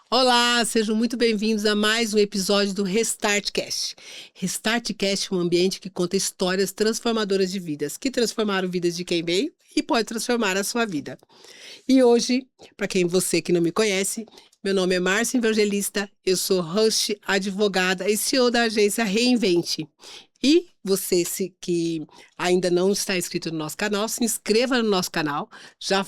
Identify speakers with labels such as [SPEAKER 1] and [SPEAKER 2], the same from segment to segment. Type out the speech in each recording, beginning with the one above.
[SPEAKER 1] Olá, sejam muito bem-vindos a mais um episódio do Restartcast. Restartcast é um ambiente que conta histórias transformadoras de vidas, que transformaram vidas de quem veio e pode transformar a sua vida. E hoje, para quem você que não me conhece, meu nome é Márcia Evangelista, eu sou host, advogada e CEO da agência Reinvente. E você que ainda não está inscrito no nosso canal, se inscreva no nosso canal, já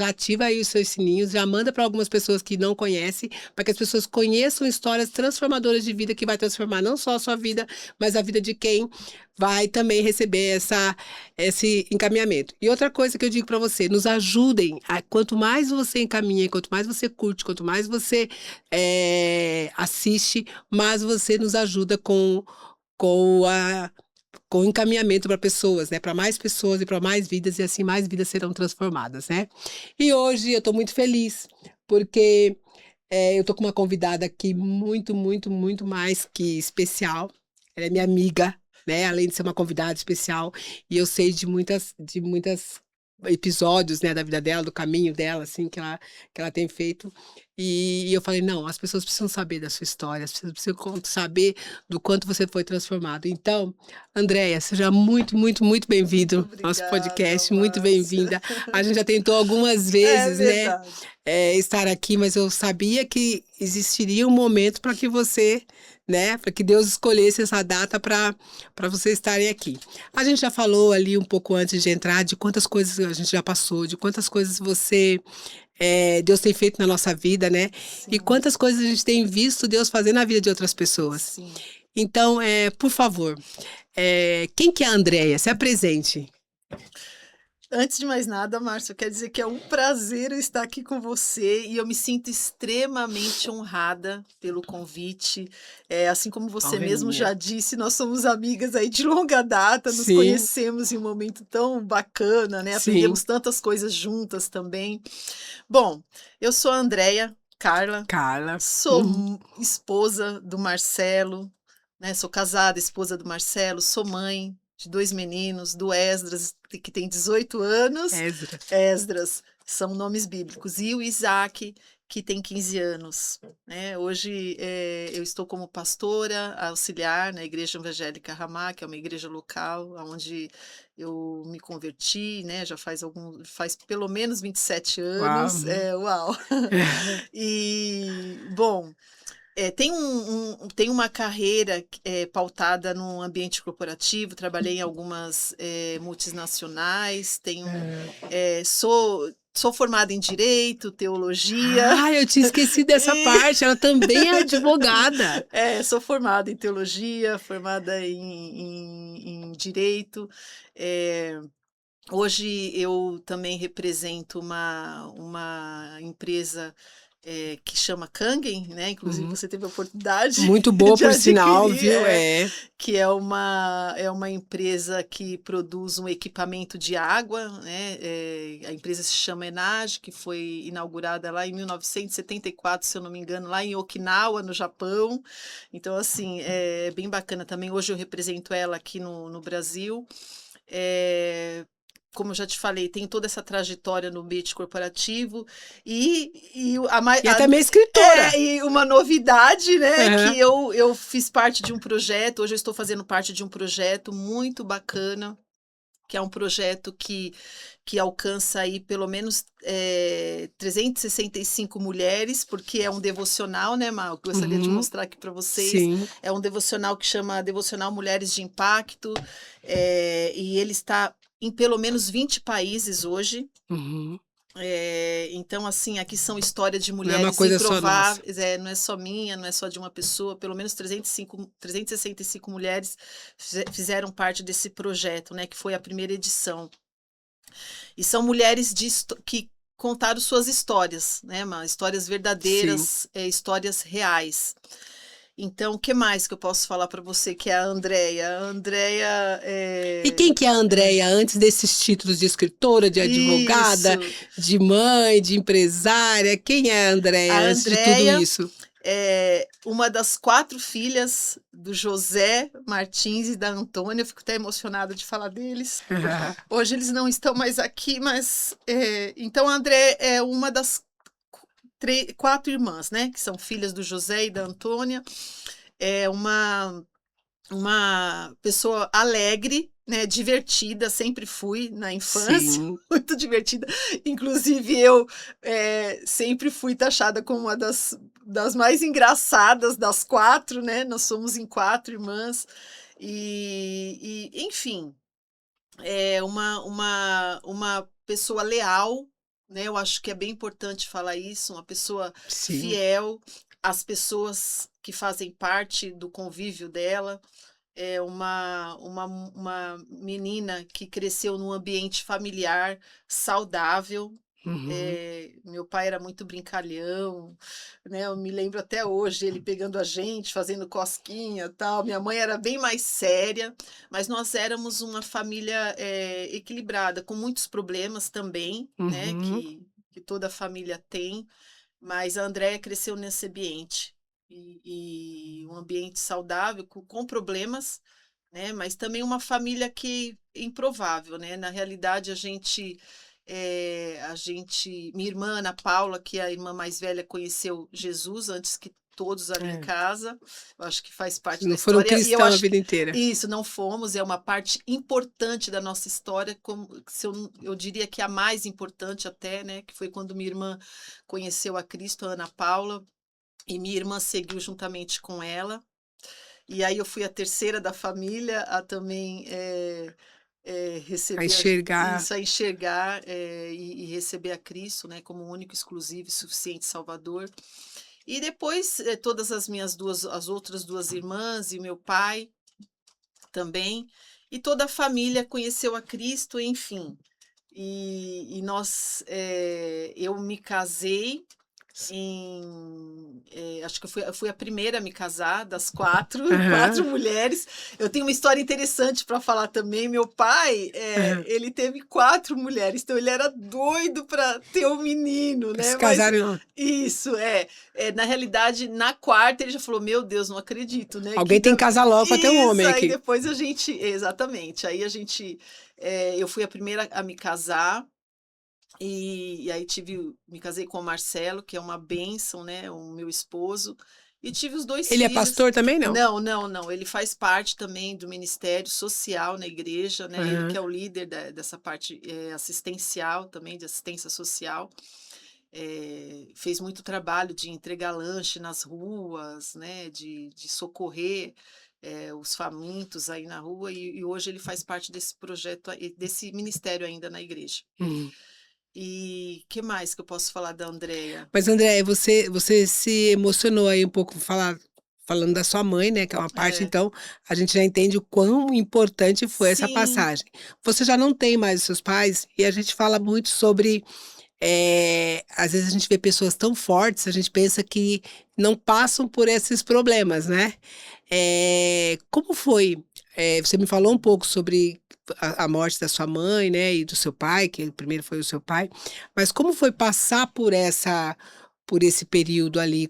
[SPEAKER 1] ativa aí os seus sininhos, já manda para algumas pessoas que não conhecem, para que as pessoas conheçam histórias transformadoras de vida que vai transformar não só a sua vida, mas a vida de quem vai também receber esse encaminhamento. E outra coisa que eu digo para você, nos ajudem, quanto mais você encaminha, quanto mais você curte, quanto mais você assiste, mais você nos ajuda com, a, com encaminhamento para pessoas, né? Para mais pessoas e para mais vidas, e assim mais vidas serão transformadas, né? E hoje eu estou muito feliz, porque eu estou com uma convidada aqui muito mais que especial. Ela é minha amiga, né? Além de ser uma convidada especial, e eu sei de muitas episódios, né, da vida dela, do caminho dela, assim, que ela tem feito. E eu falei, não, as pessoas precisam saber da sua história, as pessoas precisam saber do quanto você foi transformado. Então, Andréia, seja muito bem-vindo ao nosso
[SPEAKER 2] Obrigada,
[SPEAKER 1] podcast, muito
[SPEAKER 2] Márcia.
[SPEAKER 1] bem-vinda. A gente já tentou algumas
[SPEAKER 2] É
[SPEAKER 1] vezes, né,
[SPEAKER 2] verdade.
[SPEAKER 1] estar aqui, mas eu sabia que existiria um momento para que você, né, para que Deus escolhesse essa data para vocês estarem aqui. A gente já falou ali um pouco antes de entrar de quantas coisas a gente já passou, de quantas coisas Deus tem feito na nossa vida, né? E
[SPEAKER 2] Sim,
[SPEAKER 1] quantas coisas a gente tem visto Deus fazer na vida de outras pessoas.
[SPEAKER 2] sim.
[SPEAKER 1] Então, por favor, quem que é a Andréia? Se apresente.
[SPEAKER 2] Antes de mais nada, Márcia, eu quero dizer que é um prazer eu estar aqui com você e eu me sinto extremamente honrada pelo convite. Assim como você
[SPEAKER 1] Honra é
[SPEAKER 2] mesmo já
[SPEAKER 1] minha.
[SPEAKER 2] disse, nós somos amigas aí de longa data, nos
[SPEAKER 1] Sim,
[SPEAKER 2] conhecemos em um momento tão bacana, né?
[SPEAKER 1] sim.
[SPEAKER 2] Aprendemos tantas coisas juntas também. Bom, eu sou a Andréia Carla,
[SPEAKER 1] Carla.
[SPEAKER 2] sou
[SPEAKER 1] Uhum.
[SPEAKER 2] esposa do Marcelo, né? Sou casada, esposa do Marcelo, sou mãe de 2 meninos, do Esdras, que tem 18 anos.
[SPEAKER 1] Ezra.
[SPEAKER 2] Esdras são nomes bíblicos. E o Isaac, que tem 15 anos. Né? Hoje eu estou como pastora auxiliar na Igreja Evangélica Ramá, que é uma igreja local, onde eu me converti, né? Já faz pelo menos 27
[SPEAKER 1] Uau.
[SPEAKER 2] anos. Uau! E, bom, tem uma carreira pautada no ambiente corporativo, trabalhei em algumas multinacionais, sou formada em Direito, Teologia,
[SPEAKER 1] Ah, eu tinha esquecido dessa
[SPEAKER 2] e,
[SPEAKER 1] parte. Ela também é advogada.
[SPEAKER 2] sou formada em Teologia, formada em Direito. é, Hoje eu também represento uma empresa que chama Kangen, né? Inclusive
[SPEAKER 1] Uhum.
[SPEAKER 2] você teve a oportunidade
[SPEAKER 1] Muito boa,
[SPEAKER 2] de
[SPEAKER 1] por sinal,
[SPEAKER 2] adquirir,
[SPEAKER 1] viu?
[SPEAKER 2] que é uma empresa que produz um equipamento de água, né? A empresa se chama Enage, que foi inaugurada lá em 1974, se eu não me engano, lá em Okinawa, no Japão. Então, assim, é bem bacana também. Hoje eu represento ela aqui no Brasil. É, Como eu já te falei, tem toda essa trajetória no ambiente corporativo
[SPEAKER 1] E é também escritora.
[SPEAKER 2] e uma novidade, né, que
[SPEAKER 1] Aham.
[SPEAKER 2] eu fiz parte de um projeto, hoje eu estou fazendo parte de um projeto muito bacana, que é um projeto que alcança aí pelo menos 365 mulheres, porque é um devocional, né, Mal? Que eu gostaria de
[SPEAKER 1] Uhum.
[SPEAKER 2] mostrar aqui para vocês.
[SPEAKER 1] Sim.
[SPEAKER 2] É um devocional que chama Devocional Mulheres de Impacto, e ele está em pelo menos 20 países hoje.
[SPEAKER 1] Uhum.
[SPEAKER 2] Então, assim, aqui são histórias de
[SPEAKER 1] Não é uma
[SPEAKER 2] mulheres
[SPEAKER 1] coisa só nossa.
[SPEAKER 2] improváveis, não é só minha, não é só de uma pessoa, pelo menos 365 mulheres fizeram parte desse projeto, né, que foi a primeira edição. E são mulheres que contaram suas histórias, né, histórias
[SPEAKER 1] Sim.
[SPEAKER 2] verdadeiras, histórias reais. Então, o que mais que eu posso falar para você que é a Andrea? A Andrea
[SPEAKER 1] E quem que é a Andréia antes desses títulos de escritora, de advogada,
[SPEAKER 2] Isso.
[SPEAKER 1] de mãe, de empresária? Quem é a
[SPEAKER 2] A
[SPEAKER 1] Andréia antes de tudo
[SPEAKER 2] Andrea
[SPEAKER 1] isso?
[SPEAKER 2] é uma das 4 filhas do José Martins e da Antônia. Eu fico até emocionada de falar deles. Hoje eles não estão mais aqui, mas então a André é uma das quatro irmãs, né? Que são filhas do José e da Antônia. É uma pessoa alegre, né, divertida, sempre fui na infância,
[SPEAKER 1] Sim.
[SPEAKER 2] muito divertida. Inclusive, eu sempre fui taxada como uma das mais engraçadas das quatro, né? Nós somos em quatro irmãs. Enfim, é uma pessoa leal, né? Eu acho que é bem importante falar isso, uma pessoa
[SPEAKER 1] Sim.
[SPEAKER 2] fiel às pessoas que fazem parte do convívio dela. É uma menina que cresceu num ambiente familiar saudável.
[SPEAKER 1] Uhum.
[SPEAKER 2] Meu pai era muito brincalhão, né? Eu me lembro até hoje ele pegando a gente, fazendo cosquinha, tal. Minha mãe era bem mais séria, mas nós éramos uma família equilibrada, com muitos problemas também, né?
[SPEAKER 1] Uhum.
[SPEAKER 2] Que toda família tem, mas a Andréia cresceu nesse ambiente. E um ambiente saudável, com problemas, né? Mas também uma família que improvável, né? Na realidade, minha irmã Ana Paula, que é a irmã mais velha, conheceu Jesus antes que todos ali em
[SPEAKER 1] É.
[SPEAKER 2] casa. Eu acho que faz parte da
[SPEAKER 1] Não foram
[SPEAKER 2] história. E eu
[SPEAKER 1] cristãos a
[SPEAKER 2] acho que
[SPEAKER 1] vida inteira.
[SPEAKER 2] isso, não fomos, é uma parte importante da nossa história, como se eu diria que a mais importante até, né? Que foi quando minha irmã conheceu a Cristo, a Ana Paula, e minha irmã seguiu juntamente com ela. E aí eu fui a terceira da família a também
[SPEAKER 1] A
[SPEAKER 2] receber
[SPEAKER 1] enxergar.
[SPEAKER 2] isso, a enxergar e receber a Cristo, né, como único, exclusivo e suficiente Salvador. E depois todas as outras duas irmãs e meu pai também, e toda a família conheceu a Cristo, enfim. Eu me casei acho que eu fui a primeira a me casar das quatro,
[SPEAKER 1] Aham.
[SPEAKER 2] quatro mulheres. Eu tenho uma história interessante para falar também. Meu pai,
[SPEAKER 1] Aham.
[SPEAKER 2] ele teve quatro mulheres, então ele era doido para ter um menino,
[SPEAKER 1] Se
[SPEAKER 2] né? Mas
[SPEAKER 1] casaram.
[SPEAKER 2] isso na realidade, na quarta ele já falou: Meu Deus, não acredito, né?
[SPEAKER 1] Alguém tem que casar logo para ter um
[SPEAKER 2] Isso,
[SPEAKER 1] homem
[SPEAKER 2] aí
[SPEAKER 1] aqui.
[SPEAKER 2] depois exatamente, eu fui a primeira a me casar. E aí me casei com o Marcelo, que é uma bênção, né? O meu esposo. E tive os dois
[SPEAKER 1] Ele é
[SPEAKER 2] filhos.
[SPEAKER 1] pastor também, não?
[SPEAKER 2] Não, não, não. Ele faz parte também do ministério social na igreja, né? Ele que
[SPEAKER 1] Aham.
[SPEAKER 2] é o líder dessa parte assistencial também, de assistência social. Fez muito trabalho de entregar lanche nas ruas, né? De socorrer os famintos aí na rua. E hoje ele faz parte desse projeto, desse ministério ainda na igreja.
[SPEAKER 1] Uhum.
[SPEAKER 2] E que mais que eu posso falar da Andrea?
[SPEAKER 1] Mas, André, você se emocionou aí um pouco falando da sua mãe, né? Que é uma parte,
[SPEAKER 2] É,
[SPEAKER 1] então, a gente já entende o quão importante foi essa
[SPEAKER 2] sim,
[SPEAKER 1] passagem. Você já não tem mais os seus pais, e a gente fala muito sobre. Às vezes a gente vê pessoas tão fortes, a gente pensa que não passam por esses problemas, né? Como foi? Você me falou um pouco sobre a morte da sua mãe, né, e do seu pai, que primeiro foi o seu pai, mas como foi passar por esse período ali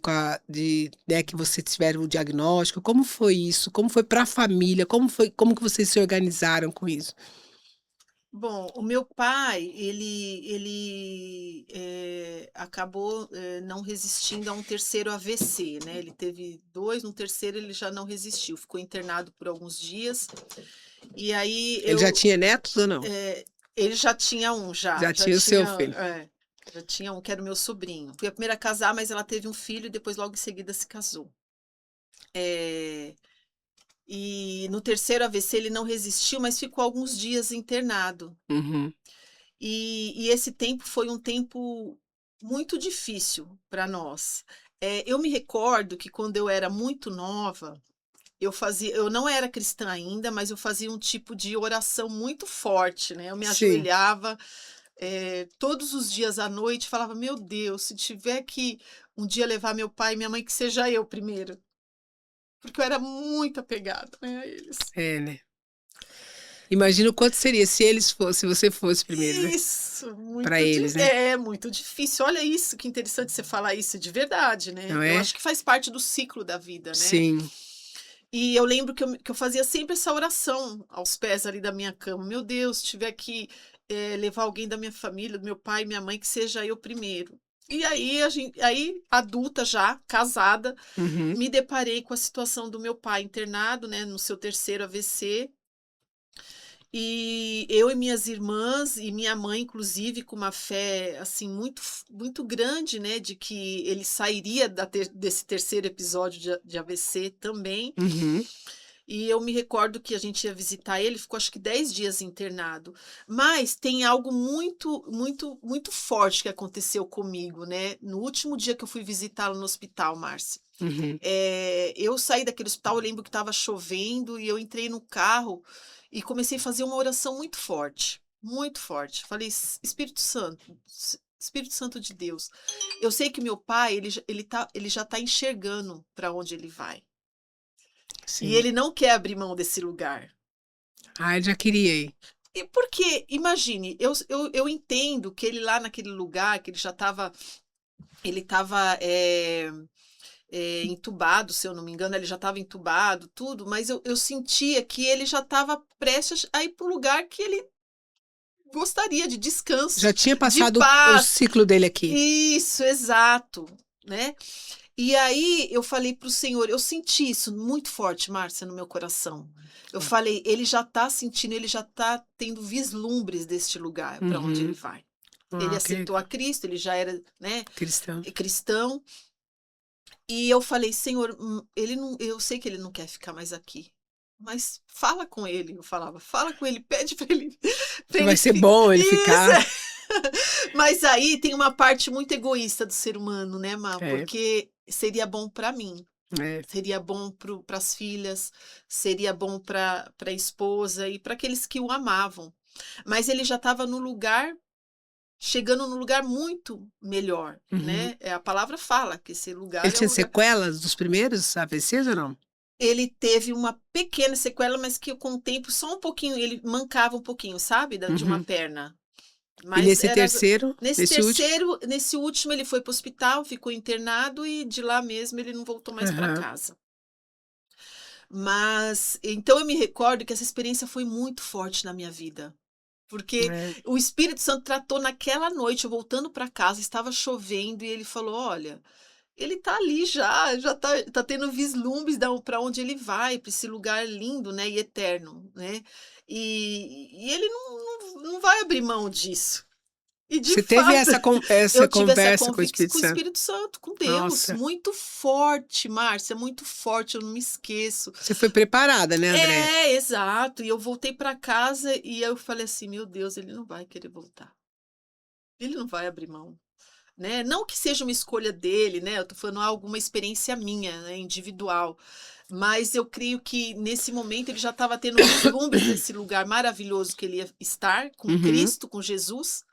[SPEAKER 1] né, que você tiveram o diagnóstico? Como foi isso? Como foi para a família? Como que vocês se organizaram com isso?
[SPEAKER 2] bom, o meu pai, ele acabou não resistindo a um terceiro AVC, né? Ele teve dois, no terceiro ele já não resistiu, ficou internado por alguns dias. E aí
[SPEAKER 1] Ele já tinha netos ou não?
[SPEAKER 2] ele já tinha um,
[SPEAKER 1] Já tinha o seu filho.
[SPEAKER 2] já tinha um que era o meu sobrinho. Fui a primeira a casar, mas ela teve um filho e depois logo em seguida se casou. Eh, E no terceiro AVC ele não resistiu, mas ficou alguns dias internado.
[SPEAKER 1] Uhum,
[SPEAKER 2] E esse tempo foi um tempo muito difícil para nós. Eu me recordo que quando eu era muito nova, eu não era cristã ainda, mas eu fazia um tipo de oração muito forte, né? Eu me
[SPEAKER 1] sim.
[SPEAKER 2] ajoelhava, todos os dias à noite, falava: Meu Deus, se tiver que um dia levar meu pai e minha mãe, que seja eu primeiro, porque eu era muito apegada, né, a eles.
[SPEAKER 1] Né? Imagina o quanto seria se você fosse primeiro, né?
[SPEAKER 2] Isso,
[SPEAKER 1] Para eles, né?
[SPEAKER 2] muito difícil. Olha isso, que interessante você falar isso de verdade, né?
[SPEAKER 1] Não
[SPEAKER 2] Eu
[SPEAKER 1] é?
[SPEAKER 2] acho que faz parte do ciclo da vida, né?
[SPEAKER 1] Sim.
[SPEAKER 2] E eu lembro que eu fazia sempre essa oração aos pés ali da minha cama. Meu Deus, se tiver que levar alguém da minha família, do meu pai e minha mãe, que seja eu primeiro. E aí, aí, adulta já, casada,
[SPEAKER 1] Uhum.
[SPEAKER 2] me deparei com a situação do meu pai internado, né, no seu terceiro AVC. E eu e minhas irmãs e minha mãe, inclusive, com uma fé assim muito grande, né, de que ele sairia desse terceiro episódio de AVC também.
[SPEAKER 1] Uhum.
[SPEAKER 2] E eu me recordo que a gente ia visitar ele, ficou acho que 10 dias internado. Mas tem algo muito forte que aconteceu comigo, né? No último dia que eu fui visitá-lo no hospital, Márcia.
[SPEAKER 1] Uhum.
[SPEAKER 2] Eu saí daquele hospital, eu lembro que estava chovendo e eu entrei no carro e comecei a fazer uma oração muito forte, muito forte. Falei, Espírito Santo, Espírito Santo de Deus, eu sei que meu pai, ele já está enxergando para onde ele vai. E
[SPEAKER 1] Sim.
[SPEAKER 2] ele não quer abrir mão desse lugar.
[SPEAKER 1] Ah, eu já queria ir.
[SPEAKER 2] E porque, imagine, eu entendo que ele lá naquele lugar, que ele estava entubado, se eu não me engano, ele já estava entubado, tudo, mas eu sentia que ele já estava prestes a ir para o lugar que ele gostaria de
[SPEAKER 1] Já
[SPEAKER 2] descanso,
[SPEAKER 1] tinha
[SPEAKER 2] de
[SPEAKER 1] passado o
[SPEAKER 2] paz.
[SPEAKER 1] ciclo dele aqui.
[SPEAKER 2] Isso, exato, né? E aí eu falei para o Senhor, eu senti isso muito forte, Márcia, no meu coração. Eu falei, ele já está sentindo, ele já está tendo vislumbres deste lugar para onde ele
[SPEAKER 1] Uhum.
[SPEAKER 2] vai. Ele
[SPEAKER 1] Ah, que
[SPEAKER 2] aceitou a
[SPEAKER 1] legal.
[SPEAKER 2] Cristo, ele já era, né,
[SPEAKER 1] Cristão.
[SPEAKER 2] cristão. E eu falei, Senhor, ele não, eu sei que ele não quer ficar mais aqui, mas fala com ele. Eu falava, fala com ele, pede para ele, para
[SPEAKER 1] Que vai
[SPEAKER 2] ele
[SPEAKER 1] ser bom ele
[SPEAKER 2] Isso.
[SPEAKER 1] ficar.
[SPEAKER 2] Mas aí tem uma parte muito egoísta do ser humano, né, Má?
[SPEAKER 1] É,
[SPEAKER 2] Porque seria bom para mim,
[SPEAKER 1] é.
[SPEAKER 2] seria bom para as filhas, seria bom para a esposa e para aqueles que o amavam. Mas ele já estava no lugar, chegando num lugar muito melhor,
[SPEAKER 1] Uhum.
[SPEAKER 2] né? A palavra fala que esse
[SPEAKER 1] Ele
[SPEAKER 2] lugar é um
[SPEAKER 1] tinha
[SPEAKER 2] lugar.
[SPEAKER 1] sequelas dos primeiros AVCs ou não?
[SPEAKER 2] Ele teve uma pequena sequela, mas que com o tempo, só um pouquinho, ele mancava um pouquinho, sabe? De uma
[SPEAKER 1] Uhum.
[SPEAKER 2] perna.
[SPEAKER 1] E
[SPEAKER 2] Mas
[SPEAKER 1] nesse
[SPEAKER 2] era.
[SPEAKER 1] terceiro,
[SPEAKER 2] Nesse
[SPEAKER 1] nesse último?
[SPEAKER 2] terceiro, nesse último, ele foi para o hospital, ficou internado e de lá mesmo ele não voltou mais para
[SPEAKER 1] Aham.
[SPEAKER 2] casa. Mas, então eu me recordo que essa experiência foi muito forte na minha vida. Porque
[SPEAKER 1] É.
[SPEAKER 2] o Espírito Santo tratou naquela noite, eu voltando para casa, estava chovendo e ele falou: Olha, ele tá ali já tá tendo vislumbres para onde ele vai, para esse lugar lindo, né, e eterno, né. E ele não vai abrir mão disso. E de
[SPEAKER 1] Você teve
[SPEAKER 2] fato,
[SPEAKER 1] essa
[SPEAKER 2] eu tive essa
[SPEAKER 1] conversa com o
[SPEAKER 2] convicção
[SPEAKER 1] Espírito
[SPEAKER 2] com o
[SPEAKER 1] Santo?
[SPEAKER 2] Espírito Santo, com Deus,
[SPEAKER 1] Nossa,
[SPEAKER 2] muito forte, Márcia, muito forte, eu não me esqueço.
[SPEAKER 1] você foi preparada, né, André?
[SPEAKER 2] É, exato. E eu voltei para casa e eu falei assim: "Meu Deus, ele não vai querer voltar. Ele não vai abrir mão", né. Não que seja uma escolha dele, né, eu tô falando alguma experiência minha, né, individual, mas eu creio que nesse momento ele já estava tendo vislumbres desse lugar maravilhoso que ele ia estar com
[SPEAKER 1] Uhum.
[SPEAKER 2] Cristo, com Jesus,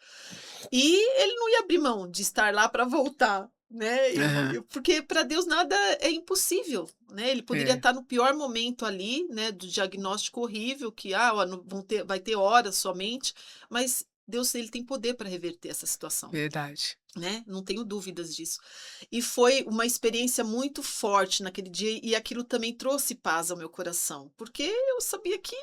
[SPEAKER 2] e ele não ia abrir mão de estar lá para voltar, né,
[SPEAKER 1] Aham.
[SPEAKER 2] porque para Deus nada é impossível, né, ele poderia
[SPEAKER 1] É,
[SPEAKER 2] estar no pior momento ali, né, do diagnóstico horrível que, ó, não vai ter horas somente, mas Deus, ele tem poder para reverter essa situação,
[SPEAKER 1] verdade.
[SPEAKER 2] né, não tenho dúvidas disso. E foi uma experiência muito forte naquele dia e aquilo também trouxe paz ao meu coração, porque eu sabia que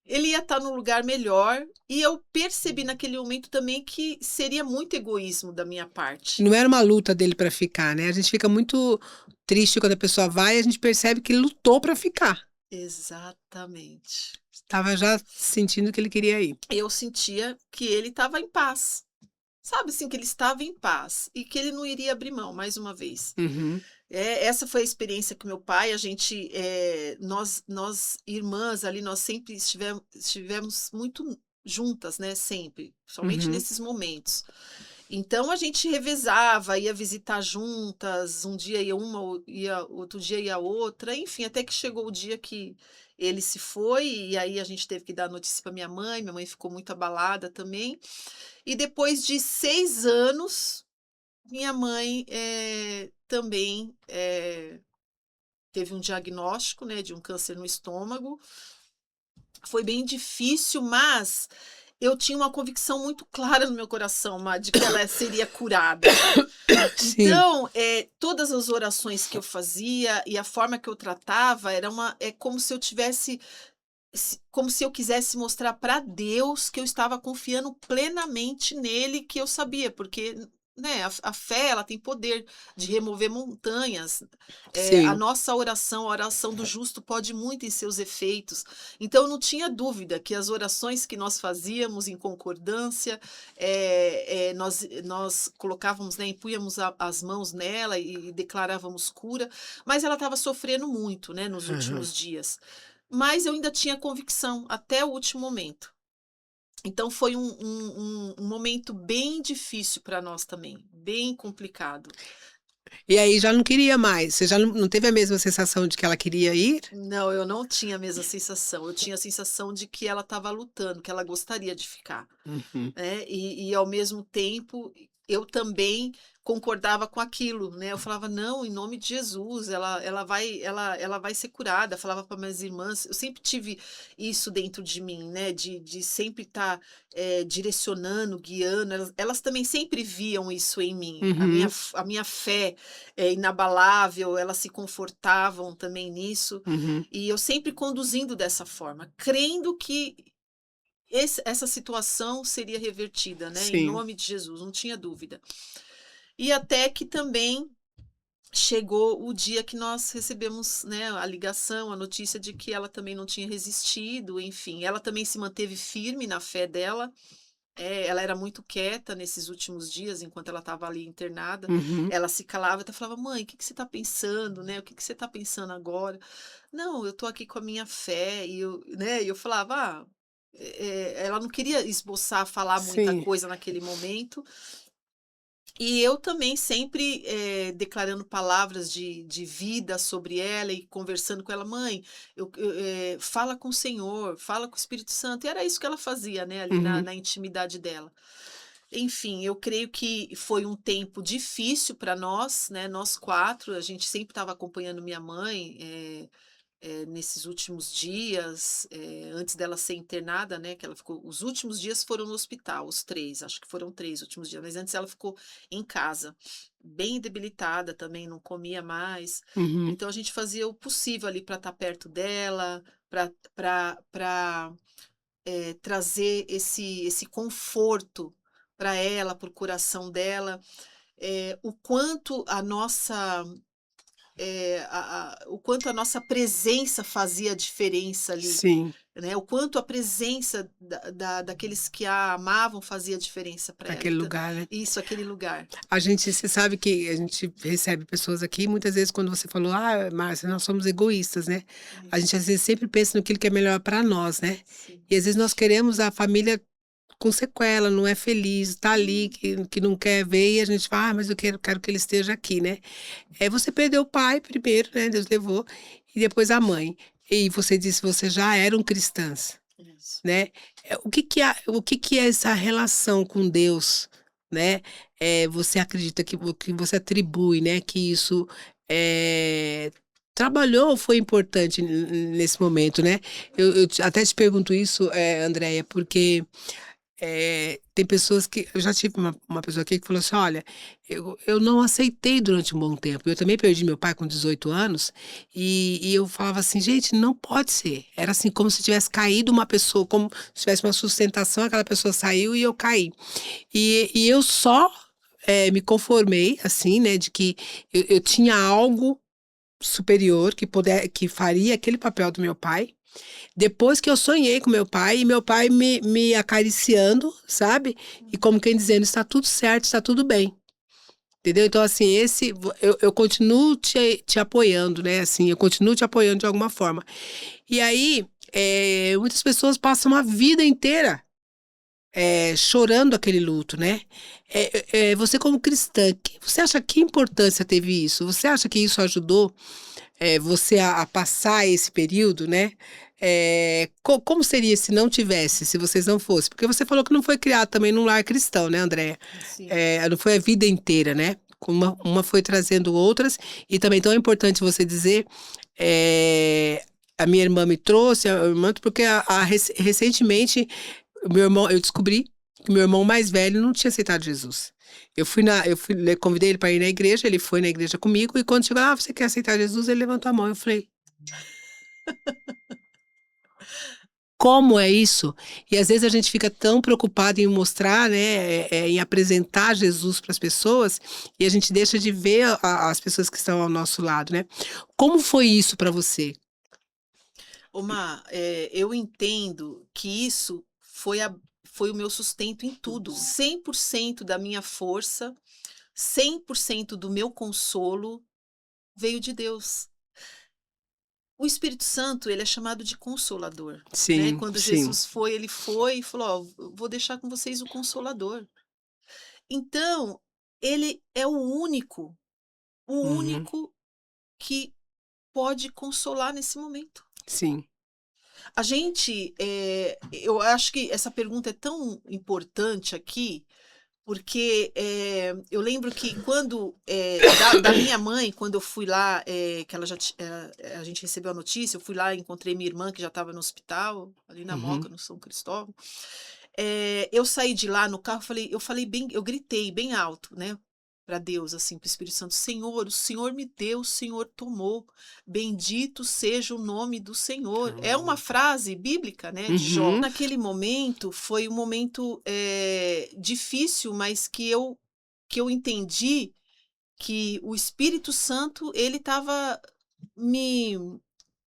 [SPEAKER 2] ele ia estar num lugar melhor e eu percebi naquele momento também que seria muito egoísmo da minha parte.
[SPEAKER 1] Não era uma luta dele pra ficar, né? A gente fica muito triste quando a pessoa vai e a gente percebe que ele lutou pra ficar.
[SPEAKER 2] Exatamente.
[SPEAKER 1] Estava já sentindo que ele queria ir.
[SPEAKER 2] Eu sentia que ele estava em paz. Sabe assim, que ele estava em paz e que ele não iria abrir mão mais uma vez.
[SPEAKER 1] Uhum.
[SPEAKER 2] Essa foi a experiência que meu pai, a gente, nós irmãs ali, nós sempre estivemos muito juntas, né, sempre, somente
[SPEAKER 1] Uhum.
[SPEAKER 2] nesses momentos. Então a gente revezava, ia visitar juntas, um dia ia uma, outro dia ia outra, enfim, até que chegou o dia que ele se foi, e aí a gente teve que dar notícia para minha mãe ficou muito abalada também. E depois de 6 anos, minha mãe, também, teve um diagnóstico, né, de um câncer no estômago. Foi bem difícil, mas eu tinha uma convicção muito clara no meu coração, Má, de que ela seria curada.
[SPEAKER 1] Sim,
[SPEAKER 2] Então, todas as orações que eu fazia e a forma que eu tratava é como se eu tivesse como se eu quisesse mostrar para Deus que eu estava confiando plenamente nele, que eu sabia, porque né, a fé, ela tem poder de remover montanhas. A
[SPEAKER 1] Sim.
[SPEAKER 2] nossa oração, a oração do justo pode muito em seus efeitos. Então eu não tinha dúvida que as orações que nós fazíamos em concordância, nós colocávamos, né, impunhamos as mãos nela e declarávamos cura, mas ela estava sofrendo muito, né, nos
[SPEAKER 1] Aham.
[SPEAKER 2] últimos dias. Mas eu ainda tinha convicção até o último momento. Então foi um momento bem difícil para nós também, bem complicado.
[SPEAKER 1] E aí já não queria mais, você já não teve a mesma sensação de que ela queria ir?
[SPEAKER 2] Não, eu não tinha a mesma sensação, eu tinha a sensação de que ela estava lutando, que ela gostaria de ficar.
[SPEAKER 1] Uhum.
[SPEAKER 2] Né, e ao mesmo tempo, eu também concordava com aquilo, né, eu falava: "Não, em nome de Jesus, ela vai ser curada", falava para minhas irmãs, eu sempre tive isso dentro de mim, né, de sempre estar, direcionando, guiando, elas também sempre viam isso em mim,
[SPEAKER 1] Uhum.
[SPEAKER 2] a minha fé é inabalável, elas se confortavam também nisso,
[SPEAKER 1] Uhum.
[SPEAKER 2] e eu sempre conduzindo dessa forma, crendo que essa situação seria revertida, né, em
[SPEAKER 1] Sim.
[SPEAKER 2] nome de Jesus, não tinha dúvida. E até que também chegou o dia que nós recebemos, né, a ligação, a notícia de que ela também não tinha resistido, enfim, ela também se manteve firme na fé dela, ela era muito quieta nesses últimos dias, enquanto ela estava ali internada,
[SPEAKER 1] Uhum.
[SPEAKER 2] ela se calava, até falava: "Mãe, o que que você está pensando, né, o que que você está pensando agora?". "Não, eu estou aqui com a minha fé", e eu falava: ela não queria esboçar, falar muita
[SPEAKER 1] Sim.
[SPEAKER 2] coisa naquele momento, e eu também sempre, declarando palavras de vida sobre ela e conversando com ela: "Mãe, fala com o Senhor, fala com o Espírito Santo", e era isso que ela fazia, né, ali na
[SPEAKER 1] Uhum.
[SPEAKER 2] na intimidade dela. Enfim, eu creio que foi um tempo difícil para nós, né, nós 4. A gente sempre estava acompanhando minha mãe, nesses últimos dias, antes dela ser internada, né, que ela ficou os últimos dias foram no hospital, os 3, acho que foram 3 últimos dias, mas antes ela ficou em casa, bem debilitada também, não comia mais.
[SPEAKER 1] Uhum.
[SPEAKER 2] Então a gente fazia o possível ali para estar perto dela, para trazer esse conforto para ela, para o coração dela. O quanto a nossa o quanto a nossa presença fazia diferença ali,
[SPEAKER 1] Sim.
[SPEAKER 2] né, o quanto a presença daqueles que a amavam fazia diferença para ela,
[SPEAKER 1] Aquele
[SPEAKER 2] então
[SPEAKER 1] lugar, né.
[SPEAKER 2] isso, aquele lugar.
[SPEAKER 1] A gente você sabe que a gente recebe pessoas aqui, muitas vezes quando você falou: "Ah, Márcia, nós somos egoístas, né". A gente
[SPEAKER 2] Isso,
[SPEAKER 1] às vezes sempre pensa naquilo que é melhor para nós, né.
[SPEAKER 2] sim.
[SPEAKER 1] E às vezes nós queremos a família com sequela, não é feliz, tá ali, que não quer ver e a gente fala: "Ah, mas eu quero que ele esteja aqui", né. Você perdeu o pai primeiro, né, Deus levou, e depois a mãe. E você disse que você já eram cristãs.
[SPEAKER 2] Isso.
[SPEAKER 1] Né, o que que é essa relação com Deus, né, você acredita que você atribui, né, que isso, trabalhou ou foi importante nesse momento, né? Até te pergunto isso, Andréia, porque tem pessoas que eu já tive uma pessoa aqui que falou assim: "Olha, eu não aceitei durante um bom tempo". Eu também perdi meu pai com 18 anos, e eu falava assim: "Gente, não pode ser". Era assim como se tivesse caído uma pessoa, como se tivesse uma sustentação, aquela pessoa saiu e eu caí. E eu só, me conformei, assim, né, de que eu tinha algo superior que faria aquele papel do meu pai, depois que eu sonhei com meu pai, e meu pai me acariciando, sabe, e como quem dizendo: "Está tudo certo, está tudo bem", entendeu. Então assim, eu continuo te apoiando, né, assim, eu continuo te apoiando de alguma forma. E aí, muitas pessoas passam a vida inteira, chorando aquele luto, né. Você como cristã, você acha que importância teve isso? Você acha que isso ajudou você a passar esse período, né, como seria se não tivesse, se vocês não fossem? Porque você falou que não foi criado também num lar cristão, né, Andréia?
[SPEAKER 2] Sim.
[SPEAKER 1] Não foi a vida inteira, né, uma foi trazendo outras, e também então é importante você dizer, a minha irmã me trouxe, a irmã porque recentemente, o meu irmão eu descobri que o meu irmão mais velho não tinha aceitado Jesus. Convidei ele para ir na igreja, ele foi na igreja comigo e quando chegou lá: "Ah, você quer aceitar Jesus?", ele levantou a mão, eu falei: como é isso? E às vezes a gente fica tão preocupado em mostrar, né, em apresentar Jesus para as pessoas, e a gente deixa de ver as pessoas que estão ao nosso lado, né? Como foi isso para você?
[SPEAKER 2] Eu entendo que isso foi o meu sustento em tudo. 100% da minha força, 100% do meu consolo veio de Deus. O Espírito Santo, ele é chamado de Consolador, né?
[SPEAKER 1] Sim,
[SPEAKER 2] Quando
[SPEAKER 1] sim.
[SPEAKER 2] Jesus foi, ele foi e falou: "Ó, eu vou deixar com vocês o Consolador". Então, ele é o
[SPEAKER 1] Uhum,
[SPEAKER 2] único que pode consolar nesse momento.
[SPEAKER 1] sim.
[SPEAKER 2] A gente, eu acho que essa pergunta é tão importante aqui, porque, eu lembro que quando, da minha mãe, quando eu fui lá, que ela já ti a gente recebeu a notícia, eu fui lá, encontrei minha irmã que já estava no hospital, ali na
[SPEAKER 1] Uhum,
[SPEAKER 2] Moca, no São Cristóvão. Eu saí de lá no carro, eu gritei bem alto, né, para Deus, assim, para o Espírito Santo: "Senhor, o Senhor me deu, o Senhor tomou, bendito seja o nome do Senhor". É uma frase bíblica, né, de Jó.
[SPEAKER 1] uhum,
[SPEAKER 2] Naquele momento, foi um momento, difícil, mas que eu entendi que o Espírito Santo, ele estava me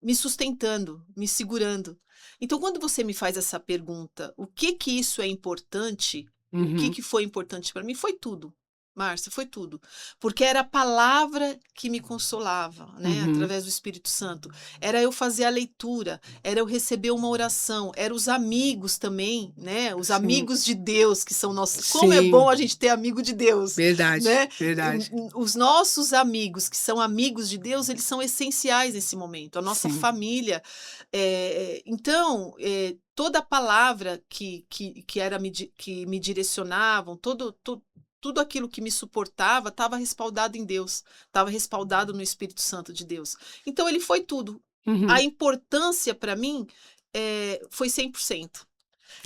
[SPEAKER 2] me sustentando, me segurando. Então, quando você me faz essa pergunta: "O que que isso é importante?", o
[SPEAKER 1] uhum,
[SPEAKER 2] que foi importante para mim? Foi tudo, Márcia, foi tudo. Porque era a palavra que me consolava, né,
[SPEAKER 1] uhum.
[SPEAKER 2] através do Espírito Santo. Era eu fazer a leitura, era eu receber uma oração, era os amigos também, né, os
[SPEAKER 1] Sim,
[SPEAKER 2] amigos de Deus que são nossos. Como é bom
[SPEAKER 1] sim.
[SPEAKER 2] a gente ter amigo de Deus,
[SPEAKER 1] Verdade,
[SPEAKER 2] né.
[SPEAKER 1] verdade.
[SPEAKER 2] Os nossos amigos que são amigos de Deus, eles são essenciais nesse momento, a nossa
[SPEAKER 1] Sim.
[SPEAKER 2] família. Então, toda a palavra que me direcionavam, tudo aquilo que me suportava estava respaldado em Deus, estava respaldado no Espírito Santo de Deus. Então ele foi tudo. A
[SPEAKER 1] Uhum.
[SPEAKER 2] importância para mim, foi 100%.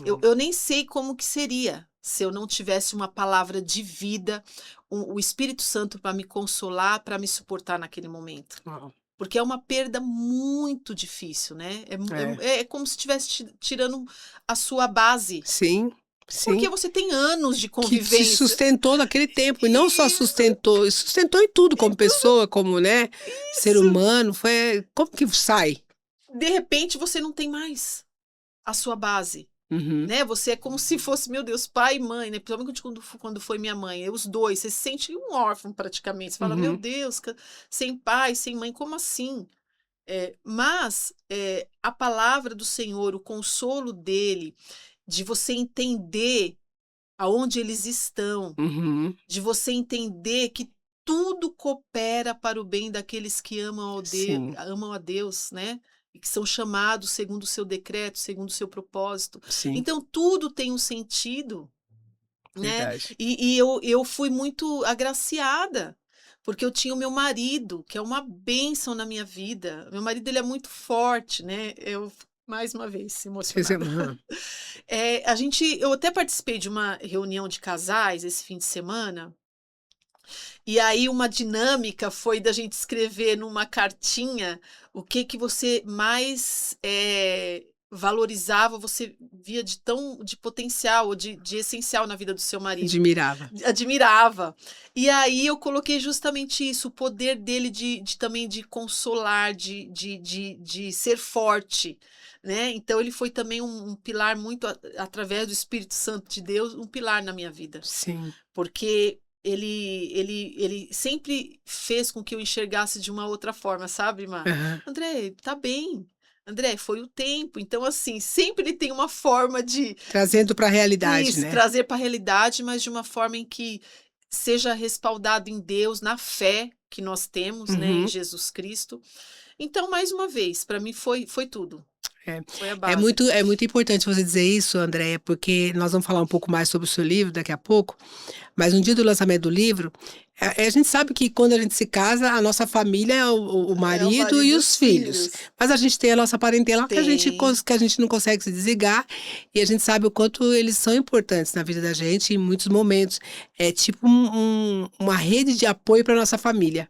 [SPEAKER 2] Eu
[SPEAKER 1] Hum.
[SPEAKER 2] eu nem sei como que seria se eu não tivesse uma palavra de vida, o Espírito Santo para me consolar, para me suportar naquele momento.
[SPEAKER 1] Ó,
[SPEAKER 2] Porque é uma perda muito difícil, né,
[SPEAKER 1] é.
[SPEAKER 2] é como se estivesse tirando a sua base,
[SPEAKER 1] Sim,
[SPEAKER 2] porque
[SPEAKER 1] sim.
[SPEAKER 2] você tem anos de
[SPEAKER 1] Que te
[SPEAKER 2] convivência.
[SPEAKER 1] sustentou naquele tempo, e não só
[SPEAKER 2] Isso,
[SPEAKER 1] sustentou, sustentou em tudo, como
[SPEAKER 2] tudo
[SPEAKER 1] pessoa, como, né, ser
[SPEAKER 2] isso.
[SPEAKER 1] humano, foi como que sai?
[SPEAKER 2] De repente você não tem mais a sua base,
[SPEAKER 1] Uhum,
[SPEAKER 2] né, você é como se fosse, meu Deus, pai e mãe, né, principalmente quando foi minha mãe, os 2, você se sente um órfão praticamente, você fala: "Meu
[SPEAKER 1] uhum,
[SPEAKER 2] Deus, sem pai, sem mãe, como assim?". Mas, a palavra do Senhor, o consolo dele, de você entender aonde eles estão,
[SPEAKER 1] uhum.
[SPEAKER 2] de você entender que tudo coopera para o bem daqueles que
[SPEAKER 1] Sim,
[SPEAKER 2] amam a Deus, né, e que são chamados segundo o seu decreto, segundo o seu propósito.
[SPEAKER 1] sim,
[SPEAKER 2] Então tudo tem um sentido, né,
[SPEAKER 1] verdade.
[SPEAKER 2] e eu fui muito agraciada, porque eu tinha o meu marido, que é uma bênção na minha vida. Meu marido, ele é muito forte, né, eu mais uma vez emocionada.
[SPEAKER 1] Aham.
[SPEAKER 2] Eu até participei de uma reunião de casais esse fim de semana, e aí uma dinâmica foi da gente escrever numa cartinha o que que você mais, valorizava, você via de potencial ou de essencial na vida do seu marido.
[SPEAKER 1] Admirava.
[SPEAKER 2] Admirava. E aí eu coloquei justamente isso, o poder dele de também de consolar, de ser forte, né. Então ele foi também um pilar muito através do Espírito Santo de Deus, um pilar na minha vida.
[SPEAKER 1] Sim.
[SPEAKER 2] Porque ele sempre fez com que eu enxergasse de uma outra forma, sabe, Má?
[SPEAKER 1] Aham.
[SPEAKER 2] "André, tá bem. André, foi o tempo". Então, assim, sempre ele tem uma forma de
[SPEAKER 1] Trazendo para a realidade,
[SPEAKER 2] isso,
[SPEAKER 1] né.
[SPEAKER 2] trazer para a realidade, mas de uma forma em que seja respaldado em Deus, na fé que nós temos, né, em
[SPEAKER 1] Uhum.
[SPEAKER 2] Jesus Cristo. Então, mais uma vez, para mim foi tudo,
[SPEAKER 1] É.
[SPEAKER 2] foi a
[SPEAKER 1] É
[SPEAKER 2] base.
[SPEAKER 1] muito importante você dizer isso, Andréia, porque nós vamos falar um pouco mais sobre o seu livro daqui a pouco, mas no dia do lançamento do livro, a gente sabe que quando a gente se casa, a nossa família é o
[SPEAKER 2] É o
[SPEAKER 1] marido
[SPEAKER 2] marido
[SPEAKER 1] e
[SPEAKER 2] e
[SPEAKER 1] os
[SPEAKER 2] os
[SPEAKER 1] filhos.
[SPEAKER 2] filhos.
[SPEAKER 1] Mas a gente tem a nossa parentela
[SPEAKER 2] Tem.
[SPEAKER 1] que a gente não consegue se desligar, e a gente sabe o quanto eles são importantes na vida da gente em muitos momentos. É tipo uma rede de apoio para nossa família.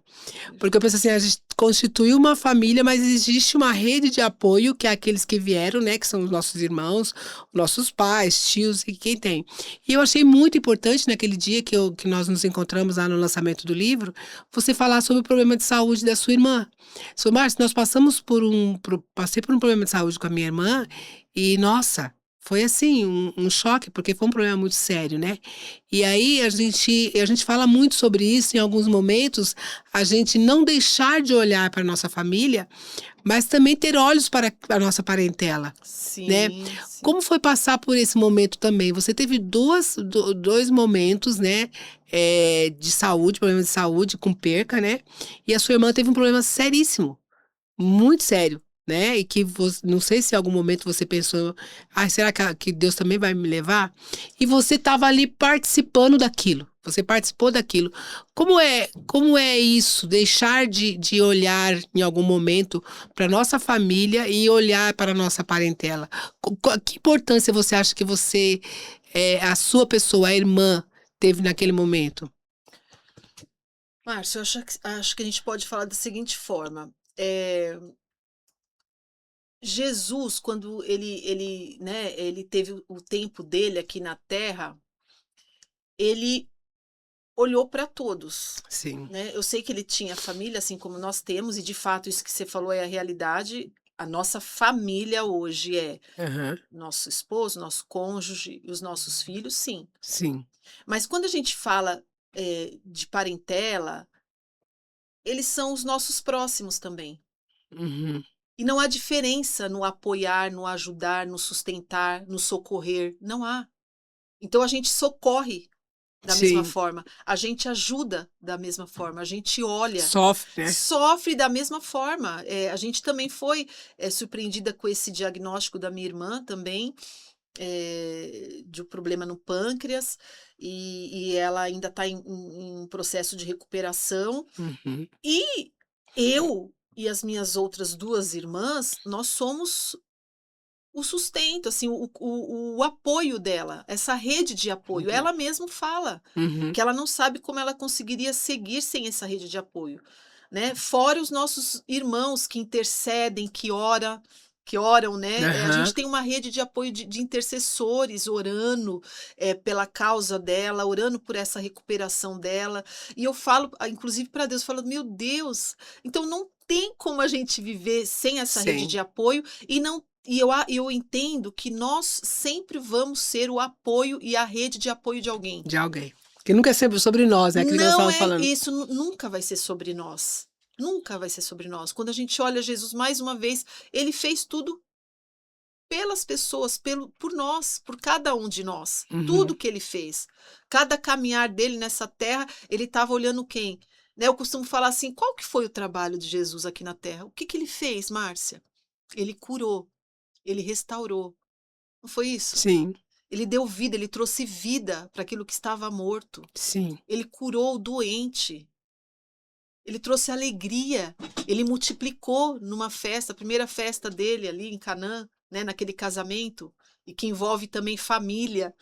[SPEAKER 1] Porque eu penso assim, constituiu uma família, mas existe uma rede de apoio, que é aqueles que vieram, né, que são os nossos irmãos, nossos pais, tios e quem tem. E eu achei muito importante naquele dia que nós nos encontramos lá no lançamento do livro, você falar sobre o problema de saúde da sua irmã. Sou Márcio, nós passei por um problema de saúde com a minha irmã e, nossa, foi assim, um choque, porque foi um problema muito sério, né? E aí a gente fala muito sobre isso em alguns momentos, a gente não deixar de olhar para a nossa família, mas também ter olhos para a nossa parentela, né?
[SPEAKER 2] Sim, sim.
[SPEAKER 1] Como foi passar por esse momento também? Você teve dois momentos, né? De saúde, problema de saúde, com perca, né? E a sua irmã teve um problema seríssimo, muito sério, né? E que não sei se em algum momento você pensou, será que Deus também vai me levar? E você estava ali participando daquilo. Você participou daquilo. Como é isso? Deixar de olhar em algum momento para nossa família e olhar para a nossa parentela. Que importância você acha que a sua pessoa, a irmã, teve naquele momento?
[SPEAKER 2] Márcio, eu acho que a gente pode falar da seguinte forma. É, Jesus, quando né, ele teve o tempo dele aqui na Terra, ele olhou para todos,
[SPEAKER 1] Sim.
[SPEAKER 2] né? Eu sei que ele tinha família, assim como nós temos, e de fato isso que você falou é a realidade. A nossa família hoje é
[SPEAKER 1] Aham.
[SPEAKER 2] nosso esposo, nosso cônjuge e os nossos filhos, sim.
[SPEAKER 1] Sim.
[SPEAKER 2] Mas quando a gente fala de parentela, eles são os nossos próximos também.
[SPEAKER 1] Uhum.
[SPEAKER 2] E não há diferença no apoiar, no ajudar, no sustentar, no socorrer. Não há. Então a gente socorre da mesma
[SPEAKER 1] Sim.
[SPEAKER 2] forma, a gente ajuda da mesma forma, a gente olha,
[SPEAKER 1] Sofre, né?
[SPEAKER 2] sofre da mesma forma. A gente também foi surpreendida com esse diagnóstico da minha irmã também, de um problema no pâncreas, e ela ainda está em um processo de recuperação.
[SPEAKER 1] Uhum.
[SPEAKER 2] E eu e as minhas outras duas irmãs, nós somos o sustento, assim, o apoio dela, essa rede de apoio.
[SPEAKER 1] Uhum.
[SPEAKER 2] Ela mesma fala
[SPEAKER 1] Uhum.
[SPEAKER 2] que ela não sabe como ela conseguiria seguir sem essa rede de apoio, né? Fora os nossos irmãos que intercedem, que oram, né? A
[SPEAKER 1] Aham.
[SPEAKER 2] gente tem uma rede de apoio de intercessores orando pela causa dela, orando por essa recuperação dela. E eu falo, inclusive para Deus, falo, meu Deus, então não tem como a gente viver sem essa rede
[SPEAKER 1] Sim.
[SPEAKER 2] de apoio e não. E eu entendo que nós sempre vamos ser o apoio e a rede de apoio de alguém.
[SPEAKER 1] De alguém. Que nunca é sempre sobre nós, né? Aquilo que nós
[SPEAKER 2] Não
[SPEAKER 1] estávamos
[SPEAKER 2] é
[SPEAKER 1] falando.
[SPEAKER 2] isso, nunca vai ser sobre nós. Nunca vai ser sobre nós. Quando a gente olha Jesus mais uma vez, ele fez tudo pelas pessoas, por nós, por cada um de nós. Tudo
[SPEAKER 1] Uhum.
[SPEAKER 2] que ele fez. Cada caminhar dele nessa terra, ele estava olhando quem? Né, eu costumo falar assim, qual que foi o trabalho de Jesus aqui na terra? O que que ele fez, Márcia? Ele curou, ele restaurou. Não foi isso?
[SPEAKER 1] Sim.
[SPEAKER 2] Ele deu vida, ele trouxe vida para aquilo que estava morto.
[SPEAKER 1] Sim.
[SPEAKER 2] Ele curou o doente. Ele trouxe alegria. Ele multiplicou numa festa, a primeira festa dele ali em Canaã, né, naquele casamento, e que envolve também família,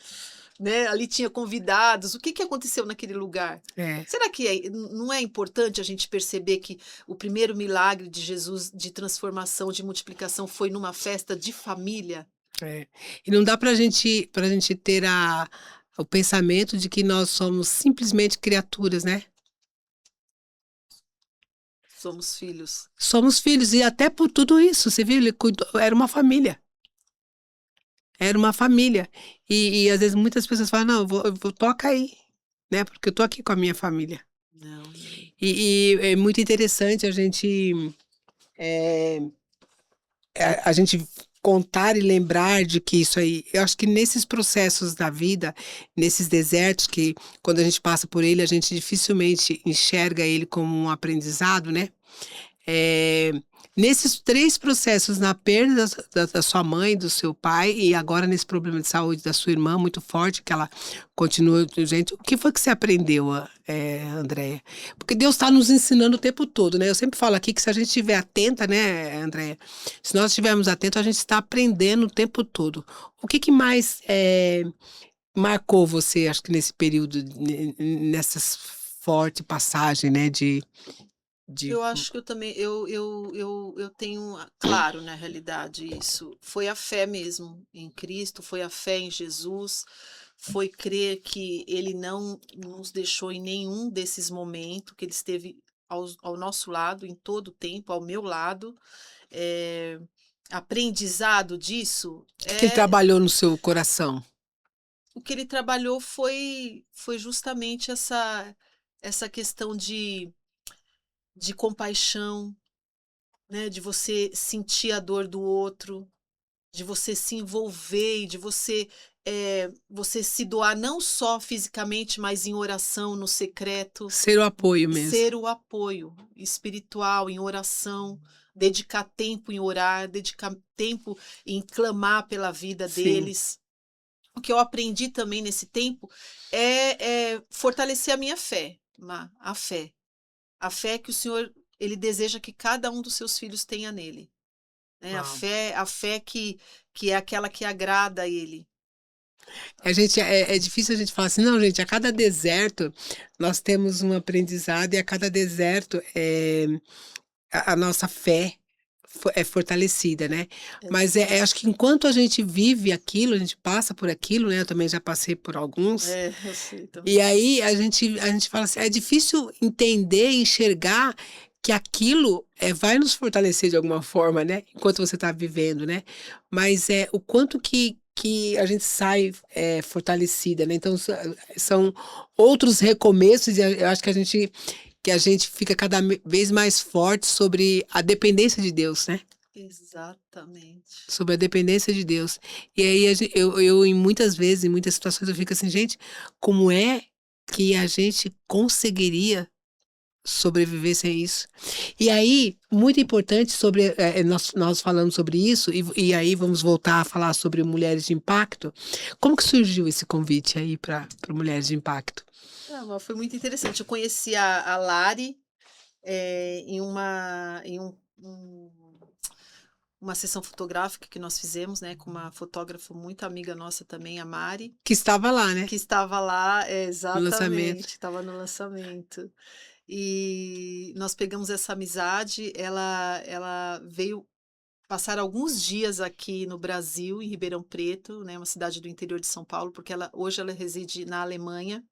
[SPEAKER 2] né? Ali tinha convidados. O que que aconteceu naquele lugar?
[SPEAKER 1] É.
[SPEAKER 2] Será que não é importante a gente perceber que o primeiro milagre de Jesus de transformação, de multiplicação, foi numa festa de família?
[SPEAKER 1] É. E não dá pra gente ter o pensamento de que nós somos simplesmente criaturas, né?
[SPEAKER 2] Somos filhos.
[SPEAKER 1] Somos filhos, e até por tudo isso, você viu? Ele cuidou, era uma família. Era uma família. E às vezes muitas pessoas falam, não, toca aí, né? Porque eu tô aqui com a minha família.
[SPEAKER 2] Não.
[SPEAKER 1] E é muito interessante é, a gente contar e lembrar de que isso aí, eu acho que nesses processos da vida, nesses desertos que quando a gente passa por ele, a gente dificilmente enxerga ele como um aprendizado, né? É, nesses três processos, na perda da sua mãe, do seu pai, e agora nesse problema de saúde da sua irmã, muito forte, que ela continua, gente, o que foi que você aprendeu, Andréia? Porque Deus está nos ensinando o tempo todo, né? Eu sempre falo aqui que se a gente estiver atenta, né, Andréia? Se nós estivermos atentos, a gente está aprendendo o tempo todo. O que mais marcou você, acho que nesse período, nessas forte passagem, né, de
[SPEAKER 2] Eu acho que eu também, eu tenho, claro, na realidade, isso. Foi a fé mesmo em Cristo, foi a fé em Jesus, foi crer que Ele não nos deixou em nenhum desses momentos, que Ele esteve ao nosso lado, em todo o tempo, ao meu lado. Eh, Aprendizado disso
[SPEAKER 1] o que que ele
[SPEAKER 2] é
[SPEAKER 1] trabalhou no seu coração?
[SPEAKER 2] o que ele trabalhou foi justamente essa questão de compaixão, né, de você sentir a dor do outro, de você se envolver e de você se doar não só fisicamente, mas em oração, no secreto,
[SPEAKER 1] Ser o apoio mesmo.
[SPEAKER 2] ser o apoio espiritual em oração, dedicar tempo em orar, dedicar tempo em clamar pela vida
[SPEAKER 1] Sim.
[SPEAKER 2] deles. O que eu aprendi também nesse tempo é fortalecer a minha fé, a fé. A fé que o Senhor, ele deseja que cada um dos seus filhos tenha nele, né,
[SPEAKER 1] Uau.
[SPEAKER 2] a fé que é aquela que agrada a ele.
[SPEAKER 1] É difícil a gente falar assim, não, gente, a cada deserto nós temos um aprendizado e a cada deserto a nossa fé é fortalecida, né? Mas acho que enquanto a gente vive aquilo, a gente passa por aquilo, né? Eu também já passei por alguns.
[SPEAKER 2] Eu sei
[SPEAKER 1] E
[SPEAKER 2] também.
[SPEAKER 1] aí a gente fala assim, é difícil entender e enxergar que aquilo vai nos fortalecer de alguma forma, né? Enquanto você está vivendo, né? Mas o quanto que a gente sai fortalecida, né? Então são outros recomeços e eu acho que a gente fica cada vez mais forte sobre a dependência de Deus, né?
[SPEAKER 2] Exatamente.
[SPEAKER 1] Sobre a dependência de Deus. E aí eu em muitas vezes, em muitas situações, eu fico assim, gente, como é que a gente conseguiria sobreviver sem isso? E aí, muito importante sobre, nós falamos sobre isso, e aí vamos voltar a falar sobre Mulheres de Impacto. Como que surgiu esse convite aí para Mulheres de Impacto?
[SPEAKER 2] Mas foi muito interessante. Eu conheci a Lari uma sessão fotográfica que nós fizemos, né, com uma fotógrafa muito amiga nossa também, a Mari,
[SPEAKER 1] Que estava lá, né?
[SPEAKER 2] que estava lá,
[SPEAKER 1] No lançamento.
[SPEAKER 2] exatamente, estava no lançamento. E nós pegamos essa amizade, ela veio passar alguns dias aqui no Brasil, em Ribeirão Preto, né, uma cidade do interior de São Paulo, porque hoje ela reside na Alemanha,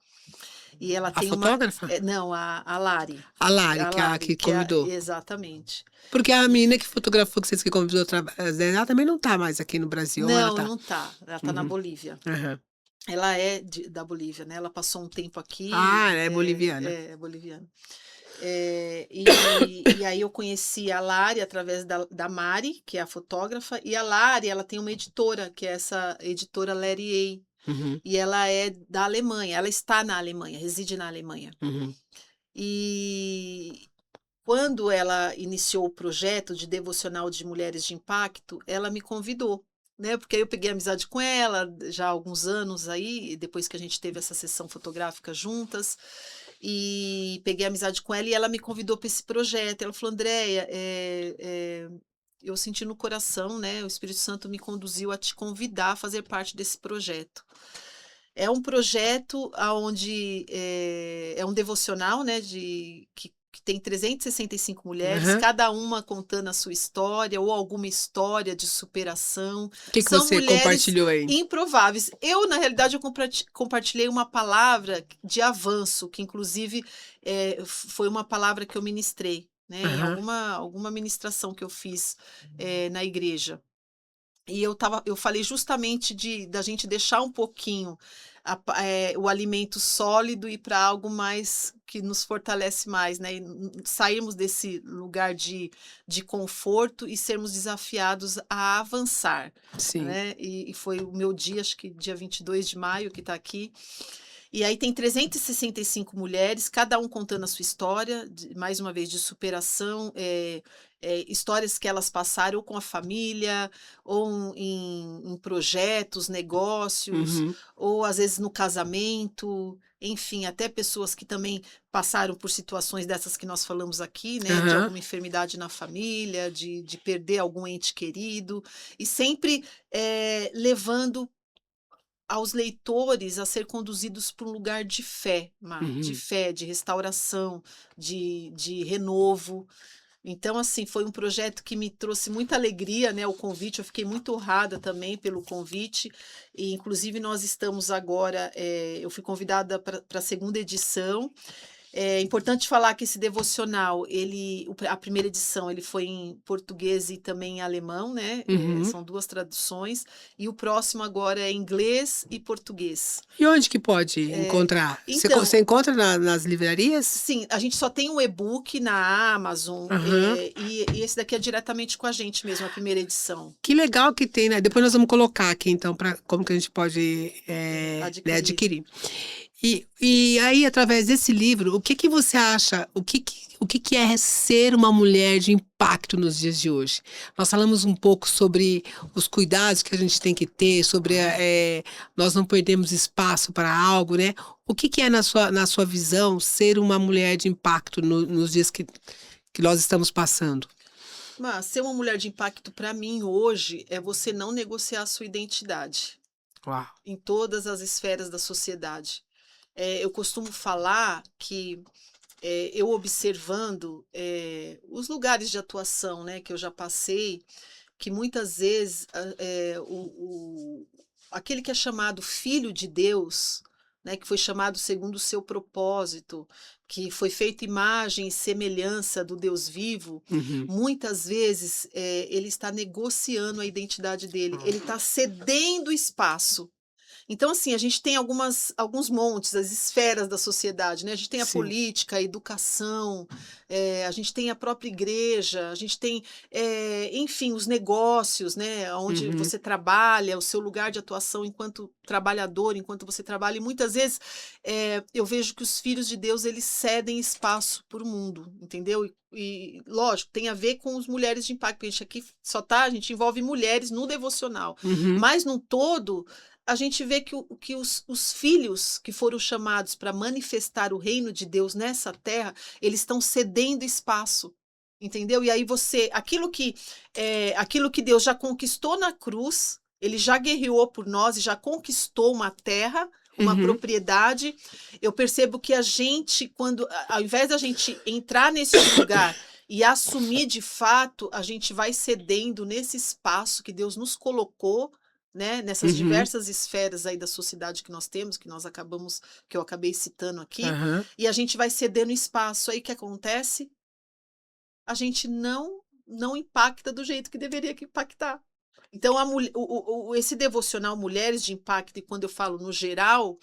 [SPEAKER 2] e ela
[SPEAKER 1] A
[SPEAKER 2] tem
[SPEAKER 1] fotógrafa?
[SPEAKER 2] não, a Lari,
[SPEAKER 1] A Lari,
[SPEAKER 2] a
[SPEAKER 1] que, a,
[SPEAKER 2] Lari,
[SPEAKER 1] que
[SPEAKER 2] que é,
[SPEAKER 1] convidou.
[SPEAKER 2] exatamente.
[SPEAKER 1] Porque a menina que fotografou, que vocês que convidou, ela também não tá mais aqui no Brasil, ou ela
[SPEAKER 2] Não,
[SPEAKER 1] tá?
[SPEAKER 2] não tá, ela tá na
[SPEAKER 1] Uhum.
[SPEAKER 2] Bolívia.
[SPEAKER 1] Aham.
[SPEAKER 2] Ela é da Bolívia, né? Ela passou um tempo aqui,
[SPEAKER 1] Ah, ela é boliviana.
[SPEAKER 2] é boliviana. E aí eu conheci a Lari através da Mari, que é a fotógrafa, e a Lari, ela tem uma editora, que é essa editora Larry A.
[SPEAKER 1] Uhum,
[SPEAKER 2] E ela é da Alemanha, ela está na Alemanha, reside na Alemanha.
[SPEAKER 1] uhum.
[SPEAKER 2] E quando ela iniciou o projeto de devocional de mulheres de impacto, ela me convidou, né? Porque aí eu peguei amizade com ela já há alguns anos aí, depois que a gente teve essa sessão fotográfica juntas, e peguei amizade com ela e ela me convidou para esse projeto. Ela falou, Andréia, eu senti no coração, né? O Espírito Santo me conduziu a te convidar a fazer parte desse projeto. É um projeto onde é um devocional, né, que tem 365 mulheres,
[SPEAKER 1] Aham.
[SPEAKER 2] cada uma contando a sua história ou alguma história de superação.
[SPEAKER 1] O que
[SPEAKER 2] São
[SPEAKER 1] você
[SPEAKER 2] mulheres
[SPEAKER 1] compartilhou aí?
[SPEAKER 2] improváveis. Eu, na realidade, eu compartilhei uma palavra de avanço, que inclusive foi uma palavra que eu ministrei, né, em
[SPEAKER 1] Aham.
[SPEAKER 2] alguma ministração que eu fiz na igreja. E eu falei justamente da gente deixar um pouquinho o alimento sólido e para algo mais que nos fortalece mais, né? E sairmos desse lugar de conforto e sermos desafiados a avançar,
[SPEAKER 1] Sim.
[SPEAKER 2] né? E foi o meu dia, acho que dia 22 de maio, que está aqui. E aí tem 365 mulheres, cada um contando a sua história, mais uma vez, de superação, histórias que elas passaram ou com a família, ou em projetos, negócios,
[SPEAKER 1] Uhum.
[SPEAKER 2] ou às vezes no casamento, enfim, até pessoas que também passaram por situações dessas que nós falamos aqui, né, de
[SPEAKER 1] Aham.
[SPEAKER 2] alguma enfermidade na família, de perder algum ente querido, e sempre levando aos leitores a ser conduzidos para um lugar de fé, de
[SPEAKER 1] Uhum.
[SPEAKER 2] fé, de restauração, de renovo. Então, assim, foi um projeto que me trouxe muita alegria, né? O convite, eu fiquei muito honrada também pelo convite. E, inclusive, nós estamos agora, eu fui convidada para a segunda edição. É importante falar que esse devocional, a primeira edição, ele foi em português e também em alemão, né?
[SPEAKER 1] Uhum.
[SPEAKER 2] São duas traduções. E o próximo agora é inglês e português.
[SPEAKER 1] E onde que pode
[SPEAKER 2] É,
[SPEAKER 1] encontrar? Você
[SPEAKER 2] então,
[SPEAKER 1] encontra nas livrarias?
[SPEAKER 2] sim, a gente só tem um e-book na Amazon,
[SPEAKER 1] Aham.
[SPEAKER 2] e esse daqui é diretamente com a gente mesmo, a primeira edição.
[SPEAKER 1] Que legal que tem, né? Depois nós vamos colocar aqui, então, para como que a gente pode né,
[SPEAKER 2] Adquirir.
[SPEAKER 1] adquirir. E aí, através desse livro, o que que você acha? O que que é ser uma mulher de impacto nos dias de hoje? Nós falamos um pouco sobre os cuidados que a gente tem que ter, sobre nós não perdemos espaço para algo, né? O que que é, na sua visão, ser uma mulher de impacto nos dias que nós estamos passando?
[SPEAKER 2] Mas ser uma mulher de impacto para mim hoje é você não negociar a sua identidade
[SPEAKER 1] Uau.
[SPEAKER 2] em todas as esferas da sociedade. Eu costumo falar que eu observando os lugares de atuação, né, que eu já passei, que muitas vezes aquele que é chamado filho de Deus, né, que foi chamado segundo o seu propósito, que foi feito imagem e semelhança do Deus vivo,
[SPEAKER 1] Uhum.
[SPEAKER 2] muitas vezes ele está negociando a identidade dele, ele está cedendo espaço. Então, assim, a gente tem alguns montes, as esferas da sociedade, né? A gente tem a
[SPEAKER 1] Sim.
[SPEAKER 2] política, a educação, a gente tem a própria igreja, a gente tem, enfim, os negócios, né? Onde
[SPEAKER 1] Uhum.
[SPEAKER 2] você trabalha, o seu lugar de atuação enquanto trabalhador, enquanto você trabalha. E muitas vezes eu vejo que os filhos de Deus, eles cedem espaço para o mundo, entendeu? Lógico, tem a ver com as mulheres de impacto. A gente aqui a gente envolve mulheres no devocional.
[SPEAKER 1] Uhum.
[SPEAKER 2] Mas, no todo, a gente vê que os filhos que foram chamados para manifestar o reino de Deus nessa terra, eles estão cedendo espaço, entendeu? E aí aquilo que Deus já conquistou na cruz, ele já guerreou por nós e já conquistou uma terra, uma
[SPEAKER 1] Uhum.
[SPEAKER 2] propriedade. Eu percebo que a gente, ao invés da gente entrar nesse lugar e assumir de fato, a gente vai cedendo nesse espaço que Deus nos colocou, né, nessas
[SPEAKER 1] Uhum.
[SPEAKER 2] diversas esferas aí da sociedade que nós temos, que eu acabei citando aqui,
[SPEAKER 1] Aham.
[SPEAKER 2] e a gente vai cedendo espaço. Aí o que acontece? A gente não impacta do jeito que deveria que impactar. Então, esse devocional Mulheres de Impacto, e quando eu falo no geral,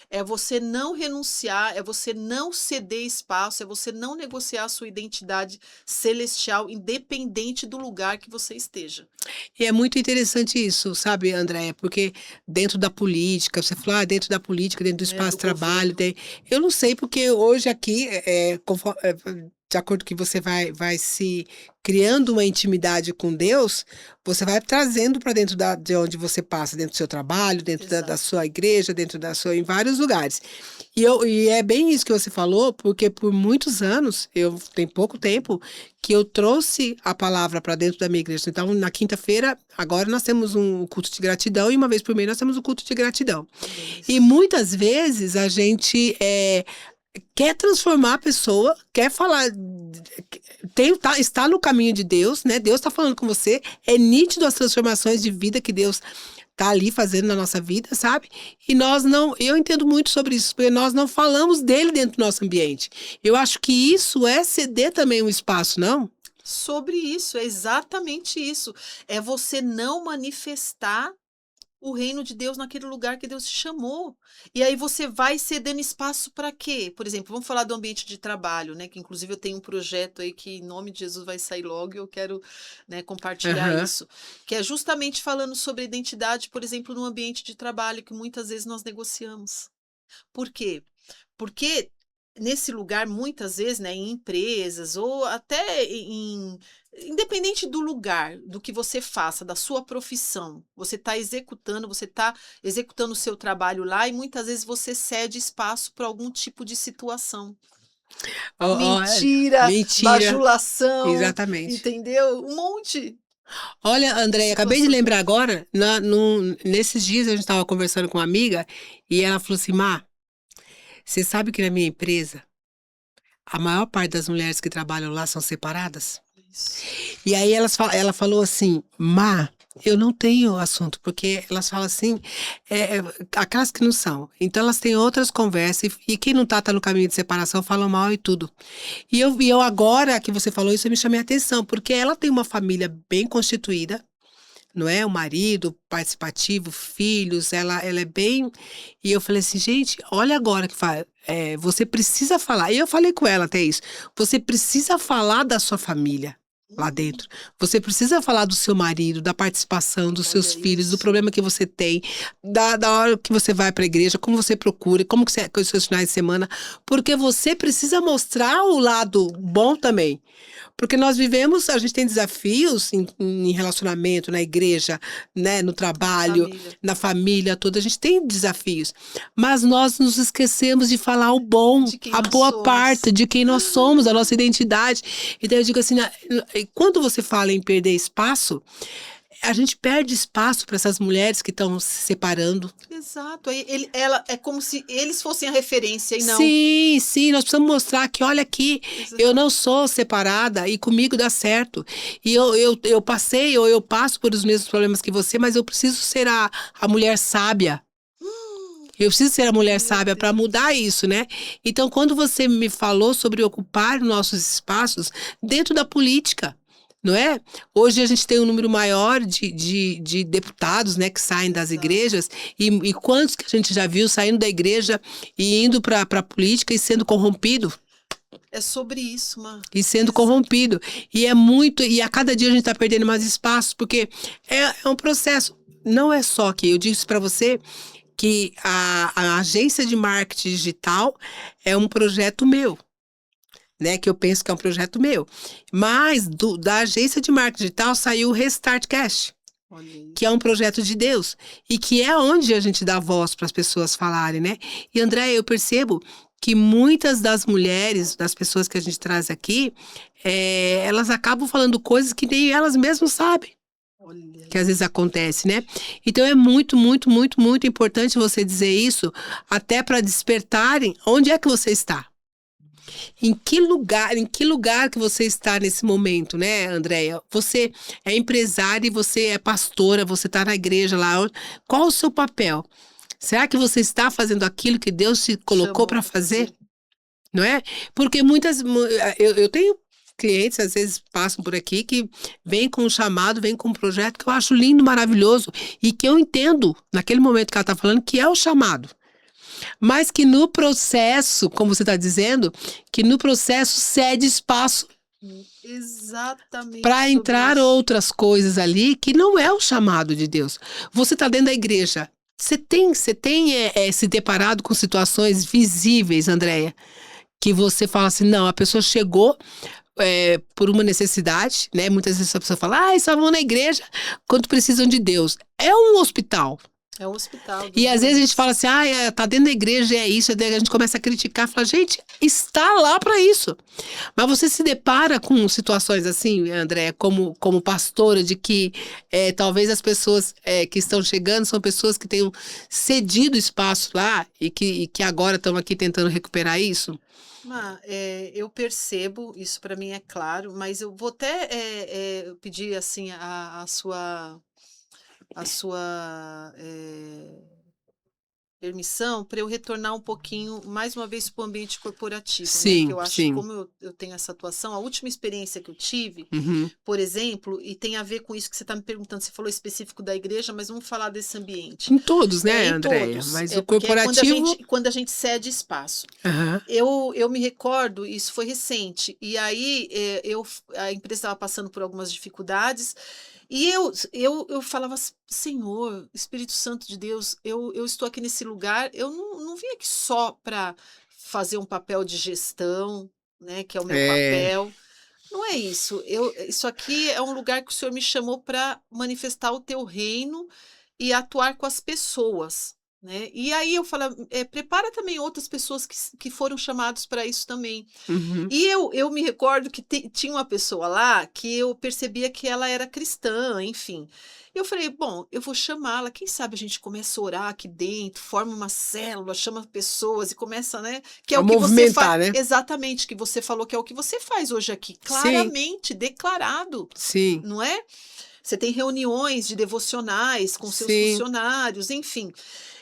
[SPEAKER 2] é você não renunciar, é você não ceder espaço, é você não negociar a sua identidade celestial, independente do lugar que você esteja.
[SPEAKER 1] E é muito interessante isso, sabe, Andréia? Porque dentro da política, você falou, dentro da política, dentro do
[SPEAKER 2] Né,
[SPEAKER 1] espaço
[SPEAKER 2] do
[SPEAKER 1] de trabalho,
[SPEAKER 2] governo.
[SPEAKER 1] eu não sei, porque hoje aqui, de acordo que você vai se criando uma intimidade com Deus, você vai trazendo para dentro de onde você passa, dentro do seu trabalho, dentro da
[SPEAKER 2] Exato.
[SPEAKER 1] sua igreja, em vários lugares. E é bem isso que você falou, porque por muitos anos, tem pouco tempo, que eu trouxe a palavra para dentro da minha igreja. Então, na quinta-feira, agora nós temos um culto de gratidão, e uma vez por mês nós temos um culto de gratidão.
[SPEAKER 2] Que
[SPEAKER 1] E
[SPEAKER 2] bênção.
[SPEAKER 1] muitas vezes a gente quer transformar a pessoa, quer falar, está no caminho de Deus, né? Deus está falando com você, é nítido as transformações de vida que Deus tá ali fazendo na nossa vida, sabe? E nós não, eu entendo muito sobre isso, porque nós não falamos dele dentro do nosso ambiente. Eu acho que isso é ceder também um espaço, não?
[SPEAKER 2] Sobre isso, é exatamente isso. É você não manifestar o reino de Deus naquele lugar que Deus te chamou. E aí você vai cedendo espaço para quê? Por exemplo, vamos falar do ambiente de trabalho, né? Que inclusive eu tenho um projeto aí que em nome de Jesus vai sair logo e eu quero, né, compartilhar
[SPEAKER 1] Aham.
[SPEAKER 2] isso. Que é justamente falando sobre a identidade, por exemplo, no ambiente de trabalho, que muitas vezes nós negociamos. Por quê? Porque nesse lugar, muitas vezes, né, em empresas ou até independente do lugar, do que você faça, da sua profissão, você está executando o seu trabalho lá e muitas vezes você cede espaço para algum tipo de situação.
[SPEAKER 1] Ó, ó,
[SPEAKER 2] Mentira,
[SPEAKER 1] mentira,
[SPEAKER 2] bajulação,
[SPEAKER 1] exatamente.
[SPEAKER 2] entendeu? Um monte.
[SPEAKER 1] Olha, Andréia, acabei de
[SPEAKER 2] Situação.
[SPEAKER 1] lembrar agora, nesses dias a gente estava conversando com uma amiga e ela falou assim, Má, você sabe que na minha empresa, a maior parte das mulheres que trabalham lá são separadas?
[SPEAKER 2] Isso.
[SPEAKER 1] E aí ela falou assim, Má, eu não tenho assunto, porque elas falam assim, aquelas que não são. Então elas têm outras conversas e quem não tá no caminho de separação fala mal e tudo. E eu agora que você falou isso, eu me chamei a atenção, porque ela tem uma família bem constituída, não é? O marido participativo, filhos, ela é bem. E eu falei assim, gente, olha agora que faz. Você precisa falar. E eu falei com ela até isso. Você precisa falar da sua família lá
[SPEAKER 2] Hum,
[SPEAKER 1] dentro. Você precisa falar do seu marido, da participação dos seus
[SPEAKER 2] olha
[SPEAKER 1] filhos, do
[SPEAKER 2] isso.
[SPEAKER 1] problema que você tem, da hora que você vai para a igreja, como você procura, como que você, com os seus finais de semana, porque você precisa mostrar o lado bom também. Porque nós vivemos, a gente tem desafios em relacionamento, na igreja, né, no
[SPEAKER 2] Na
[SPEAKER 1] trabalho,
[SPEAKER 2] família.
[SPEAKER 1] na família toda, a gente tem desafios. Mas nós nos esquecemos de falar o bom,
[SPEAKER 2] De quem
[SPEAKER 1] a
[SPEAKER 2] nós
[SPEAKER 1] boa parte
[SPEAKER 2] somos.
[SPEAKER 1] de quem nós somos, a nossa identidade. Então eu digo assim, quando você fala em perder espaço, a gente perde espaço para essas mulheres que estão se separando.
[SPEAKER 2] Exato. Aí ela é como se eles fossem a referência e não.
[SPEAKER 1] Sim, sim, nós precisamos mostrar que, olha aqui, eu
[SPEAKER 2] Exato.
[SPEAKER 1] não sou separada e comigo dá certo. E eu passei ou eu passo por os mesmos problemas que você, mas eu preciso ser a mulher sábia. Eu preciso ser a mulher
[SPEAKER 2] Meu
[SPEAKER 1] sábia para mudar
[SPEAKER 2] Deus.
[SPEAKER 1] isso, né? Então, quando você me falou sobre ocupar nossos espaços dentro da política, não é? Hoje a gente tem um número maior de deputados, né, que saem das
[SPEAKER 2] Exato.
[SPEAKER 1] igrejas, e quantos que a gente já viu saindo da igreja e indo para a política e sendo corrompido?
[SPEAKER 2] É sobre isso, Má.
[SPEAKER 1] E sendo
[SPEAKER 2] Exato.
[SPEAKER 1] corrompido. E é muito, e a cada dia a gente está perdendo mais espaço, porque é um processo. Não é só que eu disse para você que a agência de marketing digital é um projeto meu, né? Que eu penso que é um projeto meu. Mas da agência de marketing digital saiu o Restart Cash,
[SPEAKER 2] Olha
[SPEAKER 1] que é um
[SPEAKER 2] isso.
[SPEAKER 1] projeto de Deus e que é onde a gente dá voz para as pessoas falarem, né? E André, eu percebo que muitas das mulheres, das pessoas que a gente traz aqui, elas acabam falando coisas que nem elas mesmas sabem
[SPEAKER 2] Olha
[SPEAKER 1] que às vezes
[SPEAKER 2] isso.
[SPEAKER 1] acontece, né? Então é muito, muito, muito, muito importante você dizer isso, até para despertarem onde é que você está. Em que lugar que você está nesse momento, né, Andréia? Você é empresária e você é pastora, você está na igreja lá. Qual o seu papel? Será que você está fazendo aquilo que Deus te colocou
[SPEAKER 2] Chamou
[SPEAKER 1] para
[SPEAKER 2] para
[SPEAKER 1] fazer?
[SPEAKER 2] fazer.
[SPEAKER 1] Não é? Porque eu tenho clientes, às vezes passam por aqui, que vêm com um chamado, vêm com um projeto que eu acho lindo, maravilhoso, e que eu entendo, naquele momento que ela está falando, que é o chamado. Mas que no processo, como você está dizendo, que no processo cede espaço
[SPEAKER 2] Exatamente
[SPEAKER 1] para
[SPEAKER 2] sobre
[SPEAKER 1] entrar
[SPEAKER 2] isso.
[SPEAKER 1] outras coisas ali que não é o chamado de Deus. Você está dentro da igreja. Você tem se deparado com situações visíveis, Andréia, que você fala assim, não, a pessoa chegou por uma necessidade, né? Muitas vezes a pessoa fala, só vão na igreja quando precisam de Deus. É um hospital.
[SPEAKER 2] É o hospital
[SPEAKER 1] E
[SPEAKER 2] dos
[SPEAKER 1] às vezes a gente
[SPEAKER 2] doentes.
[SPEAKER 1] fala assim, tá dentro da igreja, é isso, daí a gente começa a criticar, fala, gente, está lá para isso. Mas você se depara com situações assim, André, como pastora, de que talvez as pessoas que estão chegando são pessoas que tenham cedido espaço lá e que agora estão aqui tentando recuperar isso?
[SPEAKER 2] Eu percebo, isso para mim é claro, mas eu vou até pedir assim a sua permissão para eu retornar um pouquinho, mais uma vez, para o ambiente corporativo, né? Que
[SPEAKER 1] Sim,
[SPEAKER 2] eu acho que
[SPEAKER 1] sim.
[SPEAKER 2] como eu tenho essa atuação, a última experiência que eu tive,
[SPEAKER 1] Uhum.
[SPEAKER 2] por exemplo, e tem a ver com isso que você está me perguntando, você falou específico da igreja, mas vamos falar desse ambiente.
[SPEAKER 1] Em todos, né,
[SPEAKER 2] Em
[SPEAKER 1] Andréia?
[SPEAKER 2] todos,
[SPEAKER 1] Mas o
[SPEAKER 2] porque é
[SPEAKER 1] corporativo.
[SPEAKER 2] quando a gente cede espaço.
[SPEAKER 1] Aham.
[SPEAKER 2] Eu me recordo, isso foi recente, e aí a empresa estava passando por algumas dificuldades, e eu falava assim, Senhor, Espírito Santo de Deus, eu estou aqui nesse lugar, eu não vim aqui só para fazer um papel de gestão, né, que é o meu
[SPEAKER 1] É,
[SPEAKER 2] papel. Não é isso. Isso aqui é um lugar que o Senhor me chamou para manifestar o teu reino e atuar com as pessoas. né? E aí eu falo, prepara também outras pessoas que foram chamados para isso também.
[SPEAKER 1] Uhum.
[SPEAKER 2] E eu me recordo que tinha uma pessoa lá que eu percebia que ela era cristã, enfim. Eu falei, bom, eu vou chamá-la, quem sabe a gente começa a orar aqui dentro, forma uma célula, chama pessoas e começa, né? Que é
[SPEAKER 1] A
[SPEAKER 2] o que você faz,
[SPEAKER 1] movimentar, né?
[SPEAKER 2] exatamente, que você falou que é o que você faz hoje aqui,
[SPEAKER 1] Sim,
[SPEAKER 2] claramente, declarado,
[SPEAKER 1] sim,
[SPEAKER 2] não é? Você tem reuniões de devocionais com seus
[SPEAKER 1] sim.
[SPEAKER 2] funcionários, enfim.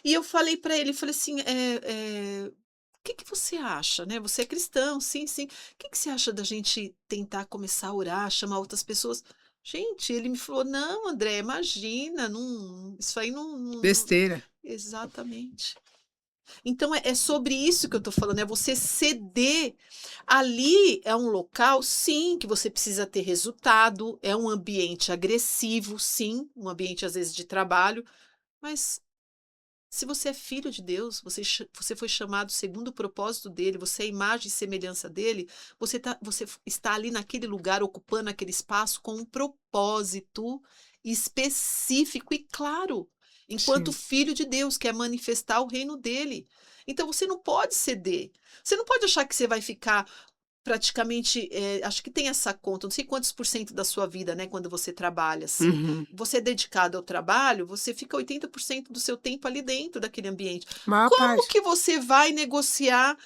[SPEAKER 2] E eu falei para ele, falei assim, o que você acha, né? Você é cristão, sim, sim. O que você acha da gente tentar começar a orar, chamar outras pessoas? Gente, ele me falou, não, André, imagina, não, isso aí
[SPEAKER 1] Besteira.
[SPEAKER 2] exatamente. Então é sobre isso que eu estou falando, é você ceder. Ali é um local, sim, que você precisa ter resultado, é um ambiente agressivo, sim, um ambiente às vezes de trabalho, mas se você é filho de Deus, você foi chamado segundo o propósito dele, você é imagem e semelhança dele, você está ali naquele lugar, ocupando aquele espaço com um propósito específico e claro, enquanto
[SPEAKER 1] Sim.
[SPEAKER 2] filho de Deus, que é manifestar o reino dele. Então você não pode ceder. Você não pode achar que você vai ficar praticamente, acho que tem essa conta, não sei quantos por cento da sua vida, né, quando você trabalha assim.
[SPEAKER 1] Uhum.
[SPEAKER 2] Você é dedicado ao trabalho, você fica 80% do seu tempo ali dentro daquele ambiente.
[SPEAKER 1] Maior
[SPEAKER 2] Como
[SPEAKER 1] parte.
[SPEAKER 2] que você vai negociar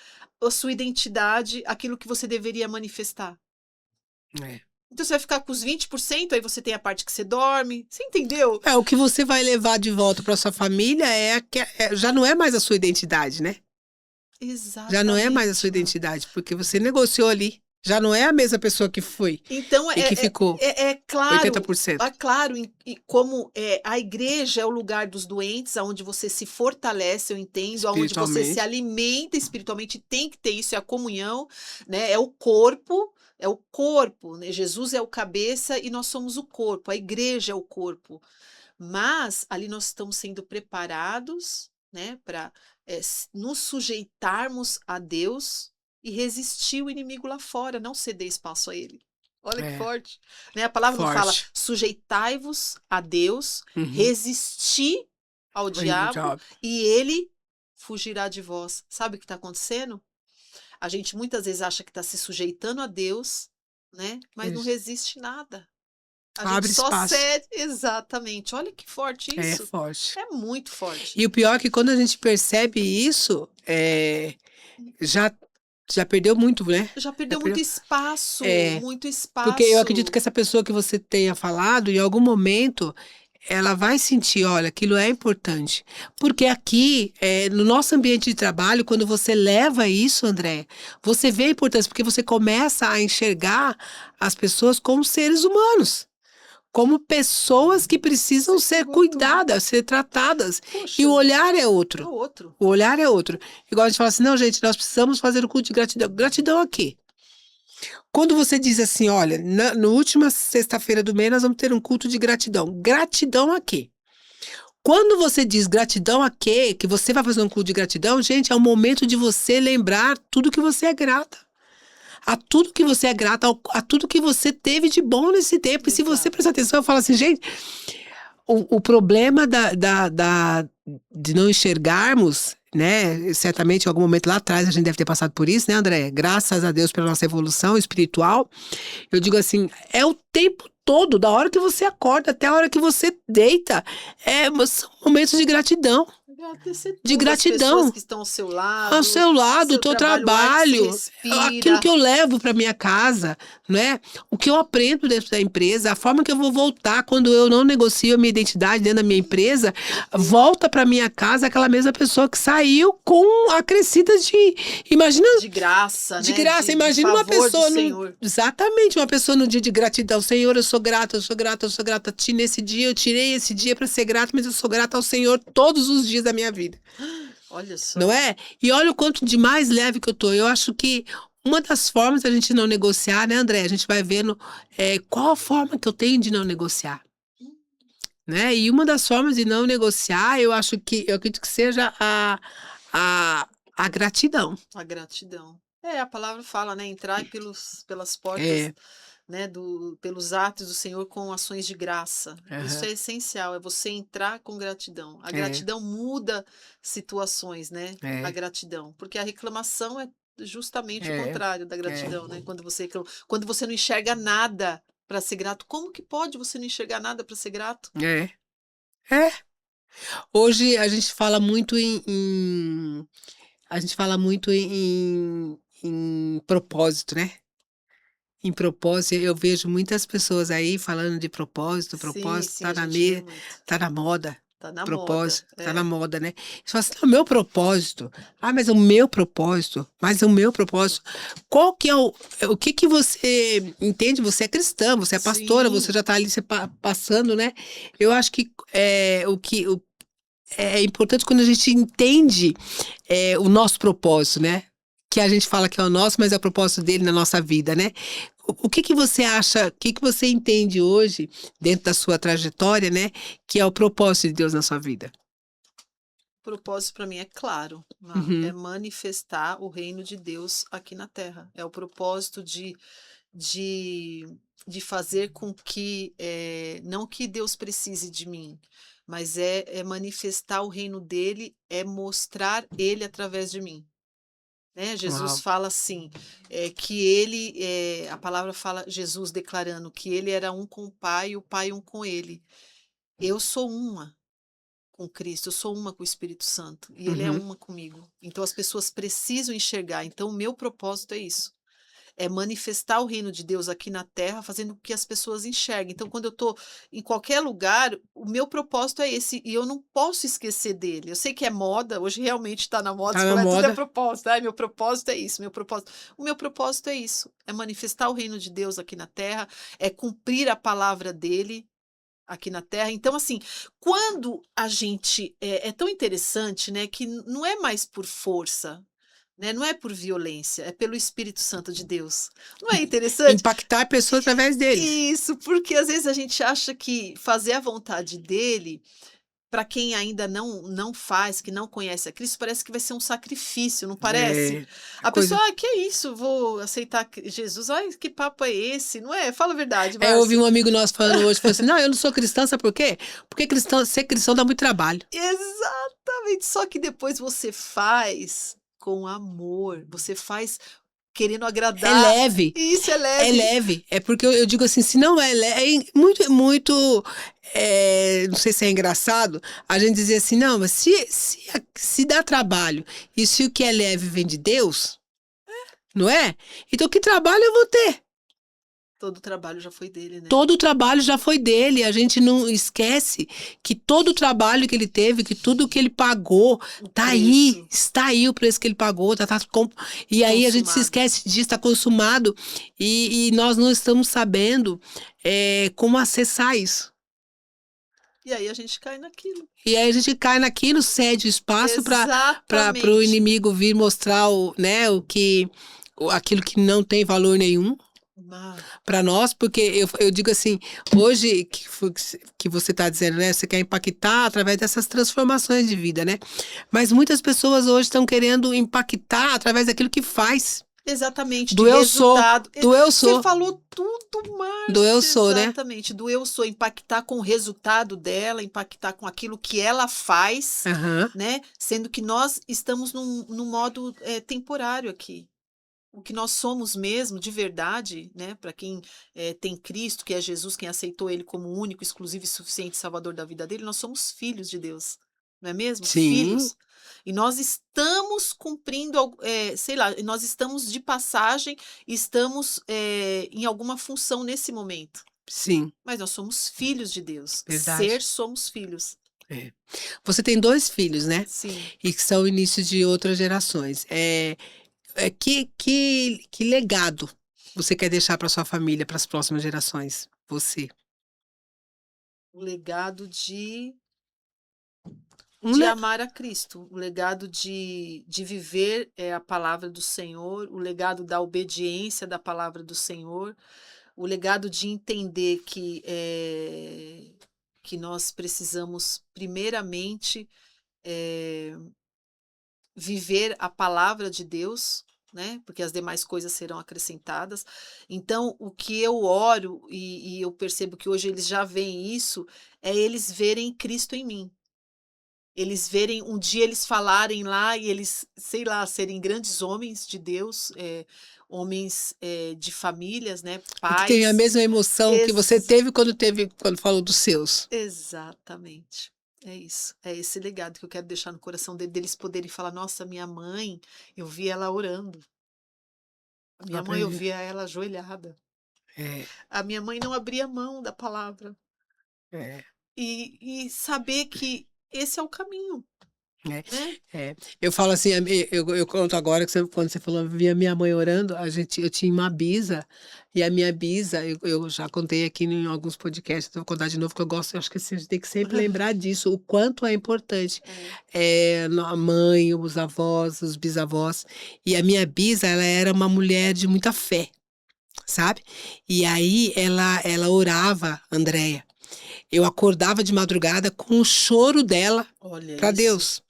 [SPEAKER 2] a sua identidade, aquilo que você deveria manifestar?
[SPEAKER 1] É.
[SPEAKER 2] Então você vai ficar com os 20%, aí você tem a parte que você dorme. Você entendeu?
[SPEAKER 1] É, o que você vai levar de volta para sua família já não é mais a sua identidade, né? Já não é mais a sua
[SPEAKER 2] Exatamente, Má.
[SPEAKER 1] identidade, porque você negociou ali. Já não é a mesma pessoa que foi
[SPEAKER 2] Então,
[SPEAKER 1] e que ficou
[SPEAKER 2] é claro,
[SPEAKER 1] 80%.
[SPEAKER 2] e como a igreja é o lugar dos doentes, onde você se fortalece, eu entendo, onde você se
[SPEAKER 1] Espiritualmente.
[SPEAKER 2] alimenta espiritualmente, tem que ter isso, é a comunhão, né? É o corpo, né? Jesus é o cabeça e nós somos o corpo, a igreja é o corpo. Mas ali nós estamos sendo preparados, né, para nos sujeitarmos a Deus e resistir o inimigo lá fora, não ceder espaço a ele. Olha que
[SPEAKER 1] É,
[SPEAKER 2] forte. Né? A palavra não fala
[SPEAKER 1] forte.
[SPEAKER 2] sujeitai-vos a Deus,
[SPEAKER 1] Uhum.
[SPEAKER 2] resistir ao
[SPEAKER 1] Horrível
[SPEAKER 2] diabo
[SPEAKER 1] job.
[SPEAKER 2] e ele fugirá de vós. Sabe o que está acontecendo? A gente muitas vezes acha que está se sujeitando a Deus, né? Mas não
[SPEAKER 1] Isso.
[SPEAKER 2] resiste nada. A gente
[SPEAKER 1] Abre
[SPEAKER 2] só
[SPEAKER 1] espaço.
[SPEAKER 2] cede. Exatamente. Olha que forte
[SPEAKER 1] É
[SPEAKER 2] isso.
[SPEAKER 1] forte.
[SPEAKER 2] É muito forte.
[SPEAKER 1] E o pior é que quando a gente percebe isso, já, já perdeu muito, né?
[SPEAKER 2] Já
[SPEAKER 1] Já
[SPEAKER 2] perdeu muito
[SPEAKER 1] perdeu.
[SPEAKER 2] espaço,
[SPEAKER 1] É,
[SPEAKER 2] muito
[SPEAKER 1] porque eu acredito que
[SPEAKER 2] espaço.
[SPEAKER 1] essa pessoa que você tenha falado, em algum momento, ela vai sentir, olha, aquilo é importante. Porque aqui, no nosso ambiente de trabalho, quando você leva isso, André, você vê a importância, porque você começa a enxergar as pessoas como seres humanos. Como pessoas que precisam
[SPEAKER 2] Você
[SPEAKER 1] ser
[SPEAKER 2] pegou tudo.
[SPEAKER 1] cuidadas, ser tratadas. E o
[SPEAKER 2] Poxa,
[SPEAKER 1] olhar é
[SPEAKER 2] é
[SPEAKER 1] outro.
[SPEAKER 2] outro.
[SPEAKER 1] O olhar é outro. Igual a gente fala assim, não, gente, nós precisamos fazer o culto de gratidão. Gratidão a quê? Quando você diz assim, olha, na última sexta-feira do mês nós vamos ter um culto de gratidão. Gratidão a quê? Quando você diz gratidão a quê? Que você vai fazer um culto de gratidão, gente, é o momento de você lembrar tudo que você é grata. A tudo que você é grata, a tudo que você teve de bom nesse tempo. E se você
[SPEAKER 2] Exato.
[SPEAKER 1] prestar atenção, eu falo assim, gente, o problema de não enxergarmos, né? Certamente em algum momento lá atrás a gente deve ter passado por isso, né, André? Graças a Deus pela nossa evolução espiritual. Eu digo assim, é o tempo todo, da hora que você acorda até a hora que você deita. São momentos de gratidão.
[SPEAKER 2] Agradecer
[SPEAKER 1] De
[SPEAKER 2] tudo, as pessoas
[SPEAKER 1] gratidão.
[SPEAKER 2] que estão ao seu
[SPEAKER 1] Ao
[SPEAKER 2] lado,
[SPEAKER 1] seu lado, o
[SPEAKER 2] seu
[SPEAKER 1] teu
[SPEAKER 2] trabalho, o ar que se
[SPEAKER 1] trabalho, aquilo que
[SPEAKER 2] respira.
[SPEAKER 1] eu levo para minha casa, né? O que eu aprendo dentro da empresa, a forma que eu vou voltar quando eu não negocio a minha identidade dentro da minha empresa,
[SPEAKER 2] Perfeito.
[SPEAKER 1] volta para minha casa aquela mesma pessoa que saiu com acrescida de, imagina,
[SPEAKER 2] De graça,
[SPEAKER 1] de
[SPEAKER 2] né?
[SPEAKER 1] graça,
[SPEAKER 2] De
[SPEAKER 1] imagina uma
[SPEAKER 2] favor do
[SPEAKER 1] pessoa
[SPEAKER 2] Senhor.
[SPEAKER 1] exatamente, uma pessoa no dia de gratidão. Senhor, eu sou grata, eu sou grata, eu sou grata a ti nesse dia, eu tirei esse dia para ser grata, mas eu sou grata ao Senhor todos os dias da minha vida.
[SPEAKER 2] Olha
[SPEAKER 1] Não
[SPEAKER 2] só.
[SPEAKER 1] é? E olha o quanto de mais leve que eu tô. Eu acho que uma das formas da gente não negociar, né, André? A gente vai vendo qual a forma que eu tenho de não negociar, né? E uma das formas de não negociar, eu acredito que seja a gratidão.
[SPEAKER 2] A gratidão. A palavra fala, né? Entrar pelas portas
[SPEAKER 1] É,
[SPEAKER 2] né, pelos atos do Senhor com ações de graça. Isso
[SPEAKER 1] Aham.
[SPEAKER 2] é essencial, é você entrar com gratidão. A
[SPEAKER 1] É,
[SPEAKER 2] gratidão muda situações, né? A
[SPEAKER 1] é,
[SPEAKER 2] gratidão, porque a reclamação é justamente o
[SPEAKER 1] é,
[SPEAKER 2] contrário da
[SPEAKER 1] é,
[SPEAKER 2] gratidão, né? Quando você não enxerga nada para ser grato, como que pode você não enxergar nada para ser grato?
[SPEAKER 1] é, é. Hoje a gente fala muito em propósito, né? Em propósito, eu vejo muitas pessoas aí falando de propósito,
[SPEAKER 2] Sim,
[SPEAKER 1] propósito,
[SPEAKER 2] sim, a gente vê muito.
[SPEAKER 1] tá na moda.
[SPEAKER 2] Tá na moda,
[SPEAKER 1] Propósito, tá na
[SPEAKER 2] é.
[SPEAKER 1] moda, né? Você fala assim, "Não, o meu propósito. Ah, mas o meu propósito, mas o meu propósito. Qual que é o que que você entende? Você é cristã, você é pastora, você
[SPEAKER 2] Sim,
[SPEAKER 1] já tá ali passando, né? Eu acho que é importante quando a gente entende o nosso propósito, né? Que a gente fala que é o nosso, mas é o propósito dele na nossa vida, né? O que que você acha, o que que você entende hoje, dentro da sua trajetória, né? Que é o propósito de Deus na sua vida?
[SPEAKER 2] o propósito para mim é claro, é
[SPEAKER 1] Uhum,
[SPEAKER 2] manifestar o reino de Deus aqui na Terra. É o propósito de, de fazer com que, não que Deus precise de mim, mas é manifestar o reino dele, é mostrar ele através de mim. Né? Jesus
[SPEAKER 1] uau.
[SPEAKER 2] fala assim, que ele, a palavra fala, Jesus declarando que ele era um com o Pai e o Pai um com ele. Eu sou uma com Cristo, eu sou uma com o Espírito Santo e ele é
[SPEAKER 1] Uhum.
[SPEAKER 2] uma comigo. Então as pessoas precisam enxergar. Então o meu propósito é isso. É manifestar o reino de Deus aqui na terra, fazendo com que as pessoas enxerguem. Então, quando eu estou em qualquer lugar, o meu propósito é esse, e eu não posso esquecer dele. Eu sei que é moda, hoje realmente está na moda,
[SPEAKER 1] Tá
[SPEAKER 2] você
[SPEAKER 1] na
[SPEAKER 2] fala, tudo é
[SPEAKER 1] moda.
[SPEAKER 2] propósito. Ai, meu propósito é isso, meu propósito. O meu propósito é isso, é manifestar o reino de Deus aqui na terra, é cumprir a palavra dele aqui na Terra. Então, assim, quando a gente é tão interessante, né, que não é mais por força, né, não é por violência, é pelo Espírito Santo de Deus. Não é interessante?
[SPEAKER 1] Impactar a pessoa através deles.
[SPEAKER 2] Isso, porque às vezes a gente acha que fazer a vontade dele, para quem ainda não faz, que não conhece a Cristo, parece que vai ser um sacrifício, não parece?
[SPEAKER 1] É, a
[SPEAKER 2] A pessoa,
[SPEAKER 1] coisa.
[SPEAKER 2] que é isso? Vou aceitar Jesus? Ai, que papo é esse? Não é? Fala a verdade,
[SPEAKER 1] Eu ouvi
[SPEAKER 2] Márcia.
[SPEAKER 1] um amigo nosso falando hoje, falou assim, não, eu não sou cristã, sabe por quê? Porque ser cristão dá muito trabalho.
[SPEAKER 2] Exatamente, só que depois você faz com amor, você faz querendo
[SPEAKER 1] É
[SPEAKER 2] agradar,
[SPEAKER 1] leve.
[SPEAKER 2] e isso é
[SPEAKER 1] É
[SPEAKER 2] leve.
[SPEAKER 1] leve, é porque eu digo assim, se não é leve, é muito, não sei se é engraçado, a gente dizer assim, não, mas se dá trabalho, e se o que é leve vem de Deus, não é? Então que trabalho eu vou ter?
[SPEAKER 2] Todo o trabalho já foi dele, né?
[SPEAKER 1] Todo o trabalho já foi dele, a gente não esquece que todo o trabalho que ele teve, que tudo que ele pagou,
[SPEAKER 2] O
[SPEAKER 1] tá aí,
[SPEAKER 2] preço
[SPEAKER 1] está aí o preço que ele pagou, e aí a gente se
[SPEAKER 2] consumado.
[SPEAKER 1] esquece disso, está consumado, e nós não estamos sabendo como acessar isso.
[SPEAKER 2] E aí a gente cai naquilo.
[SPEAKER 1] E aí a gente cai naquilo, cede o espaço para o
[SPEAKER 2] Exatamente.
[SPEAKER 1] inimigo vir mostrar aquilo que não tem valor nenhum
[SPEAKER 2] Ah,
[SPEAKER 1] para nós, porque eu digo assim, hoje que você está dizendo, né? Você quer impactar através dessas transformações de vida, né? Mas muitas pessoas hoje estão querendo impactar através daquilo que faz.
[SPEAKER 2] exatamente, de
[SPEAKER 1] Do eu sou,
[SPEAKER 2] resultado.
[SPEAKER 1] do eu
[SPEAKER 2] Você
[SPEAKER 1] sou,
[SPEAKER 2] falou tudo,
[SPEAKER 1] do eu
[SPEAKER 2] Márcia,
[SPEAKER 1] sou, né?
[SPEAKER 2] exatamente. Do eu sou, impactar com o resultado dela, impactar com aquilo que ela faz,
[SPEAKER 1] Aham.
[SPEAKER 2] né? Sendo que nós estamos num modo temporário aqui. O que nós somos mesmo, de verdade, né? Para quem tem Cristo, que é Jesus, quem aceitou Ele como único, exclusivo e suficiente Salvador da vida dele, nós somos filhos de Deus, não é mesmo?
[SPEAKER 1] Sim,
[SPEAKER 2] Filhos. E nós estamos cumprindo, sei lá, nós estamos de passagem, estamos em alguma função nesse momento.
[SPEAKER 1] sim,
[SPEAKER 2] Mas nós somos filhos de Deus.
[SPEAKER 1] verdade.
[SPEAKER 2] Somos filhos.
[SPEAKER 1] É. Você tem dois filhos, né?
[SPEAKER 2] Sim.
[SPEAKER 1] E que são início de outras gerações. Que legado você quer deixar para sua família, para as próximas gerações? Você.
[SPEAKER 2] O legado
[SPEAKER 1] Um
[SPEAKER 2] de
[SPEAKER 1] le...
[SPEAKER 2] amar a Cristo, o legado de viver a palavra do Senhor, o legado da obediência da palavra do Senhor, o legado de entender que nós precisamos, primeiramente, viver a palavra de Deus, né? Porque as demais coisas serão acrescentadas. Então, o que eu oro e eu percebo que hoje eles já veem isso, é eles verem Cristo em mim. Eles verem, um dia eles falarem lá e eles, sei lá, serem grandes homens de Deus, homens de famílias, né?
[SPEAKER 1] E que tem a
[SPEAKER 2] Pais.
[SPEAKER 1] mesma emoção que você teve quando falou dos seus.
[SPEAKER 2] Exatamente. É isso. É esse legado que eu quero deixar no coração deles poderem falar: nossa, minha mãe, eu vi ela orando. A minha mãe, eu
[SPEAKER 1] Aprendi.
[SPEAKER 2] via ela ajoelhada.
[SPEAKER 1] É,
[SPEAKER 2] A minha mãe não abria mão da palavra.
[SPEAKER 1] é.
[SPEAKER 2] E saber que esse é o caminho,
[SPEAKER 1] É,
[SPEAKER 2] né?
[SPEAKER 1] é. Eu falo assim, eu conto agora que quando você falou, via minha mãe orando, eu tinha uma bisa, e a minha bisa, eu já contei aqui em alguns podcasts, então vou contar de novo, que eu gosto, eu acho que assim, a gente tem que sempre lembrar disso, o quanto é importante.
[SPEAKER 2] É.
[SPEAKER 1] A mãe, os avós, os bisavós, e a minha bisa, ela era uma mulher de muita fé, sabe? E aí ela orava, Andréia. Eu acordava de madrugada com o choro dela
[SPEAKER 2] Olha
[SPEAKER 1] para
[SPEAKER 2] isso.
[SPEAKER 1] Deus.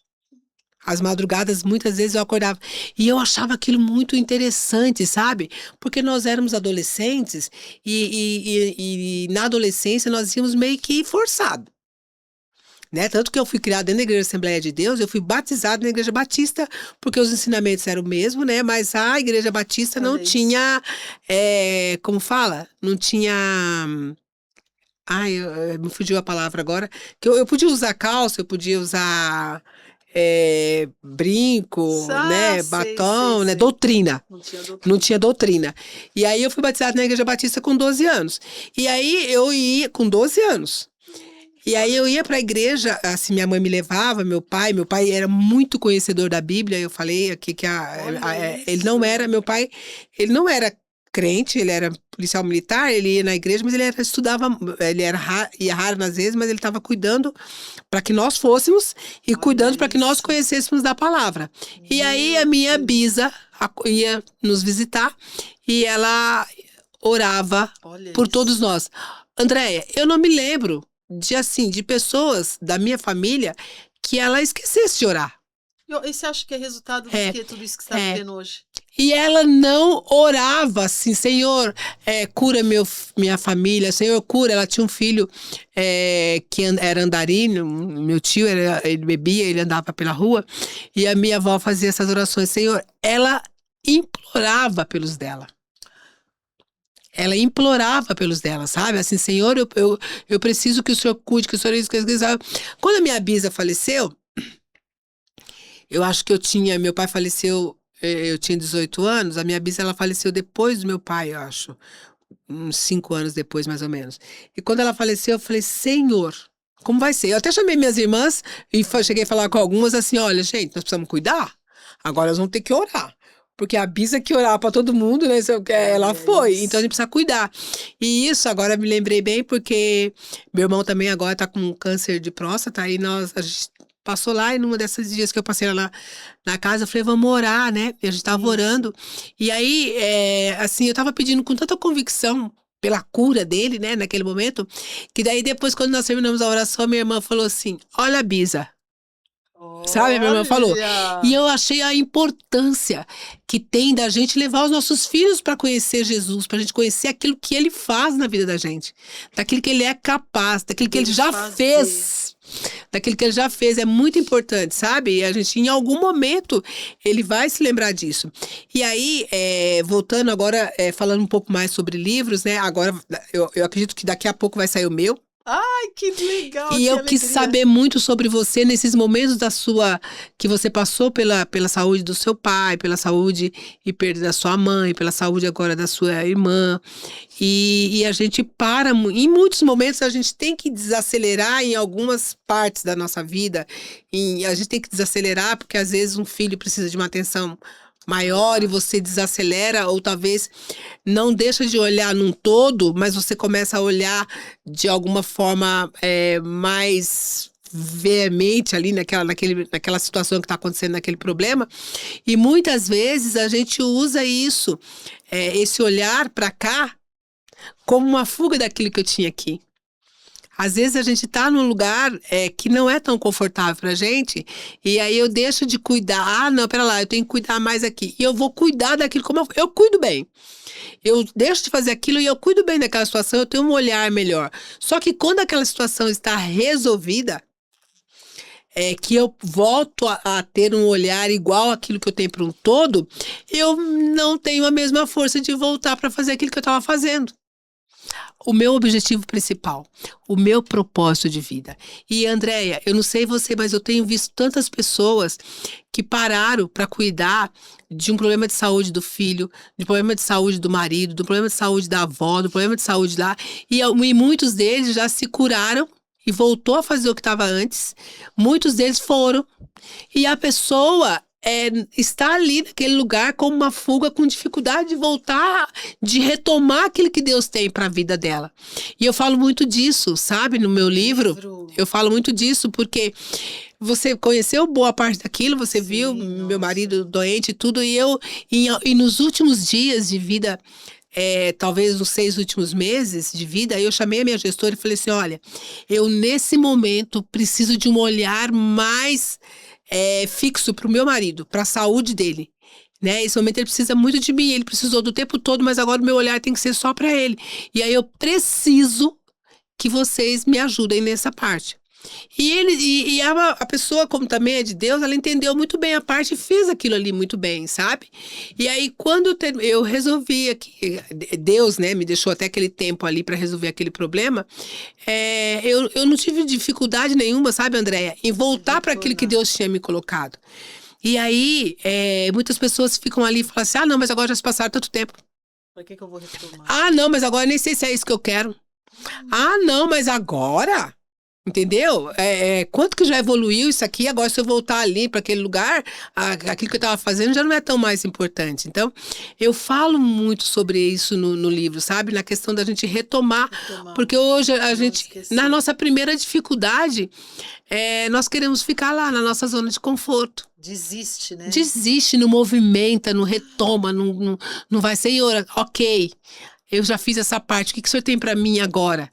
[SPEAKER 1] As madrugadas, muitas vezes eu acordava. E eu achava aquilo muito interessante, sabe? Porque nós éramos adolescentes e na adolescência nós íamos meio que forçado, né? Tanto que eu fui criada dentro da Igreja Assembleia de Deus, eu fui batizada na Igreja Batista, porque os ensinamentos eram o mesmo, né? Mas a Igreja Batista não
[SPEAKER 2] Olha isso.
[SPEAKER 1] tinha, como fala? Não tinha. Ai, me fugiu a palavra agora. Que eu podia usar calça, eu podia usar brinco,
[SPEAKER 2] Ah,
[SPEAKER 1] né?
[SPEAKER 2] sei, sei,
[SPEAKER 1] Batom, né?
[SPEAKER 2] sei.
[SPEAKER 1] Doutrina.
[SPEAKER 2] Não tinha
[SPEAKER 1] Não
[SPEAKER 2] doutrina.
[SPEAKER 1] tinha doutrina. E aí eu fui batizada na Igreja Batista com 12 anos. E aí eu ia com 12 anos. E aí eu ia para a igreja, assim, minha mãe me levava, meu pai era muito conhecedor da Bíblia, eu falei aqui que
[SPEAKER 2] Olha
[SPEAKER 1] ele não era,
[SPEAKER 2] isso.
[SPEAKER 1] meu pai, ele não era crente, ele era policial militar, ele ia na igreja, mas estudava, ia raro nas vezes, mas ele estava cuidando para que nós fôssemos e
[SPEAKER 2] Olha
[SPEAKER 1] cuidando para que nós
[SPEAKER 2] isso.
[SPEAKER 1] conhecêssemos da palavra. E aí a
[SPEAKER 2] Meu
[SPEAKER 1] minha
[SPEAKER 2] Deus.
[SPEAKER 1] bisa ia nos visitar e ela orava
[SPEAKER 2] Olha
[SPEAKER 1] por todos
[SPEAKER 2] isso.
[SPEAKER 1] nós. Andréia, eu não me lembro de pessoas da minha família que ela esquecesse de orar.
[SPEAKER 2] E você acha que é resultado do
[SPEAKER 1] É,
[SPEAKER 2] que tudo isso que você está
[SPEAKER 1] é.
[SPEAKER 2] vivendo hoje?
[SPEAKER 1] E ela não orava assim, Senhor, cura minha família, Senhor, cura. Ela tinha um filho que era andarilho, meu tio, ele bebia, ele andava pela rua, e a minha avó fazia essas orações. Senhor, ela implorava pelos dela. Ela implorava pelos dela, sabe? Assim, Senhor, eu preciso que o Senhor cuide, que o Senhor isso, que isso, sabe? Quando a minha bisa faleceu, eu acho que meu pai faleceu, eu tinha 18 anos, a minha bisa ela faleceu depois do meu pai, eu acho. Uns 5 anos depois, mais ou menos. E quando ela faleceu, eu falei, Senhor, como vai ser? Eu até chamei minhas irmãs e cheguei a falar com algumas assim, olha, gente, nós precisamos cuidar. Agora nós vamos ter que orar. Porque a bisa que orava para todo mundo, né? Ela
[SPEAKER 2] Olha
[SPEAKER 1] foi. Então a gente
[SPEAKER 2] isso.
[SPEAKER 1] precisa cuidar. E isso agora me lembrei bem, porque meu irmão também agora tá com câncer de próstata. E a gente passou lá e numa desses dias que eu passei lá na casa, eu falei, vamos orar, né? E a gente tava
[SPEAKER 2] Isso.
[SPEAKER 1] orando. E aí, assim, eu tava pedindo com tanta convicção pela cura dele, né, naquele momento, que daí depois, quando nós terminamos a oração, minha irmã falou assim, olha, Bisa, sabe, minha irmã falou. E
[SPEAKER 2] Olha.
[SPEAKER 1] eu achei a importância que tem da gente levar os nossos filhos para conhecer Jesus, para a gente conhecer aquilo que ele faz na vida da gente, daquilo que ele é capaz, daquilo que ele
[SPEAKER 2] Dele
[SPEAKER 1] já
[SPEAKER 2] fazer.
[SPEAKER 1] fez. Daquilo que ele já fez, é muito importante, sabe? E a gente, em algum momento, ele vai se lembrar disso. E aí, voltando agora, falando um pouco mais sobre livros, né? Agora, eu acredito que daqui a pouco vai sair o meu.
[SPEAKER 2] Ai, que legal,
[SPEAKER 1] E
[SPEAKER 2] que
[SPEAKER 1] eu quis
[SPEAKER 2] alegria.
[SPEAKER 1] saber muito sobre você nesses momentos que você passou pela saúde do seu pai, pela saúde e perda da sua mãe, pela saúde agora da sua irmã. E a gente em muitos momentos a gente tem que desacelerar em algumas partes da nossa vida. E a gente tem que desacelerar porque às vezes um filho precisa de uma atenção maior e
[SPEAKER 2] Ah,
[SPEAKER 1] você desacelera, ou talvez não deixa de olhar num todo, mas você começa a olhar de alguma forma mais veemente ali naquela situação que está acontecendo, naquele problema. E muitas vezes a gente usa isso, esse olhar para cá, como uma fuga daquilo que eu tinha aqui. Às vezes a gente tá num lugar que não é tão confortável pra gente, e aí eu deixo de cuidar. Ah, não, pera lá, eu tenho que cuidar mais aqui. E eu vou cuidar daquilo como eu cuido bem. Eu deixo de fazer aquilo e eu cuido bem daquela situação, eu tenho um olhar melhor. Só que quando aquela situação está resolvida, que eu volto a ter um olhar igual àquilo que eu tenho para um todo, eu não tenho a mesma força de voltar para fazer aquilo que eu estava fazendo. O meu objetivo principal, o meu propósito de vida. E, Andréia, eu não sei você, mas eu tenho visto tantas pessoas que pararam para cuidar de um problema de saúde do filho, de problema de saúde do marido, do problema de saúde da avó, do problema de saúde lá, e muitos deles já se curaram e voltou a fazer o que estava antes. Muitos deles foram. E a pessoa está ali naquele lugar com uma fuga, com dificuldade de voltar, de retomar aquilo que Deus tem para a vida dela. E eu falo muito disso, sabe? No meu livro, eu falo muito disso porque você conheceu boa parte daquilo, você
[SPEAKER 2] Sim,
[SPEAKER 1] viu meu
[SPEAKER 2] nossa.
[SPEAKER 1] marido doente e tudo, e nos últimos dias de vida, talvez nos 6 últimos meses de vida, eu chamei a minha gestora e falei assim, olha, eu nesse momento preciso de um olhar mais fixo para o meu marido, para a saúde dele. Né? Esse momento ele precisa muito de mim, ele precisou do tempo todo, mas agora o meu olhar tem que ser só para ele. E aí eu preciso que vocês me ajudem nessa parte. E a pessoa, como também é de Deus, ela entendeu muito bem a parte e fez aquilo ali muito bem, sabe? E aí, quando eu resolvi aqui, Deus, né, me deixou até aquele tempo ali para resolver aquele problema, eu não tive dificuldade nenhuma, sabe, Andréia, em voltar para aquilo que Deus tinha me colocado. E aí, muitas pessoas ficam ali e falam assim: ah, não, mas agora já se passaram tanto tempo.
[SPEAKER 2] Pra que eu vou retomar?
[SPEAKER 1] Ah, não, mas agora nem sei se é isso que eu quero. Ah, não, mas agora. Entendeu? Quanto que já evoluiu isso aqui? Agora, se eu voltar ali para aquele lugar, aquilo que eu estava fazendo já não é tão mais importante. Então, eu falo muito sobre isso no livro, sabe? Na questão da gente retomar. Porque hoje a gente, na nossa primeira dificuldade, nós queremos ficar lá na nossa zona de conforto.
[SPEAKER 2] Desiste, né?
[SPEAKER 1] Desiste, não movimenta, não retoma, não vai, Senhor, ok, eu já fiz essa parte, o que o Senhor tem para mim agora?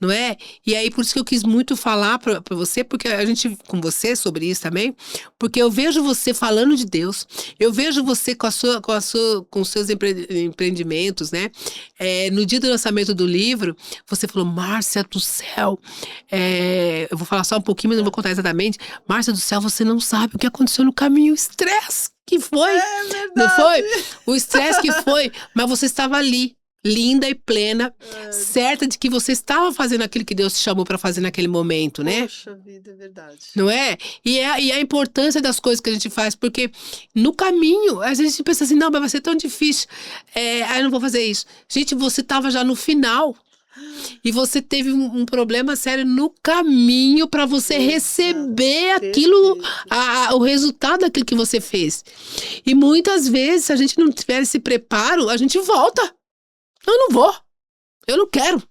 [SPEAKER 1] Não é? E aí, por isso que eu quis muito falar para você, porque a gente, com você sobre isso também, porque eu vejo você falando de Deus, eu vejo você com os seus empreendimentos, né? No dia do lançamento do livro, você falou, Márcia do céu, eu vou falar só um pouquinho, mas não vou contar exatamente. Márcia do céu, você não sabe o que aconteceu no caminho, o estresse que foi.
[SPEAKER 2] Verdade.
[SPEAKER 1] Não foi? O estresse que foi, mas você estava ali. Linda e plena, certa de que você estava fazendo aquilo que Deus te chamou para fazer naquele momento, né?
[SPEAKER 2] Poxa vida, é verdade.
[SPEAKER 1] Não é? E a importância das coisas que a gente faz, porque no caminho, às vezes a gente pensa assim, não, mas vai ser tão difícil, eu não vou fazer isso. Gente, você estava já no final. E você teve um problema sério no caminho para você receber aquilo, o resultado daquilo que você fez. E muitas vezes, se a gente não tiver esse preparo, a gente volta. Eu não vou. Eu não quero.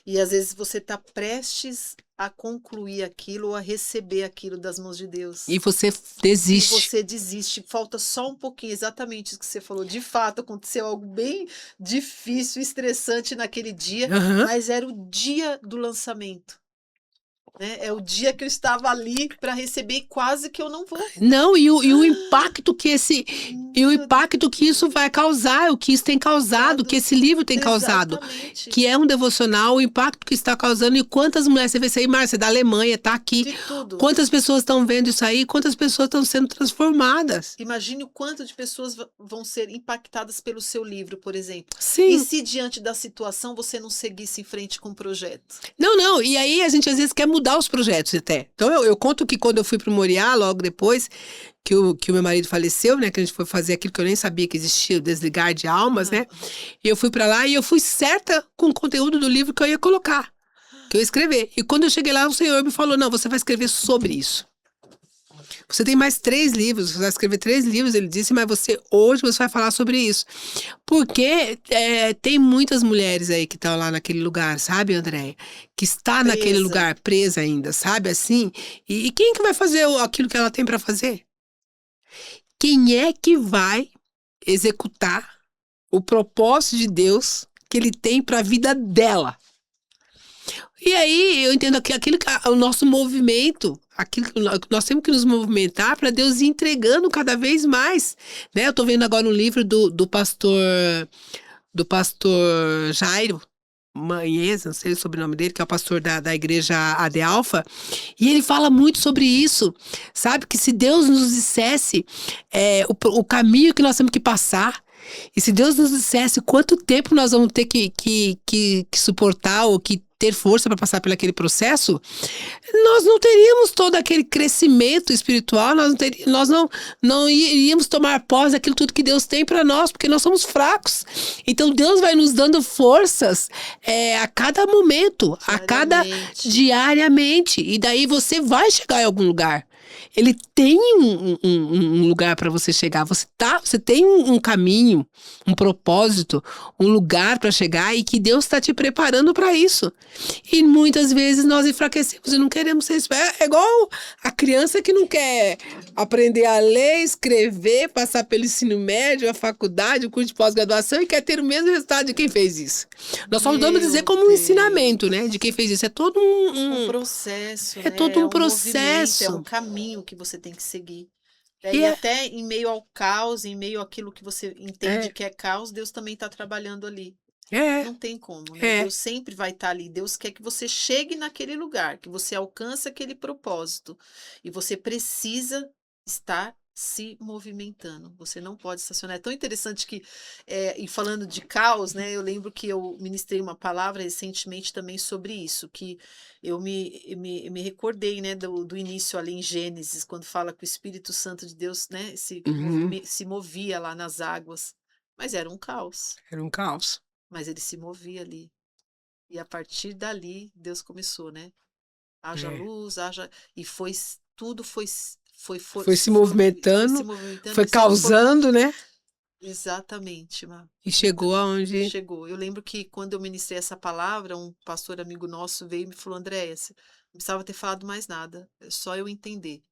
[SPEAKER 2] E às vezes você está prestes a concluir aquilo ou a receber aquilo das mãos de Deus.
[SPEAKER 1] E você desiste.
[SPEAKER 2] E você desiste. Falta só um pouquinho, exatamente isso que você falou. De fato, aconteceu algo bem difícil, estressante naquele dia, mas era o dia do lançamento. Né? É o dia que eu estava ali para receber e quase que eu não vou.
[SPEAKER 1] Não, e o impacto que o impacto que isso vai causar, o que isso tem causado, que esse livro tem causado, que é um devocional, o impacto que está causando e quantas mulheres, você vê isso aí, Márcia, da Alemanha, tá aqui,
[SPEAKER 2] de tudo.
[SPEAKER 1] Quantas pessoas estão vendo isso aí, quantas pessoas estão sendo transformadas.
[SPEAKER 2] Imagine o quanto de pessoas vão ser impactadas pelo seu livro, por exemplo.
[SPEAKER 1] Sim.
[SPEAKER 2] E se diante da situação você não seguisse em frente com o projeto?
[SPEAKER 1] Não, e aí a gente às vezes quer mudar os projetos até. Então eu conto que quando eu fui pro Moriá, logo depois que o meu marido faleceu, né, que a gente foi fazer aquilo que eu nem sabia que existia, o desligar de almas, né, e eu fui pra lá e eu fui certa com o conteúdo do livro que eu ia colocar, que eu ia escrever. E quando eu cheguei lá, o Senhor me falou, não, você vai escrever sobre isso. Você tem mais 3 livros, você vai escrever 3 livros, ele disse, mas hoje você vai falar sobre isso. Porque tem muitas mulheres aí que estão lá naquele lugar, sabe, Andréia? Que está naquele lugar, presa ainda, sabe, assim? E quem que vai fazer aquilo que ela tem para fazer? Quem é que vai executar o propósito de Deus que ele tem para a vida dela? E aí eu entendo que aquilo o nosso movimento, aquilo que nós temos que nos movimentar para Deus ir entregando cada vez mais, né? Eu tô vendo agora um livro do pastor Jairo Manhães, não sei o sobrenome dele, que é o pastor da igreja AD Alfa, e ele fala muito sobre isso, sabe? Que se Deus nos dissesse o caminho que nós temos que passar, e se Deus nos dissesse quanto tempo nós vamos ter que suportar ou que ter força para passar por aquele processo, nós não teríamos todo aquele crescimento espiritual, nós não iríamos tomar posse daquilo tudo que Deus tem para nós, porque nós somos fracos. Então Deus vai nos dando forças a cada momento, diariamente. E daí você vai chegar em algum lugar. Ele tem um lugar para você chegar. Você tem um caminho, um propósito, um lugar para chegar e que Deus está te preparando para isso. E muitas vezes nós enfraquecemos e não queremos ser. É igual a criança que não quer aprender a ler, escrever, passar pelo ensino médio, a faculdade, o curso de pós-graduação e quer ter o mesmo resultado de quem fez isso. Nós só vamos dizer como um ensinamento, né? De quem fez isso. É todo
[SPEAKER 2] um processo,
[SPEAKER 1] é
[SPEAKER 2] né?
[SPEAKER 1] todo um
[SPEAKER 2] movimento,
[SPEAKER 1] processo.
[SPEAKER 2] é um caminho que você tem que seguir.
[SPEAKER 1] E
[SPEAKER 2] E até em meio ao caos, em meio àquilo que você entende que é caos, Deus também está trabalhando ali. Não tem como, né? Deus sempre vai estar ali. Deus quer que você chegue naquele lugar, que você alcance aquele propósito. E você precisa estar se movimentando. Você não pode estacionar. É tão interessante que, e falando de caos, né? Eu lembro que eu ministrei uma palavra recentemente também sobre isso, que eu me recordei, né, do início ali em Gênesis, quando fala que o Espírito Santo de Deus, né, se movia lá nas águas. Mas era um caos.
[SPEAKER 1] Era um caos.
[SPEAKER 2] Mas ele se movia ali. E a partir dali, Deus começou, né? Haja luz, haja. E tudo foi
[SPEAKER 1] se movimentando, foi causando, né?
[SPEAKER 2] Exatamente, Má.
[SPEAKER 1] E chegou aonde?
[SPEAKER 2] Chegou. Eu lembro que quando eu ministrei essa palavra, um pastor amigo nosso veio e me falou: Andréia, não precisava ter falado mais nada. É só eu entender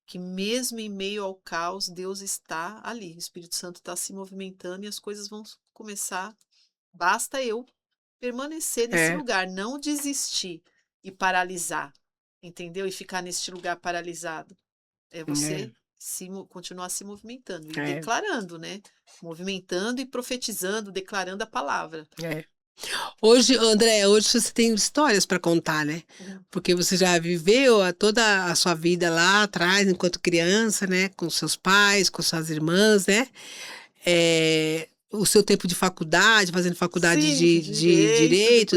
[SPEAKER 2] que mesmo em meio ao caos, Deus está ali. O Espírito Santo está se movimentando e as coisas vão começar. Basta eu permanecer nesse lugar, não desistir e paralisar, entendeu? E ficar neste lugar paralisado. É você continuar se movimentando e declarando, né? Movimentando e profetizando, declarando a palavra.
[SPEAKER 1] Hoje, André, você tem histórias para contar, né? Porque você já viveu toda a sua vida lá atrás, enquanto criança, né? Com seus pais, com suas irmãs, né? O seu tempo de faculdade, fazendo faculdade de direito,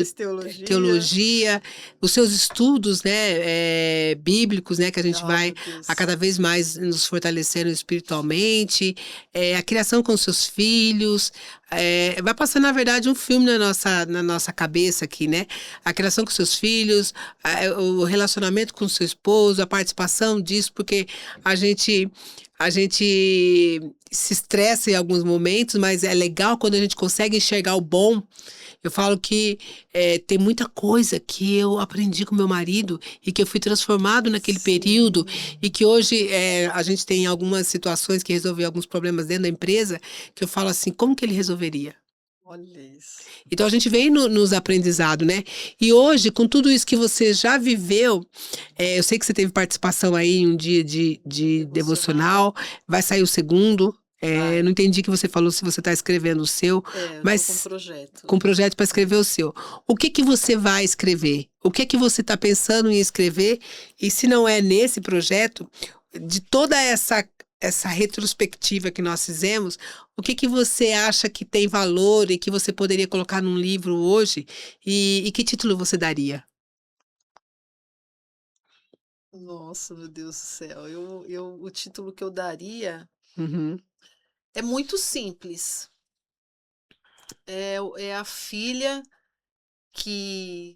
[SPEAKER 1] teologia, os seus estudos, né, bíblicos, né, que a gente vai a cada vez mais nos fortalecendo espiritualmente, a criação com os seus filhos, vai passando, na verdade, um filme na nossa cabeça aqui, né? A criação com seus filhos, o relacionamento com o seu esposo, a participação disso, porque a gente se estressa em alguns momentos, mas é legal quando a gente consegue enxergar o bom. Eu falo que tem muita coisa que eu aprendi com meu marido e que eu fui transformado naquele período e que hoje a gente tem algumas situações que resolver alguns problemas dentro da empresa que eu falo assim, como que ele resolveria?
[SPEAKER 2] Olha isso.
[SPEAKER 1] Então a gente vem nos aprendizados, né? E hoje, com tudo isso que você já viveu, eu sei que você teve participação aí em um dia de devocional, vai sair o segundo. Não entendi que você falou se você está escrevendo o seu, mas
[SPEAKER 2] com um projeto.
[SPEAKER 1] Com projeto para escrever o seu. O que você vai escrever? O que você está pensando em escrever? E se não é nesse projeto, de toda essa retrospectiva que nós fizemos, o que você acha que tem valor e que você poderia colocar num livro hoje? E que título você daria?
[SPEAKER 2] Nossa, meu Deus do céu. O título que eu daria
[SPEAKER 1] Uhum.
[SPEAKER 2] é muito simples. É a filha que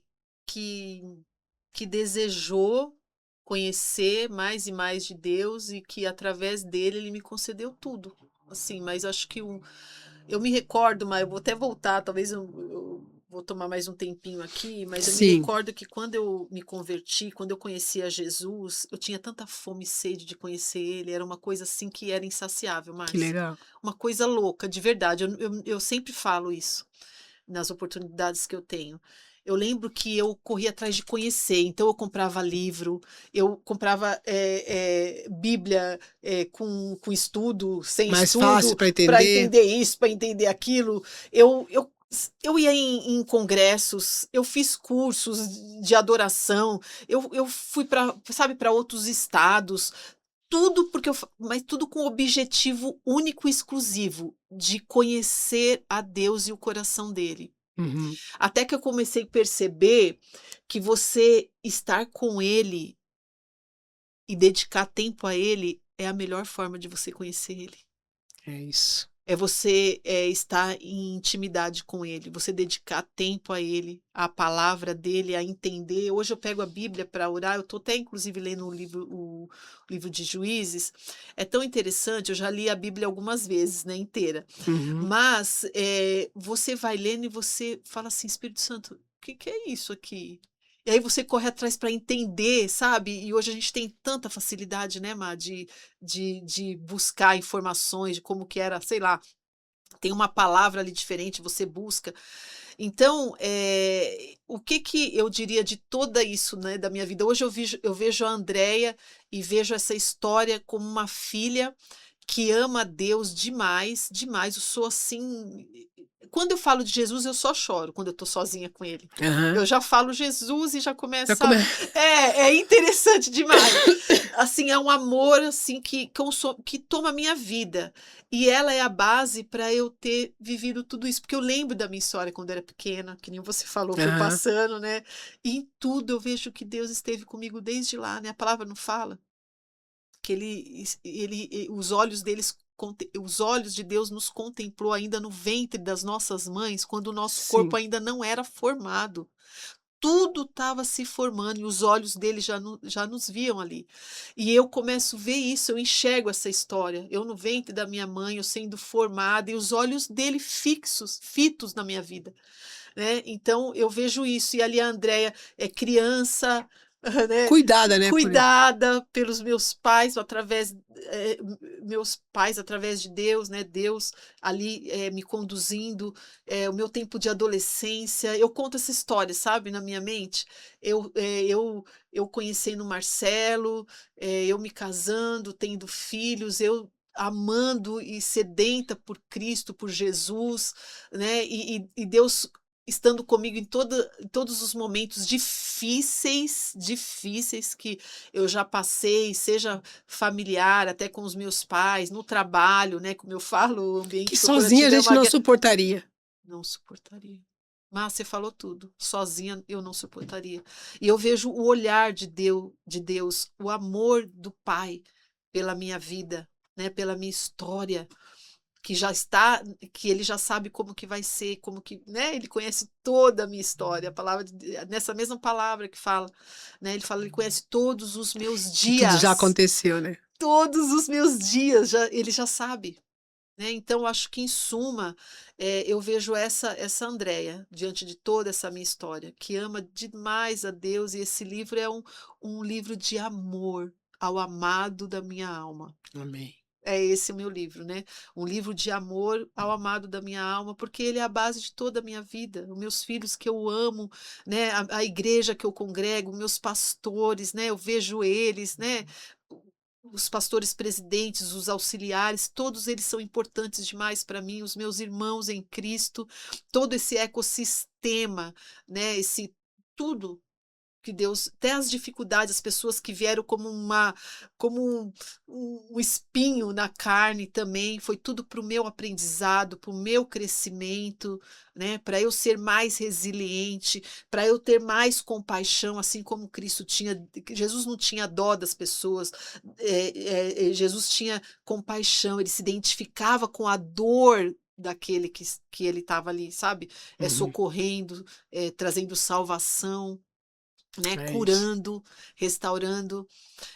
[SPEAKER 2] desejou conhecer mais e mais de Deus e que através dele ele me concedeu tudo. Assim, mas acho que eu me recordo, mas eu vou até voltar, talvez eu vou tomar mais um tempinho aqui, mas eu me recordo que quando eu me converti, quando eu conhecia Jesus, eu tinha tanta fome e sede de conhecer ele, era uma coisa assim que era insaciável, Márcia.
[SPEAKER 1] Que legal.
[SPEAKER 2] Uma coisa louca, de verdade. Eu sempre falo isso nas oportunidades que eu tenho. Eu lembro que eu corria atrás de conhecer, então eu comprava livro, eu comprava Bíblia com estudo, sem
[SPEAKER 1] Mais fácil
[SPEAKER 2] estudo,
[SPEAKER 1] para
[SPEAKER 2] para
[SPEAKER 1] entender.
[SPEAKER 2] entender isso, para entender aquilo. Eu ia em congressos, eu fiz cursos de adoração, eu fui para, sabe, para outros estados, tudo porque mas tudo com o objetivo único e exclusivo de conhecer a Deus e o coração dele.
[SPEAKER 1] Uhum.
[SPEAKER 2] Até que eu comecei a perceber que você estar com ele e dedicar tempo a ele é a melhor forma de você conhecer ele.
[SPEAKER 1] É isso.
[SPEAKER 2] É você estar em intimidade com ele, você dedicar tempo a ele, à palavra dele, a entender. Hoje eu pego a Bíblia para orar, eu estou até inclusive lendo o livro de Juízes. É tão interessante, eu já li a Bíblia algumas vezes, né, inteira.
[SPEAKER 1] Uhum.
[SPEAKER 2] Mas você vai lendo e você fala assim, Espírito Santo, o que é isso aqui? E aí você corre atrás para entender, sabe? E hoje a gente tem tanta facilidade, né, Má, de buscar informações de como que era, sei lá, tem uma palavra ali diferente, você busca. Então, o que eu diria de toda isso, né, da minha vida? Hoje eu vejo a Andréia e vejo essa história como uma filha que ama a Deus demais, demais. Eu sou assim. Quando eu falo de Jesus, eu só choro quando eu tô sozinha com ele.
[SPEAKER 1] Aham.
[SPEAKER 2] Eu já falo Jesus e já começo,
[SPEAKER 1] Já come...
[SPEAKER 2] sabe? É interessante demais. Assim, é um amor assim que toma a minha vida. E ela é a base para eu ter vivido tudo isso. Porque eu lembro da minha história quando eu era pequena, que nem você falou, foi
[SPEAKER 1] Aham.
[SPEAKER 2] passando, né? E em tudo eu vejo que Deus esteve comigo desde lá, né? A palavra não fala que os olhos deles, os olhos de Deus nos contemplou ainda no ventre das nossas mães, quando o nosso corpo
[SPEAKER 1] Sim.
[SPEAKER 2] ainda não era formado. Tudo estava se formando e os olhos dele já nos viam ali. E eu começo a ver isso, eu enxergo essa história. Eu no ventre da minha mãe, eu sendo formada e os olhos dele fitos na minha vida, né? Então eu vejo isso. E ali a Andréia é criança, né?
[SPEAKER 1] Cuidada, né, por ele.
[SPEAKER 2] Cuidada pelos meus pais, meus pais através de Deus, né? Deus ali me conduzindo, o meu tempo de adolescência. Eu conto essa história, sabe, na minha mente. Eu conhecendo o Marcelo, eu me casando, tendo filhos, eu amando e sedenta por Cristo, por Jesus, né? E Deus estando comigo em todos os momentos difíceis que eu já passei, seja familiar, até com os meus pais, no trabalho, né? Como eu falo, o
[SPEAKER 1] Que
[SPEAKER 2] ambiente
[SPEAKER 1] sozinha a
[SPEAKER 2] corporativo é
[SPEAKER 1] gente
[SPEAKER 2] uma
[SPEAKER 1] não
[SPEAKER 2] guerra.
[SPEAKER 1] suportaria.
[SPEAKER 2] Não suportaria. Mas você falou tudo. Sozinha eu não suportaria. E eu vejo o olhar de Deus, o amor do Pai pela minha vida, né? Pela minha história que já está, que ele já sabe como que vai ser, como que, né? Ele conhece toda a minha história, a palavra nessa mesma palavra que fala, né? Ele fala, ele conhece todos os meus
[SPEAKER 1] Que tudo já
[SPEAKER 2] dias,
[SPEAKER 1] aconteceu, né?
[SPEAKER 2] todos os meus dias, ele já sabe, né? Então acho que em suma, eu vejo essa Andréia diante de toda essa minha história, que ama demais a Deus e esse livro é um livro de amor ao amado da minha alma.
[SPEAKER 1] Amém.
[SPEAKER 2] É esse o meu livro, né? Um livro de amor ao amado da minha alma, porque ele é a base de toda a minha vida. Os meus filhos que eu amo, né? A igreja que eu congrego, meus pastores, né? Eu vejo eles, né? Os pastores presidentes, os auxiliares, todos eles são importantes demais para mim, os meus irmãos em Cristo, todo esse ecossistema, né? Esse tudo que Deus, até as dificuldades, as pessoas que vieram como um espinho na carne também, foi tudo para o meu aprendizado, para o meu crescimento, né? Para eu ser mais resiliente, para eu ter mais compaixão, assim como Cristo tinha. Jesus não tinha dó das pessoas, Jesus tinha compaixão, ele se identificava com a dor daquele que ele estava ali, sabe?
[SPEAKER 1] Uhum.
[SPEAKER 2] Socorrendo, trazendo salvação, né,
[SPEAKER 1] É isso.
[SPEAKER 2] curando, restaurando.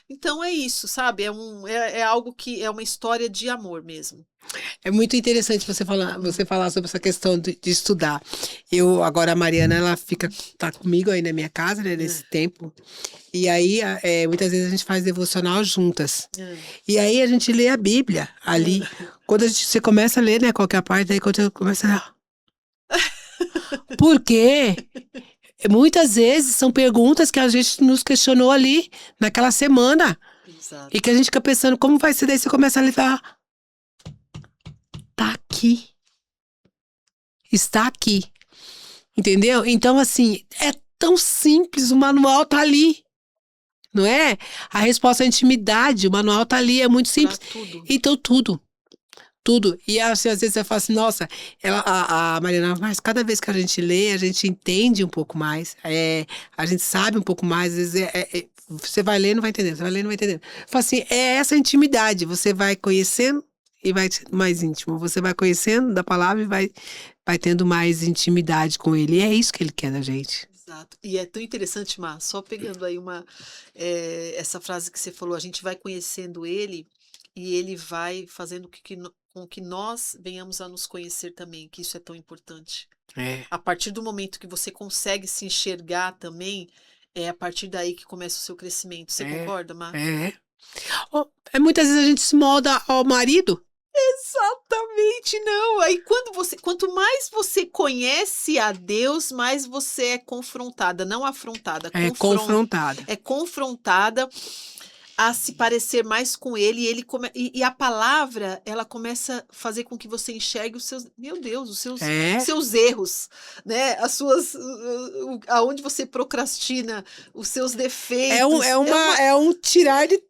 [SPEAKER 2] Então é isso, sabe? É algo que é uma história de amor mesmo.
[SPEAKER 1] É muito interessante você falar sobre essa questão de estudar. Eu, agora, a Mariana, ela tá comigo aí na minha casa, né, nesse
[SPEAKER 2] É,
[SPEAKER 1] tempo. E aí, muitas vezes a gente faz devocional juntas.
[SPEAKER 2] é,
[SPEAKER 1] E aí a gente lê a Bíblia ali. Quando você começa a ler, né, qualquer parte, aí quando você começa a ler. Por quê? muitas vezes são perguntas que a gente nos questionou ali naquela semana.
[SPEAKER 2] Exato.
[SPEAKER 1] E que a gente fica pensando, como vai ser? Daí você começa a lidar. Tá aqui. Está aqui. Entendeu? Então, assim, é tão simples, o manual tá ali. Não é? A resposta é intimidade, o manual tá ali, é muito simples.
[SPEAKER 2] Pra tudo.
[SPEAKER 1] Então, tudo. Tudo. E assim, às vezes você fala assim, nossa, a Mariana, mas cada vez que a gente lê, a gente entende um pouco mais. A gente sabe um pouco mais. Às vezes você vai ler, não vai entendendo. Você vai ler, não vai entendendo. Fala assim, é essa intimidade. Você vai conhecendo e vai sendo mais íntimo. Você vai conhecendo da palavra e vai tendo mais intimidade com ele. E é isso que ele quer da gente.
[SPEAKER 2] Exato. E é tão interessante, Mar, só pegando aí essa frase que você falou, a gente vai conhecendo ele e ele vai fazendo com que nós venhamos a nos conhecer também, que isso é tão importante.
[SPEAKER 1] É.
[SPEAKER 2] A partir do momento que você consegue se enxergar também, é a partir daí que começa o seu crescimento. Você concorda, Mar?
[SPEAKER 1] Muitas vezes a gente se molda ao marido.
[SPEAKER 2] Exatamente, não. Aí quanto mais você conhece a Deus, mais você é confrontada, não afrontada,
[SPEAKER 1] Confrontada.
[SPEAKER 2] é confrontada a se parecer mais com ele e a palavra, ela começa a fazer com que você enxergue os seus, meu Deus, seus erros, né? As suas, aonde você procrastina, os seus defeitos.
[SPEAKER 1] É um tirar de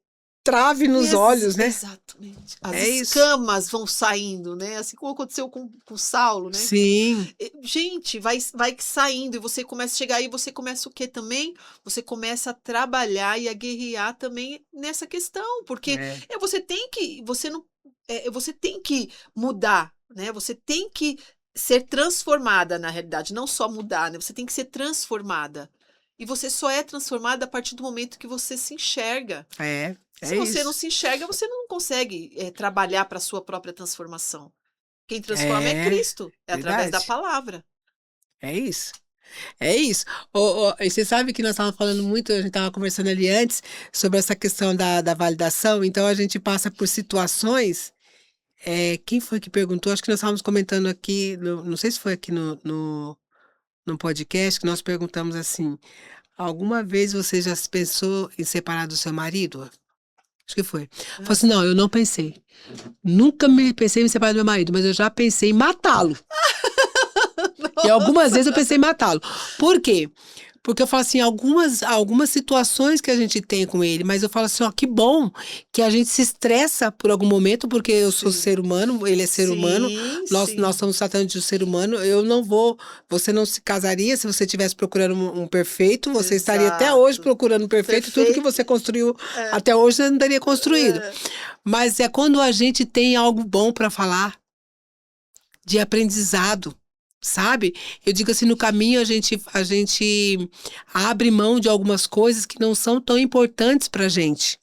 [SPEAKER 1] trave nos olhos, né?
[SPEAKER 2] Exatamente. As escamas vão saindo, né? Assim como aconteceu com Saulo, né?
[SPEAKER 1] Sim.
[SPEAKER 2] Gente, vai saindo e você começa a chegar aí, você começa o quê também? Você começa a trabalhar e a guerrear também nessa questão, porque você tem que mudar, né? Você tem que ser transformada, na realidade, não só mudar, né? Você tem que ser transformada. E você só é transformada a partir do momento que você se enxerga. Se você não se enxerga, você não consegue trabalhar para a sua própria transformação. Quem transforma é Cristo, através da palavra.
[SPEAKER 1] É isso. É isso. E você sabe que nós estávamos falando muito, a gente estava conversando ali antes, sobre essa questão da validação, então a gente passa por situações. Quem foi que perguntou? Acho que nós estávamos comentando aqui, não sei se foi aqui no podcast, que nós perguntamos assim: alguma vez você já se pensou em separar do seu marido? Acho que foi. Falei assim, não, eu não pensei. Nunca pensei em me separar do meu marido, mas eu já pensei em matá-lo. E algumas vezes eu pensei em matá-lo. Por quê? Porque eu falo assim, algumas situações que a gente tem com ele, mas eu falo assim, ó, que bom que a gente se estressa por algum momento, porque eu sou ser humano, ele é ser humano, nós estamos tratando de um ser humano, você não se casaria se você estivesse procurando um perfeito, você estaria até hoje procurando um perfeito, tudo que você construiu até hoje você não teria construído. Mas é quando a gente tem algo bom para falar, de aprendizado. Sabe? Eu digo assim, no caminho a gente abre mão de algumas coisas que não são tão importantes pra gente,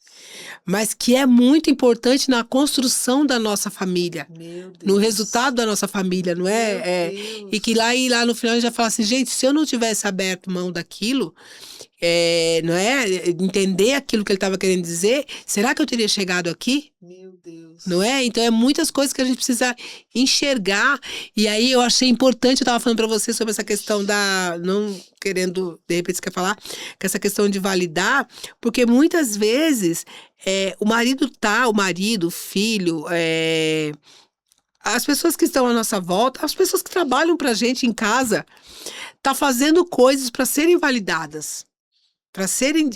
[SPEAKER 1] mas que é muito importante na construção da nossa família, no resultado da nossa família, não é? E que lá no final a gente já fala assim, gente, se eu não tivesse aberto mão daquilo, não é? Entender aquilo que ele estava querendo dizer, será que eu teria chegado aqui?
[SPEAKER 2] Meu Deus.
[SPEAKER 1] Não é? Então, muitas coisas que a gente precisa enxergar. E aí, eu achei importante, eu estava falando para você sobre essa questão não querendo, de repente, você quer falar, que essa questão de validar, porque muitas vezes, o marido, o filho, as pessoas que estão à nossa volta, as pessoas que trabalham pra gente em casa, tá fazendo coisas para serem validadas. Para serem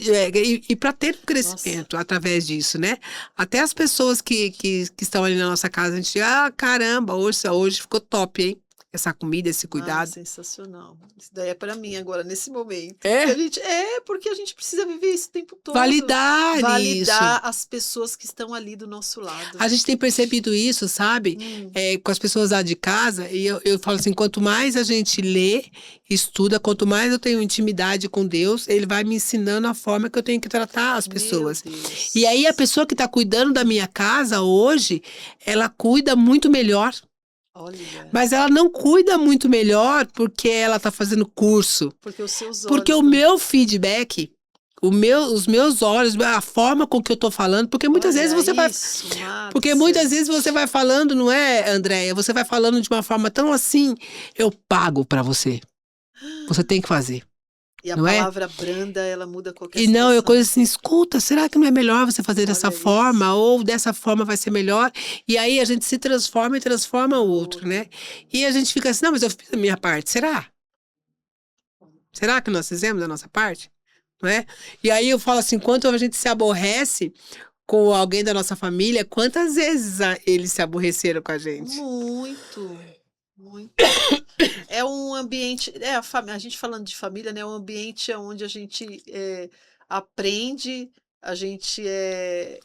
[SPEAKER 1] e para ter um crescimento através disso, né? Até as pessoas que estão ali na nossa casa, a gente diz, caramba, hoje ficou top, hein? Essa comida, esse cuidado.
[SPEAKER 2] Sensacional. Isso daí é para mim agora, nesse momento.
[SPEAKER 1] É?
[SPEAKER 2] Porque a gente precisa viver isso o tempo todo.
[SPEAKER 1] Validar
[SPEAKER 2] as pessoas que estão ali do nosso lado.
[SPEAKER 1] A gente tem percebido isso, sabe? Com as pessoas lá de casa, e eu falo assim, quanto mais a gente lê, estuda, quanto mais eu tenho intimidade com Deus, ele vai me ensinando a forma que eu tenho que tratar as pessoas. E aí a pessoa que está cuidando da minha casa hoje, ela cuida muito melhor.
[SPEAKER 2] Olha.
[SPEAKER 1] Mas ela não cuida muito melhor porque ela está fazendo curso.
[SPEAKER 2] Porque os seus olhos.
[SPEAKER 1] Porque o meu feedback, os meus olhos, a forma com que eu estou falando, porque muitas vezes você vai. Porque muitas vezes você vai falando, não é, Andréia? Você vai falando de uma forma tão assim, eu pago para você. Você tem que fazer.
[SPEAKER 2] E a
[SPEAKER 1] não é?
[SPEAKER 2] palavra branda, ela muda qualquer
[SPEAKER 1] E não, eu
[SPEAKER 2] situação.
[SPEAKER 1] coisa assim, escuta, será que não é melhor você fazer dessa
[SPEAKER 2] Olha
[SPEAKER 1] forma?
[SPEAKER 2] isso.
[SPEAKER 1] Ou dessa forma vai ser melhor? E aí a gente se transforma e transforma o outro, né? E a gente fica assim, não, mas eu fiz a minha parte, será? Será que nós fizemos a nossa parte? Não é? E aí eu falo assim, quanto a gente se aborrece com alguém da nossa família, quantas vezes eles se aborreceram com a gente?
[SPEAKER 2] Muito, muito. É um ambiente, a gente falando de família, né? É um ambiente onde a gente aprende, a gente é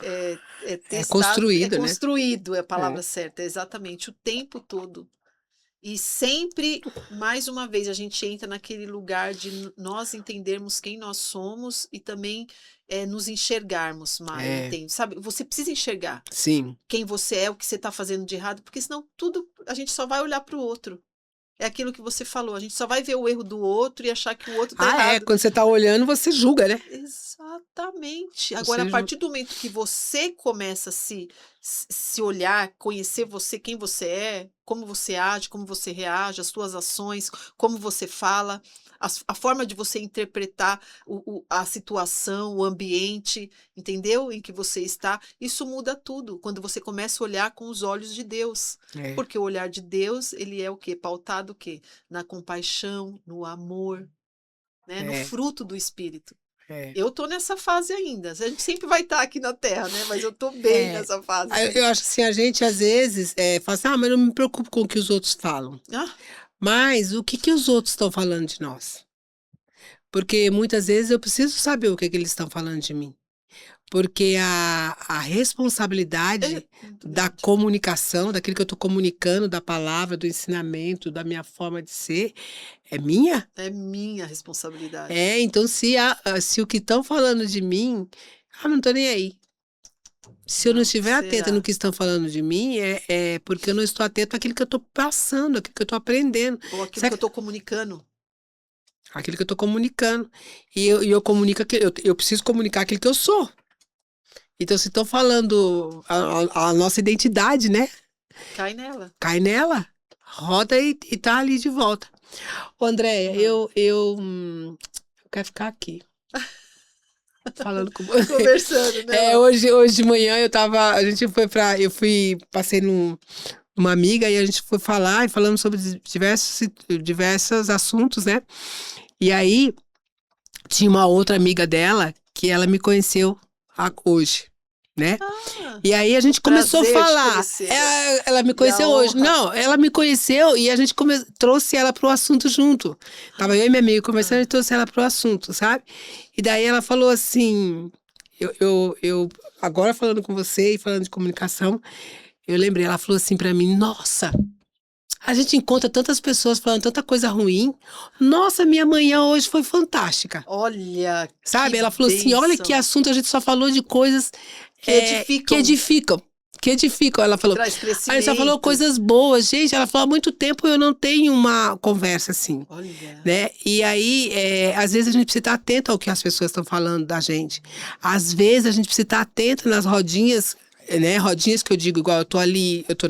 [SPEAKER 1] É
[SPEAKER 2] testado, é
[SPEAKER 1] construído, né?
[SPEAKER 2] construído, é a
[SPEAKER 1] É.
[SPEAKER 2] palavra certa, é exatamente, o tempo todo. E sempre, mais uma vez, a gente entra naquele lugar de nós entendermos quem nós somos e também nos enxergarmos mais,
[SPEAKER 1] É,
[SPEAKER 2] entende? Sabe? Você precisa enxergar
[SPEAKER 1] sim.
[SPEAKER 2] quem você é, o que você está fazendo de errado, porque senão tudo a gente só vai olhar para o outro. É aquilo que você falou, a gente só vai ver o erro do outro e achar que o outro está
[SPEAKER 1] Ah, é.
[SPEAKER 2] errado.
[SPEAKER 1] Quando você tá olhando, você julga, né?
[SPEAKER 2] Exatamente. Agora, a
[SPEAKER 1] Você julga.
[SPEAKER 2] partir do momento que você começa a se olhar, conhecer você, quem você é, como você age, como você reage, as suas ações, como você fala, a forma de você interpretar a situação, o ambiente, entendeu? Em que você está, isso muda tudo quando você começa a olhar com os olhos de Deus.
[SPEAKER 1] É,
[SPEAKER 2] Porque o olhar de Deus, ele é o quê? Pautado o quê? Na compaixão, no amor, né? No
[SPEAKER 1] é,
[SPEAKER 2] fruto do Espírito.
[SPEAKER 1] é.
[SPEAKER 2] Eu tô nessa fase ainda. A gente sempre vai estar aqui na Terra, né? Mas eu tô bem
[SPEAKER 1] É.
[SPEAKER 2] nessa fase.
[SPEAKER 1] Eu acho assim, a gente às vezes fala assim, ah, mas eu não me preocupo com o que os outros falam.
[SPEAKER 2] Ah,
[SPEAKER 1] Mas o que que os outros estão falando de nós? Porque muitas vezes eu preciso saber o que que eles estão falando de mim. Porque a
[SPEAKER 2] é
[SPEAKER 1] responsabilidade
[SPEAKER 2] muito
[SPEAKER 1] da
[SPEAKER 2] grande.
[SPEAKER 1] comunicação, daquilo que eu estou comunicando, da palavra, do ensinamento, da minha forma de ser, é minha.
[SPEAKER 2] É minha responsabilidade.
[SPEAKER 1] É, então se o que estão falando de mim, não estou nem aí. Se eu não
[SPEAKER 2] Não,
[SPEAKER 1] estiver atenta no
[SPEAKER 2] será?
[SPEAKER 1] que estão falando de mim, é porque eu não estou atento àquilo que eu estou passando, àquilo que eu estou aprendendo.
[SPEAKER 2] Ou aquilo que
[SPEAKER 1] Será
[SPEAKER 2] eu tô comunicando.
[SPEAKER 1] aquilo que eu estou comunicando. E eu comunico eu preciso comunicar aquilo que eu sou. Então, se estão falando a nossa identidade, né?
[SPEAKER 2] Cai nela.
[SPEAKER 1] Cai nela, roda e tá ali de volta. Ô, Andréia,
[SPEAKER 2] Ah,
[SPEAKER 1] eu quero ficar aqui falando com você.
[SPEAKER 2] conversando, né, Lau?
[SPEAKER 1] Hoje de manhã a gente foi passei numa amiga e a gente foi falar e falamos sobre diversos assuntos, né? E aí, tinha uma outra amiga dela que ela me conheceu hoje, né?
[SPEAKER 2] Ah,
[SPEAKER 1] E aí a gente começou a
[SPEAKER 2] prazer te
[SPEAKER 1] falar.
[SPEAKER 2] conhecer.
[SPEAKER 1] Ela me
[SPEAKER 2] E a
[SPEAKER 1] conheceu hoje.
[SPEAKER 2] honra.
[SPEAKER 1] Não, ela me conheceu e a gente trouxe ela pro assunto junto. Tava eu e minha amiga conversando e trouxe ela pro assunto, sabe? E daí ela falou assim, agora falando com você e falando de comunicação, eu lembrei, ela falou assim pra mim, nossa, a gente encontra tantas pessoas falando tanta coisa ruim. Nossa, minha manhã hoje foi fantástica.
[SPEAKER 2] Olha,
[SPEAKER 1] Sabe?
[SPEAKER 2] que
[SPEAKER 1] Ela falou assim: olha que
[SPEAKER 2] bênção.
[SPEAKER 1] assunto, a gente só falou de coisas
[SPEAKER 2] Que
[SPEAKER 1] que
[SPEAKER 2] edificam,
[SPEAKER 1] edificam. Que edificam. Ela falou.
[SPEAKER 2] traz
[SPEAKER 1] A gente só falou
[SPEAKER 2] crescimento.
[SPEAKER 1] coisas boas. Gente, ela falou: há muito tempo eu não tenho uma conversa assim.
[SPEAKER 2] Olha,
[SPEAKER 1] Né? E aí, às vezes a gente precisa estar atento ao que as pessoas estão falando da gente. Às vezes a gente precisa estar atento nas rodinhas, né? Rodinhas que eu digo, igual eu tô ali, eu tô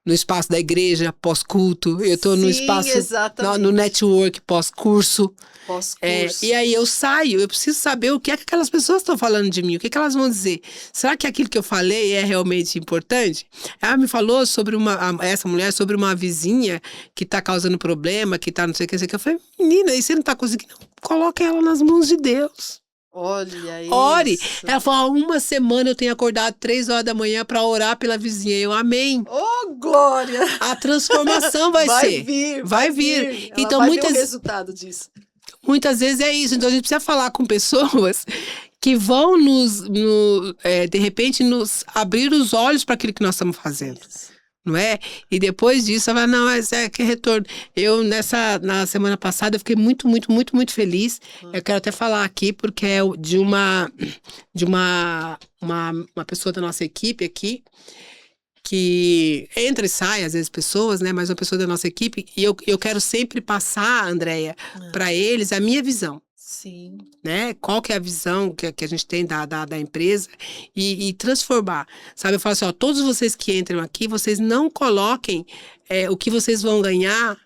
[SPEAKER 1] no espaço da igreja pós-culto, eu tô no
[SPEAKER 2] sim,
[SPEAKER 1] espaço, no
[SPEAKER 2] exatamente.
[SPEAKER 1] network pós-curso. E
[SPEAKER 2] Pós-curso.
[SPEAKER 1] aí eu saio, eu preciso saber o que é que aquelas pessoas estão falando de mim, o que é que elas vão dizer. Será que aquilo que eu falei é realmente importante? Ela me falou sobre essa mulher, sobre uma vizinha que está causando problema, que está não sei o que, não sei o que. Eu falei, menina, e você não está conseguindo? Coloca ela nas mãos de Deus.
[SPEAKER 2] Olha
[SPEAKER 1] Ore.
[SPEAKER 2] isso.
[SPEAKER 1] Ela falou, há uma semana eu tenho acordado 3 horas da manhã para orar pela vizinha. Eu, amém.
[SPEAKER 2] Oh, glória!
[SPEAKER 1] A transformação vai ser.
[SPEAKER 2] Vir,
[SPEAKER 1] Vai vir.
[SPEAKER 2] Ela
[SPEAKER 1] Então,
[SPEAKER 2] vai ver o resultado disso.
[SPEAKER 1] muitas vezes é isso. Então, a gente precisa falar com pessoas que vão de repente, nos abrir os olhos para aquilo que nós estamos fazendo.
[SPEAKER 2] Isso.
[SPEAKER 1] Não é? E depois disso, ela vai, não, mas que retorno. Na semana passada, eu fiquei muito, muito, muito, muito feliz. Eu quero até falar aqui, porque é de uma pessoa da nossa equipe aqui, que entra e sai, às vezes, pessoas, né? Mas uma pessoa da nossa equipe, e eu quero sempre passar, Andréia, para eles a minha visão.
[SPEAKER 2] Sim.
[SPEAKER 1] Né? Qual que é a visão que a gente tem da empresa e transformar, sabe? Eu falo assim, ó, todos vocês que entram aqui, vocês não coloquem o que vocês vão ganhar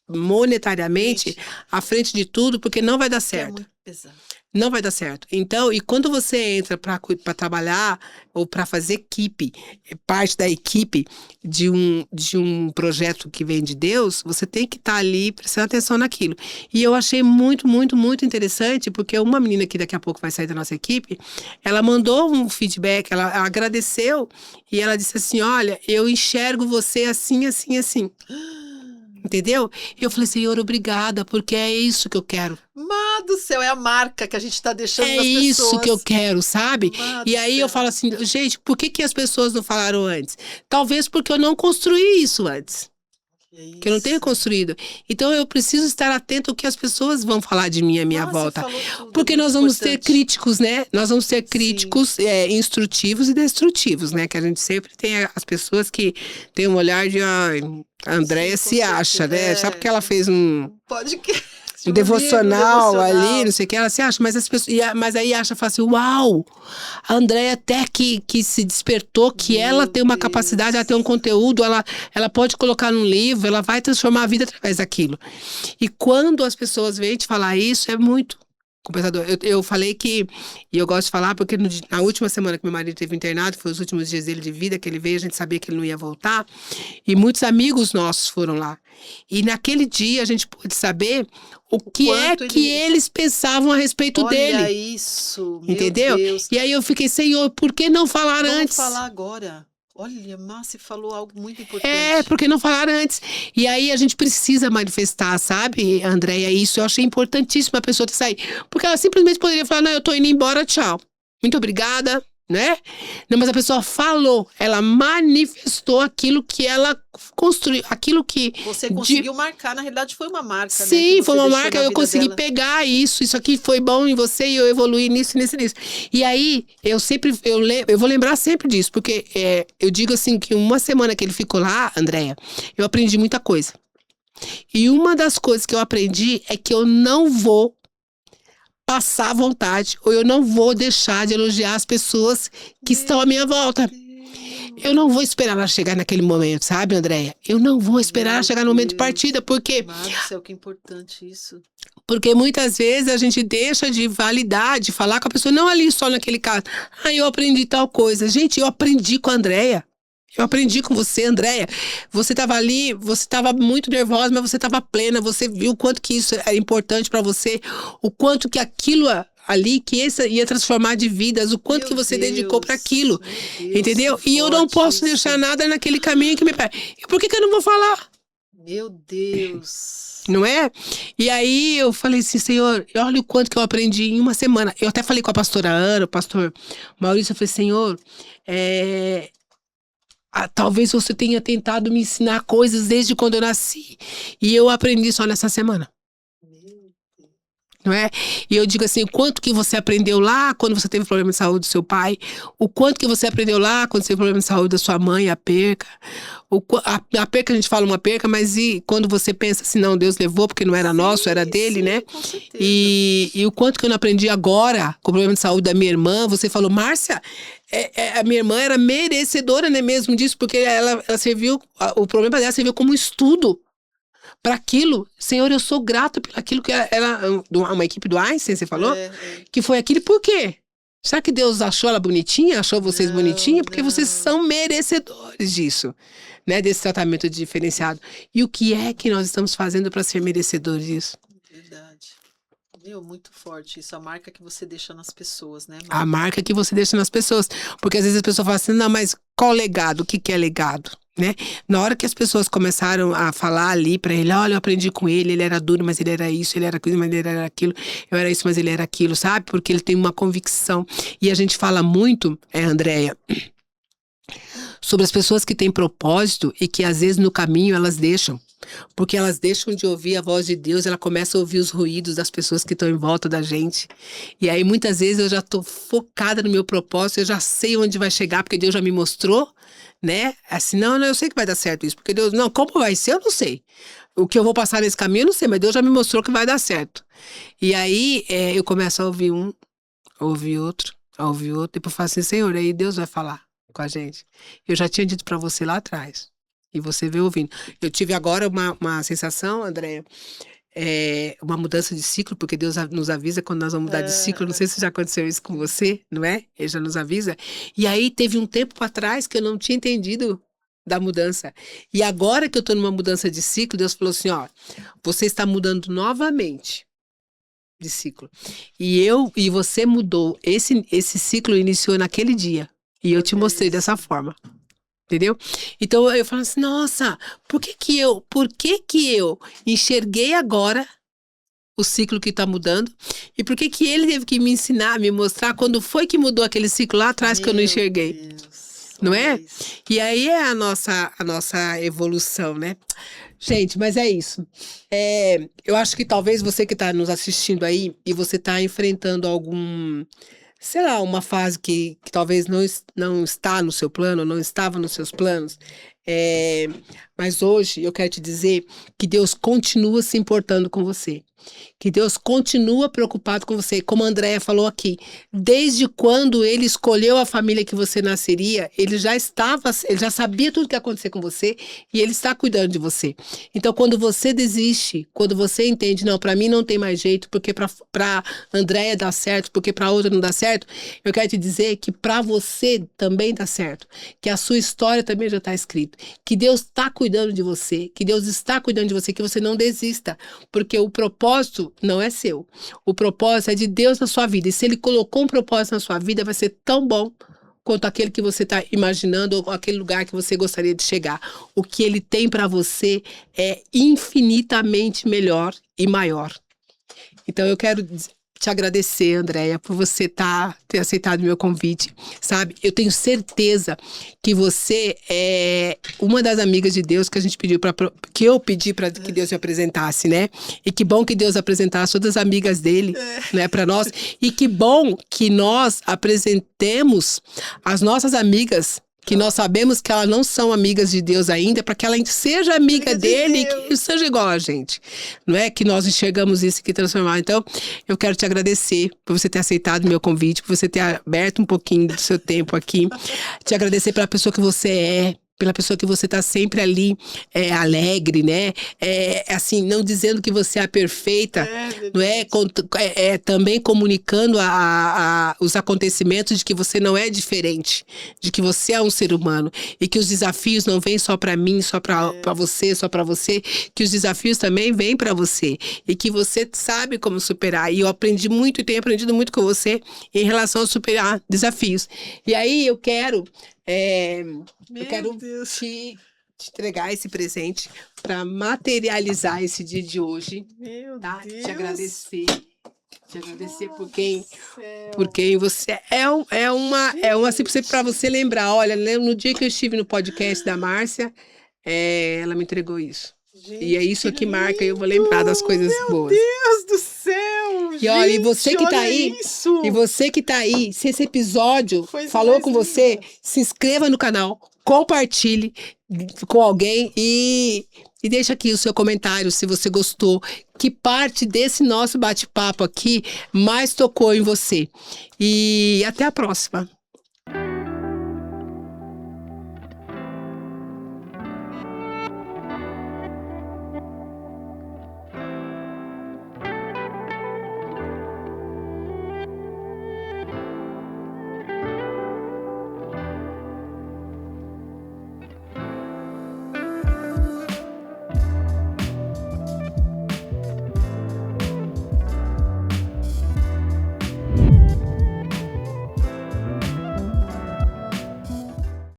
[SPEAKER 1] monetariamente
[SPEAKER 2] Gente,
[SPEAKER 1] à frente de tudo, porque não vai dar
[SPEAKER 2] que é
[SPEAKER 1] certo.
[SPEAKER 2] muito pesado.
[SPEAKER 1] Não vai dar certo. Então, e quando você entra para trabalhar ou para fazer equipe, parte da equipe de um projeto que vem de Deus, você tem que estar ali prestando atenção naquilo. E eu achei muito, muito, muito interessante, porque uma menina que daqui a pouco vai sair da nossa equipe, ela mandou um feedback, ela agradeceu e ela disse assim: Olha, eu enxergo você assim, assim, assim. Entendeu? E eu falei, Senhor, obrigada, porque é isso que eu quero.
[SPEAKER 2] Má do céu, é a marca que a gente está deixando
[SPEAKER 1] É
[SPEAKER 2] nas
[SPEAKER 1] isso que eu
[SPEAKER 2] pessoas.
[SPEAKER 1] quero, sabe?
[SPEAKER 2] Má
[SPEAKER 1] E
[SPEAKER 2] do
[SPEAKER 1] aí eu
[SPEAKER 2] céu.
[SPEAKER 1] falo assim, gente, por que que as pessoas não falaram antes? Talvez porque eu não construí isso antes,
[SPEAKER 2] É
[SPEAKER 1] que eu não tenho
[SPEAKER 2] isso.
[SPEAKER 1] construído. Então eu preciso estar atento ao que as pessoas vão falar de mim à minha
[SPEAKER 2] Nossa, você
[SPEAKER 1] volta.
[SPEAKER 2] falou tudo, é
[SPEAKER 1] Porque
[SPEAKER 2] muito
[SPEAKER 1] nós vamos ter
[SPEAKER 2] importante.
[SPEAKER 1] críticos, né? Nós vamos ter
[SPEAKER 2] Sim,
[SPEAKER 1] críticos instrutivos e destrutivos, né? Que a gente sempre tem as pessoas que têm um olhar de, ai, a
[SPEAKER 2] sim,
[SPEAKER 1] Andréia
[SPEAKER 2] com
[SPEAKER 1] se acha,
[SPEAKER 2] certeza.
[SPEAKER 1] né? Só porque ela fez um
[SPEAKER 2] Podcast,
[SPEAKER 1] um
[SPEAKER 2] um livro
[SPEAKER 1] devocional ali,
[SPEAKER 2] devocional.
[SPEAKER 1] não sei o que, ela se acha, mas as pessoas, mas aí acha, fala assim, uau, a Andréia até que se despertou, que ela
[SPEAKER 2] Meu
[SPEAKER 1] tem uma capacidade, ela tem um
[SPEAKER 2] Deus.
[SPEAKER 1] conteúdo, ela pode colocar num livro, ela vai transformar a vida através daquilo. E quando as pessoas vêm te falar isso, é muito compensador. Eu falei que, e eu gosto de falar, porque na última semana que meu marido teve internado, foi os últimos dias dele de vida, que ele veio, a gente sabia que ele não ia voltar, e muitos amigos nossos foram lá. E naquele dia a gente pôde saber o
[SPEAKER 2] O
[SPEAKER 1] que é
[SPEAKER 2] quanto
[SPEAKER 1] que
[SPEAKER 2] ele.
[SPEAKER 1] eles pensavam a respeito
[SPEAKER 2] Olha
[SPEAKER 1] dele,
[SPEAKER 2] isso, meu
[SPEAKER 1] entendeu?
[SPEAKER 2] Deus.
[SPEAKER 1] E aí eu fiquei, Senhor, por que não falar
[SPEAKER 2] Vamos
[SPEAKER 1] antes?
[SPEAKER 2] falar agora. Olha, Márcia falou algo muito
[SPEAKER 1] É,
[SPEAKER 2] importante.
[SPEAKER 1] porque não falar antes? E aí a gente precisa manifestar, sabe, Andréia? Isso eu achei importantíssimo a pessoa ter saído. Porque ela simplesmente poderia falar, não, eu tô indo embora, tchau. Muito obrigada, né? Não, mas a pessoa falou, ela manifestou aquilo que ela construiu, aquilo que
[SPEAKER 2] Você
[SPEAKER 1] de
[SPEAKER 2] conseguiu marcar, na realidade foi uma marca, né, que
[SPEAKER 1] Sim, foi
[SPEAKER 2] você
[SPEAKER 1] uma
[SPEAKER 2] deixou
[SPEAKER 1] marca,
[SPEAKER 2] na
[SPEAKER 1] eu
[SPEAKER 2] vida
[SPEAKER 1] consegui
[SPEAKER 2] dela.
[SPEAKER 1] pegar isso aqui foi bom em você e eu evoluí nisso, nisso, nisso. E aí, eu sempre, eu vou lembrar sempre disso, porque eu digo assim que uma semana que ele ficou lá, Andréia, eu aprendi muita coisa. E uma das coisas que eu aprendi é que eu não vou passar vontade, ou eu não vou deixar de elogiar as pessoas que estão à minha
[SPEAKER 2] Meu
[SPEAKER 1] volta. Eu não vou
[SPEAKER 2] Deus.
[SPEAKER 1] esperar ela chegar naquele momento, sabe, Andréia? Eu não vou esperar ela
[SPEAKER 2] Meu
[SPEAKER 1] chegar no momento de partida,
[SPEAKER 2] Deus.
[SPEAKER 1] porque
[SPEAKER 2] Amado do céu, que importante isso.
[SPEAKER 1] Porque muitas vezes a gente deixa de validar, de falar com a pessoa, não ali só naquele caso. Ah, eu aprendi tal coisa. Gente, eu aprendi com a Andréia. Eu aprendi com você, Andréia. Você estava ali, você estava muito nervosa, mas você estava plena. Você viu o quanto que isso era importante para você, o quanto que aquilo ali, que isso ia transformar de vidas, o quanto que você dedicou para aquilo.
[SPEAKER 2] Meu Deus, que
[SPEAKER 1] Entendeu? E eu não
[SPEAKER 2] forte
[SPEAKER 1] posso deixar
[SPEAKER 2] isso.
[SPEAKER 1] nada naquele caminho que me perde. E por que que eu não vou falar?
[SPEAKER 2] Meu Deus.
[SPEAKER 1] Não é? E aí eu falei assim, Senhor, olha o quanto que eu aprendi em uma semana. Eu até falei com a pastora Ana, o pastor Maurício, eu falei, Senhor, talvez você tenha tentado me ensinar coisas desde quando eu nasci. E eu aprendi só nessa semana.
[SPEAKER 2] Meu Deus.
[SPEAKER 1] Não é? E eu digo assim, o quanto que você aprendeu lá quando você teve problema de saúde do seu pai, o quanto que você aprendeu lá quando você teve problema de saúde da sua mãe, a perca. A perca a gente fala uma perca, mas e quando você pensa assim, não, Deus levou porque não era nosso, era
[SPEAKER 2] Sim,
[SPEAKER 1] dele, né?
[SPEAKER 2] sim, com certeza.
[SPEAKER 1] E o quanto que eu não aprendi agora com o problema de saúde da minha irmã, você falou, Márcia, a minha irmã era merecedora, né, mesmo disso, porque ela serviu, o problema dela serviu como estudo para aquilo. Senhor, eu sou grato por aquilo que uma equipe do Einstein, você falou?
[SPEAKER 2] É.
[SPEAKER 1] Que foi aquilo, por quê? Será que Deus achou ela bonitinha? Achou vocês
[SPEAKER 2] Não,
[SPEAKER 1] bonitinha? Porque vocês
[SPEAKER 2] não.
[SPEAKER 1] são merecedores disso, né? Desse tratamento diferenciado. E o que é que nós estamos fazendo para ser merecedores disso?
[SPEAKER 2] Verdade. Meu, muito forte isso. A marca que você deixa nas pessoas, né,
[SPEAKER 1] A
[SPEAKER 2] Má?
[SPEAKER 1] marca que você deixa nas pessoas. Porque às vezes as pessoas falam assim, não, mas qual legado? O que que é legado? Né? Na hora que as pessoas começaram a falar ali pra ele, olha, eu aprendi com ele era duro, mas ele era isso, ele era aquilo, mas ele era aquilo, eu era isso, mas ele era aquilo, sabe? Porque ele tem uma convicção. E a gente fala muito, Andréia, sobre as pessoas que têm propósito e que às vezes no caminho elas deixam. Porque elas deixam de ouvir a voz de Deus, ela começa a ouvir os ruídos das pessoas que estão em volta da gente. E aí muitas vezes eu já estou focada no meu propósito, eu já sei onde vai chegar, porque Deus já me mostrou, né? Assim, não, eu sei que vai dar certo isso, porque Deus, não, como vai ser, eu não sei. O que eu vou passar nesse caminho, eu não sei, mas Deus já me mostrou que vai dar certo. E aí eu começo a ouvir um, a ouvir outro, depois eu falo assim, Senhor, aí Deus vai falar com a gente. Eu já tinha dito para você lá atrás. E você veio ouvindo. Eu tive agora uma sensação, Andréia, uma mudança de ciclo, porque Deus nos avisa quando nós vamos mudar de ciclo. Não sei se já aconteceu isso com você, não é? Ele já nos avisa. E aí teve um tempo atrás que eu não tinha entendido da mudança. E agora que eu estou numa mudança de ciclo, Deus falou assim, ó, você está mudando novamente de ciclo. E você mudou. Esse ciclo iniciou naquele dia. E eu te mostrei dessa forma. Entendeu? Então eu falo assim, nossa, por que eu enxerguei agora o ciclo que está mudando? E por que ele teve que me ensinar, me mostrar quando foi que mudou aquele ciclo lá atrás que eu não enxerguei?
[SPEAKER 2] Deus,
[SPEAKER 1] Não é?
[SPEAKER 2] olha isso.
[SPEAKER 1] E aí é a nossa evolução, né? Gente, mas é isso. Eu acho que talvez você que está nos assistindo aí e você está enfrentando algum, sei lá, uma fase que talvez não está no seu plano, não estava nos seus planos. Mas hoje eu quero te dizer que Deus continua se importando com você. Que Deus continua preocupado com você. Como a Andréia falou aqui, desde quando ele escolheu a família que você nasceria, ele já sabia tudo que ia acontecer com você e ele está cuidando de você. Então, quando você desiste, quando você entende, não, para mim não tem mais jeito, porque para Andréia dá certo, porque para outra não dá certo, eu quero te dizer que para você também dá certo, que a sua história também já está escrita, que Deus está cuidando de você, que Deus está cuidando de você, que você não desista, porque o propósito não é seu. O propósito é de Deus na sua vida. E se Ele colocou um propósito na sua vida, vai ser tão bom quanto aquele que você está imaginando ou aquele lugar que você gostaria de chegar. O que Ele tem para você é infinitamente melhor e maior. Então eu quero te agradecer, Andréia, por você ter aceitado meu convite, sabe? Eu tenho certeza que você é uma das amigas de Deus que a gente pediu que eu pedi para que Deus me apresentasse, né? E que bom que Deus apresentasse todas as amigas dele, né, para nós. E que bom que nós apresentemos as nossas amigas, que nós sabemos que elas não são amigas de Deus ainda, para que ela seja amiga dele e que seja igual a gente. Não é que nós enxergamos isso e que transformar. Então, eu quero te agradecer por você ter aceitado o meu convite, por você ter aberto um pouquinho do seu tempo aqui. Te agradecer pela pessoa que você é, pela pessoa que você está sempre ali, alegre, né? Assim, não dizendo que você é a perfeita, não é? Também comunicando os acontecimentos de que você não é diferente, de que você é um ser humano e que os desafios não vêm só para mim, só para você, só para você, que os desafios também vêm para você e que você sabe como superar. E eu aprendi muito e tenho aprendido muito com você em relação a superar desafios. E aí eu quero te entregar esse presente para materializar esse dia de hoje. Tá?
[SPEAKER 2] Deus.
[SPEAKER 1] Te agradecer por quem você é uma simples para você lembrar. Olha, no dia que eu estive no podcast da Márcia, ela me entregou isso. Gente, e é isso que marca, eu vou lembrar das coisas boas.
[SPEAKER 2] Meu Deus do céu!
[SPEAKER 1] E olha, e você que tá aí, e você que tá aí, se esse episódio falou com você, se inscreva no canal, compartilhe com alguém e deixa aqui o seu comentário se você gostou, que parte desse nosso bate-papo aqui mais tocou em você. E até a próxima.